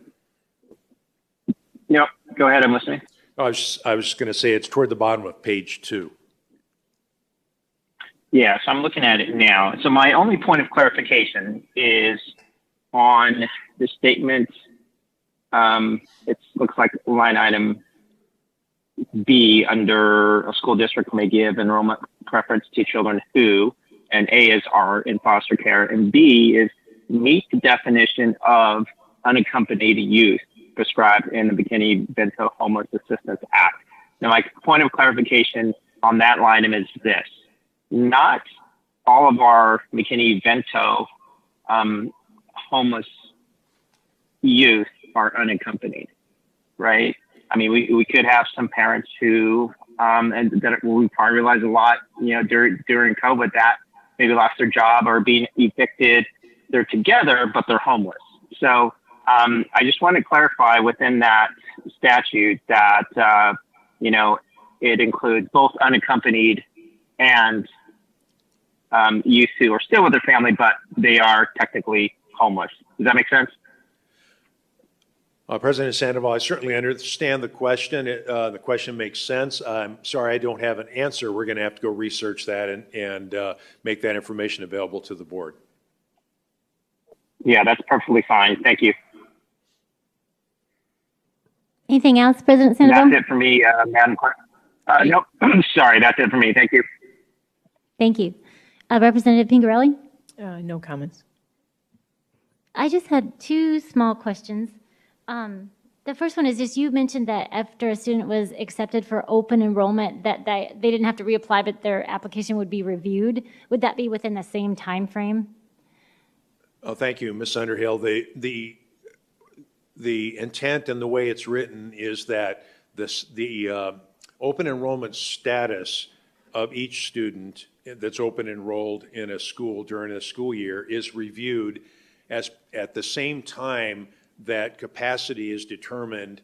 Yep, go ahead, I'm listening. I was just going to say it's toward the bottom of page 2. Yeah, so I'm looking at it now. So my only point of clarification is on the statement. It looks like line item B under a school district may give enrollment preference to children who, and A is are in foster care, and B is meet the definition of unaccompanied youth prescribed in the McKinney-Vento Homeless Assistance Act. Now, my point of clarification on that line item is this. Not all of our McKinney-Vento homeless youth are unaccompanied, right? I mean, we could have some parents who, and that we probably realize a lot, during COVID that maybe lost their job or being evicted. They're together, but they're homeless. So I just want to clarify within that statute that, it includes both unaccompanied and youth who are still with their family, but they are technically homeless. Does that make sense? President Sandoval, I certainly understand the question. The question makes sense. I'm sorry I don't have an answer. We're going to have to go research that and make that information available to the board. Yeah, that's perfectly fine. Thank you. Anything else, President Sandoval? That's it for me, Madam Clerk. Nope. Sorry, that's it for me. Thank you. Thank you. Representative Pingarelli? No comments. I just had two small questions. The first one is just you mentioned that after a student was accepted for open enrollment, that they didn't have to reapply, but their application would be reviewed. Would that be within the same time frame? Oh, thank you, Ms. Underhill. The intent and the way it's written is that the open enrollment status of each student that's open enrolled in a school during a school year is reviewed at the same time that capacity is determined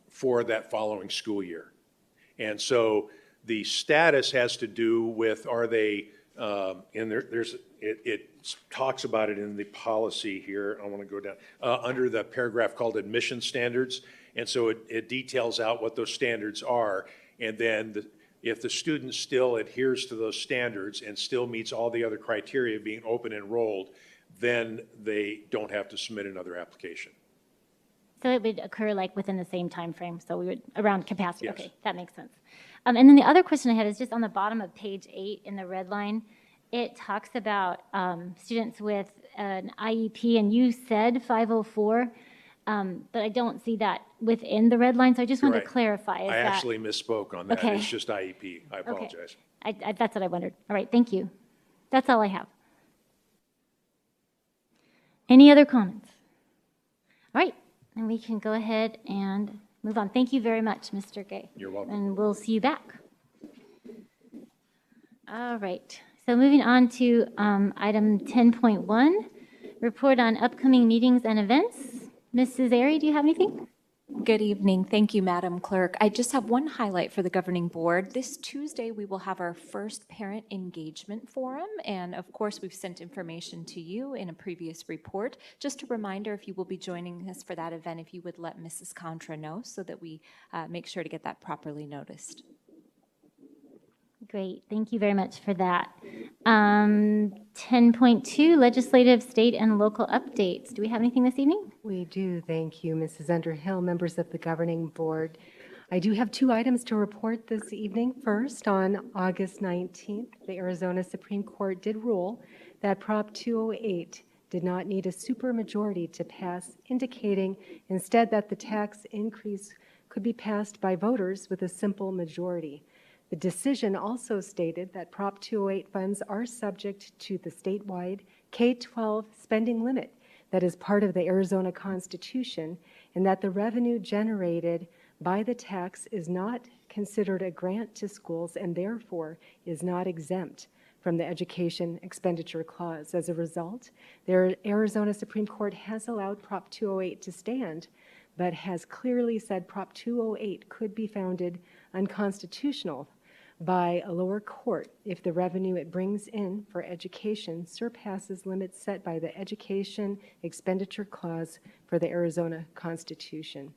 for that following school year. And so the status has to do with, are they, and it talks about it in the policy here. I want to go down, under the paragraph called admission standards. And so it details out what those standards are. And then if the student still adheres to those standards and still meets all the other criteria of being open enrolled, then they don't have to submit another application. So it would occur like within the same time frame. So we would around capacity. Yes. Okay, that makes sense. And then the other question I had is just on the bottom of page 8 in the red line. It talks about students with an IEP, and you said 504, but I don't see that within the red line. So I just wanted to clarify. I actually misspoke on that. Okay. It's just IEP. I apologize. Okay. That's what I wondered. All right, thank you. That's all I have. Any other comments? All right, and we can go ahead and move on. Thank you very much, Mr. Gay. You're welcome. And we'll see you back. All right, so moving on to item 10.1, report on upcoming meetings and events. Mrs. Airy, do you have anything? Good evening. Thank you, Madam Clerk. I just have one highlight for the governing board. This Tuesday, we will have our first parent engagement forum. And of course, we've sent information to you in a previous report. Just a reminder, if you will be joining us for that event, if you would let Mrs. Contra know so that we make sure to get that properly noticed. Great. Thank you very much for that. 10.2, legislative, state, and local updates. Do we have anything this evening? We do, thank you, Mrs. Underhill, members of the governing board. I do have 2 items to report this evening. First, on August 19th, the Arizona Supreme Court did rule that Prop 208 did not need a supermajority to pass, indicating instead that the tax increase could be passed by voters with a simple majority. The decision also stated that Prop 208 funds are subject to the statewide K-12 spending limit that is part of the Arizona Constitution, and that the revenue generated by the tax is not considered a grant to schools and therefore is not exempt from the education expenditure clause. As a result, the Arizona Supreme Court has allowed Prop 208 to stand, but has clearly said Prop 208 could be founded unconstitutional by a lower court if the revenue it brings in for education surpasses limits set by the Education Expenditure Clause for the Arizona Constitution.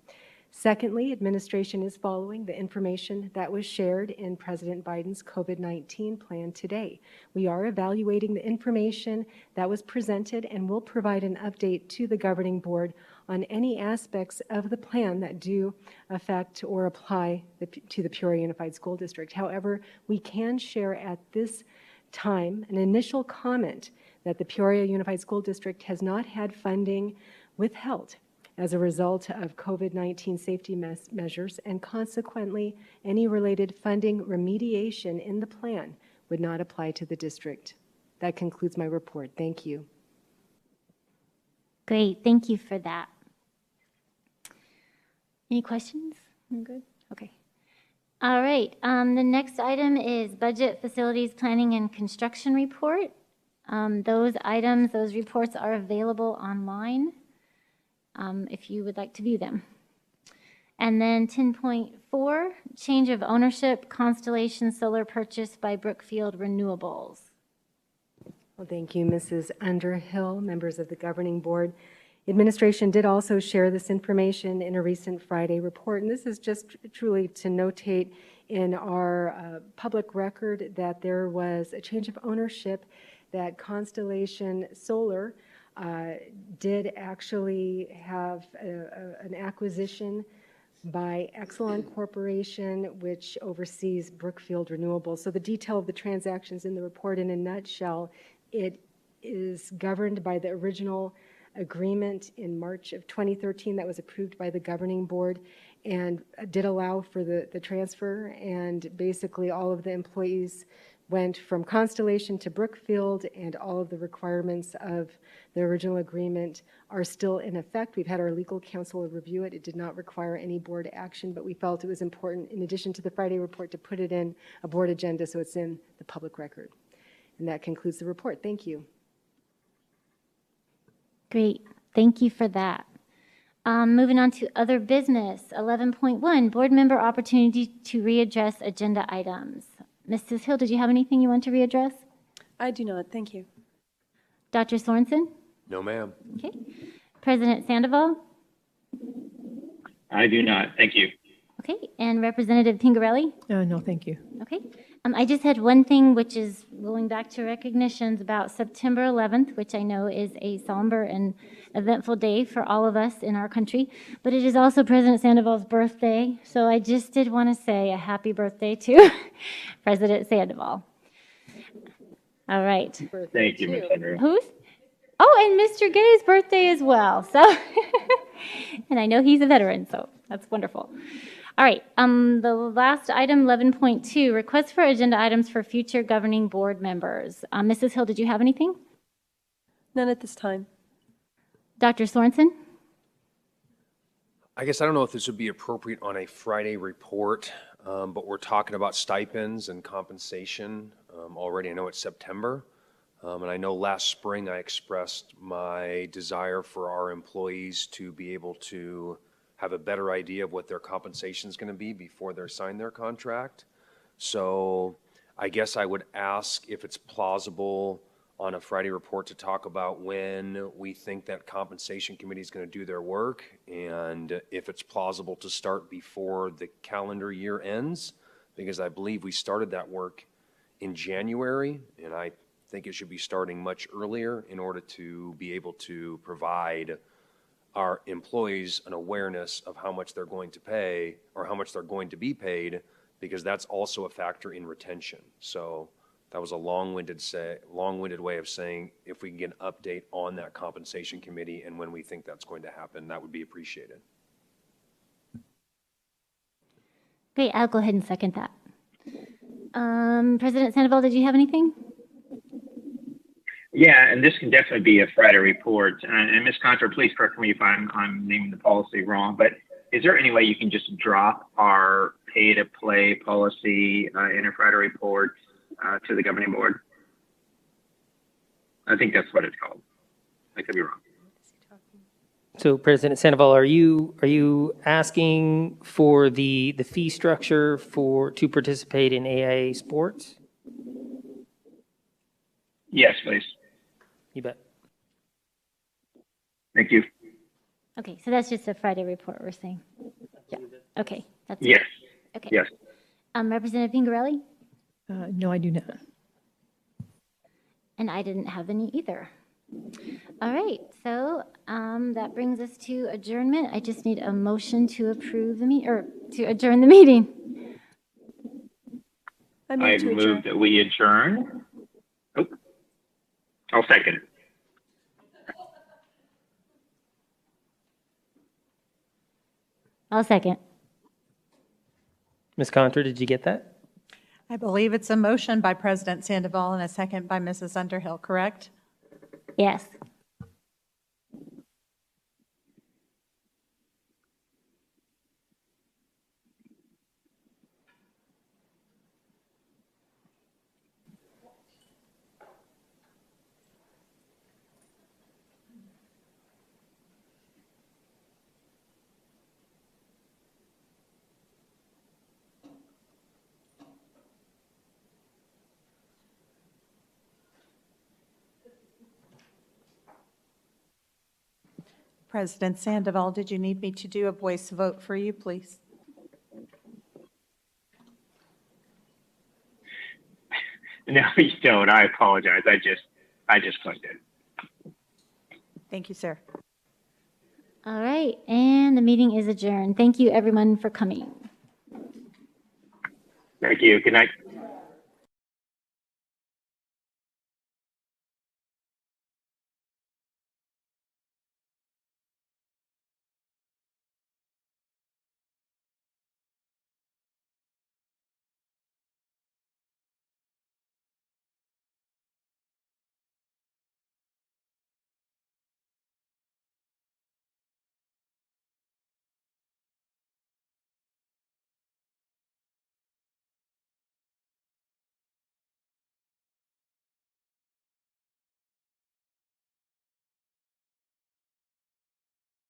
Secondly, administration is following the information that was shared in President Biden's COVID-19 plan today. We are evaluating the information that was presented and will provide an update to the governing board on any aspects of the plan that do affect or apply to the Peoria Unified School District. However, we can share at this time an initial comment that the Peoria Unified School District has not had funding withheld as a result of COVID-19 safety measures, and consequently, any related funding remediation in the plan would not apply to the district. That concludes my report. Thank you. Great, thank you for that. Any questions? I'm good? Okay. All right, the next item is Budget, Facilities, Planning, and Construction Report. Those reports are available online if you would like to view them. And then 10.4, change of ownership, Constellation Solar purchase by Brookfield Renewables. Well, thank you, Mrs. Underhill, members of the governing board. Administration did also share this information in a recent Friday report, and this is just truly to notate in our public record that there was a change of ownership, that Constellation Solar did actually have an acquisition by Exelon Corporation, which oversees Brookfield Renewables. So the detail of the transactions in the report, in a nutshell, it is governed by the original agreement in March of 2013 that was approved by the governing board and did allow for the transfer, and basically all of the employees went from Constellation to Brookfield, and all of the requirements of the original agreement are still in effect. We've had our legal counsel review it. It did not require any board action, but we felt it was important, in addition to the Friday report, to put it in a board agenda so it's in the public record. And that concludes the report. Thank you. Great, thank you for that. Moving on to other business, 11.1, board member opportunity to readdress agenda items. Mrs. Hill, did you have anything you want to readdress? I do not, thank you. Dr. Sorensen? No, ma'am. Okay. President Sandoval? I do not. Thank you. Okay. And Representative Pingarelli? No, thank you. Okay. I just had one thing, which is going back to recognitions about September 11th, which I know is a somber and eventful day for all of us in our country, but it is also President Sandoval's birthday. So I just did want to say a happy birthday to President Sandoval. All right. Thank you, Ms. Henry. Who's? Oh, and Mr. Gay's birthday as well. So, and I know he's a veteran, so that's wonderful. All right, the last item, 11.2, requests for agenda items for future governing board members. Mrs. Hill, did you have anything? None at this time. Dr. Sorensen? I guess I don't know if this would be appropriate on a Friday report, but we're talking about stipends and compensation already. I know it's September, and I know last spring I expressed my desire for our employees to be able to have a better idea of what their compensation is going to be before they sign their contract. So I guess I would ask if it's plausible on a Friday report to talk about when we think that compensation committee is going to do their work, and if it's plausible to start before the calendar year ends, because I believe we started that work in January, and I think it should be starting much earlier in order to be able to provide our employees an awareness of how much they're going to pay or how much they're going to be paid, because that's also a factor in retention. So that was a long-winded way of saying if we can get an update on that compensation committee and when we think that's going to happen, that would be appreciated. Great, I'll go ahead and second that. President Sandoval, did you have anything? Yeah, and this can definitely be a Friday report. And Ms. Contra, please correct me if I'm naming the policy wrong, but is there any way you can just drop our pay-to-play policy in a Friday report to the governing board? I think that's what it's called. I could be wrong. So President Sandoval, are you asking for the fee structure to participate in AIA sports? Yes, please. You bet. Thank you. Okay, so that's just a Friday report we're saying. Yeah. Okay, that's Yes. it. Okay. Yes. Representative Pingarelli? No, I do not. And I didn't have any either. All right, so that brings us to adjournment. I just need a motion to approve the to adjourn the meeting. I move that we adjourn. Oh, I'll second it. I'll second. Ms. Contra, did you get that? I believe it's a motion by President Sandoval and a second by Mrs. Underhill, correct? Yes. President Sandoval, did you need me to do a voice vote for you, please? No, you don't. I apologize. I just clicked it. Thank you, sir. All right, and the meeting is adjourned. Thank you, everyone, for coming. Thank you. Good night.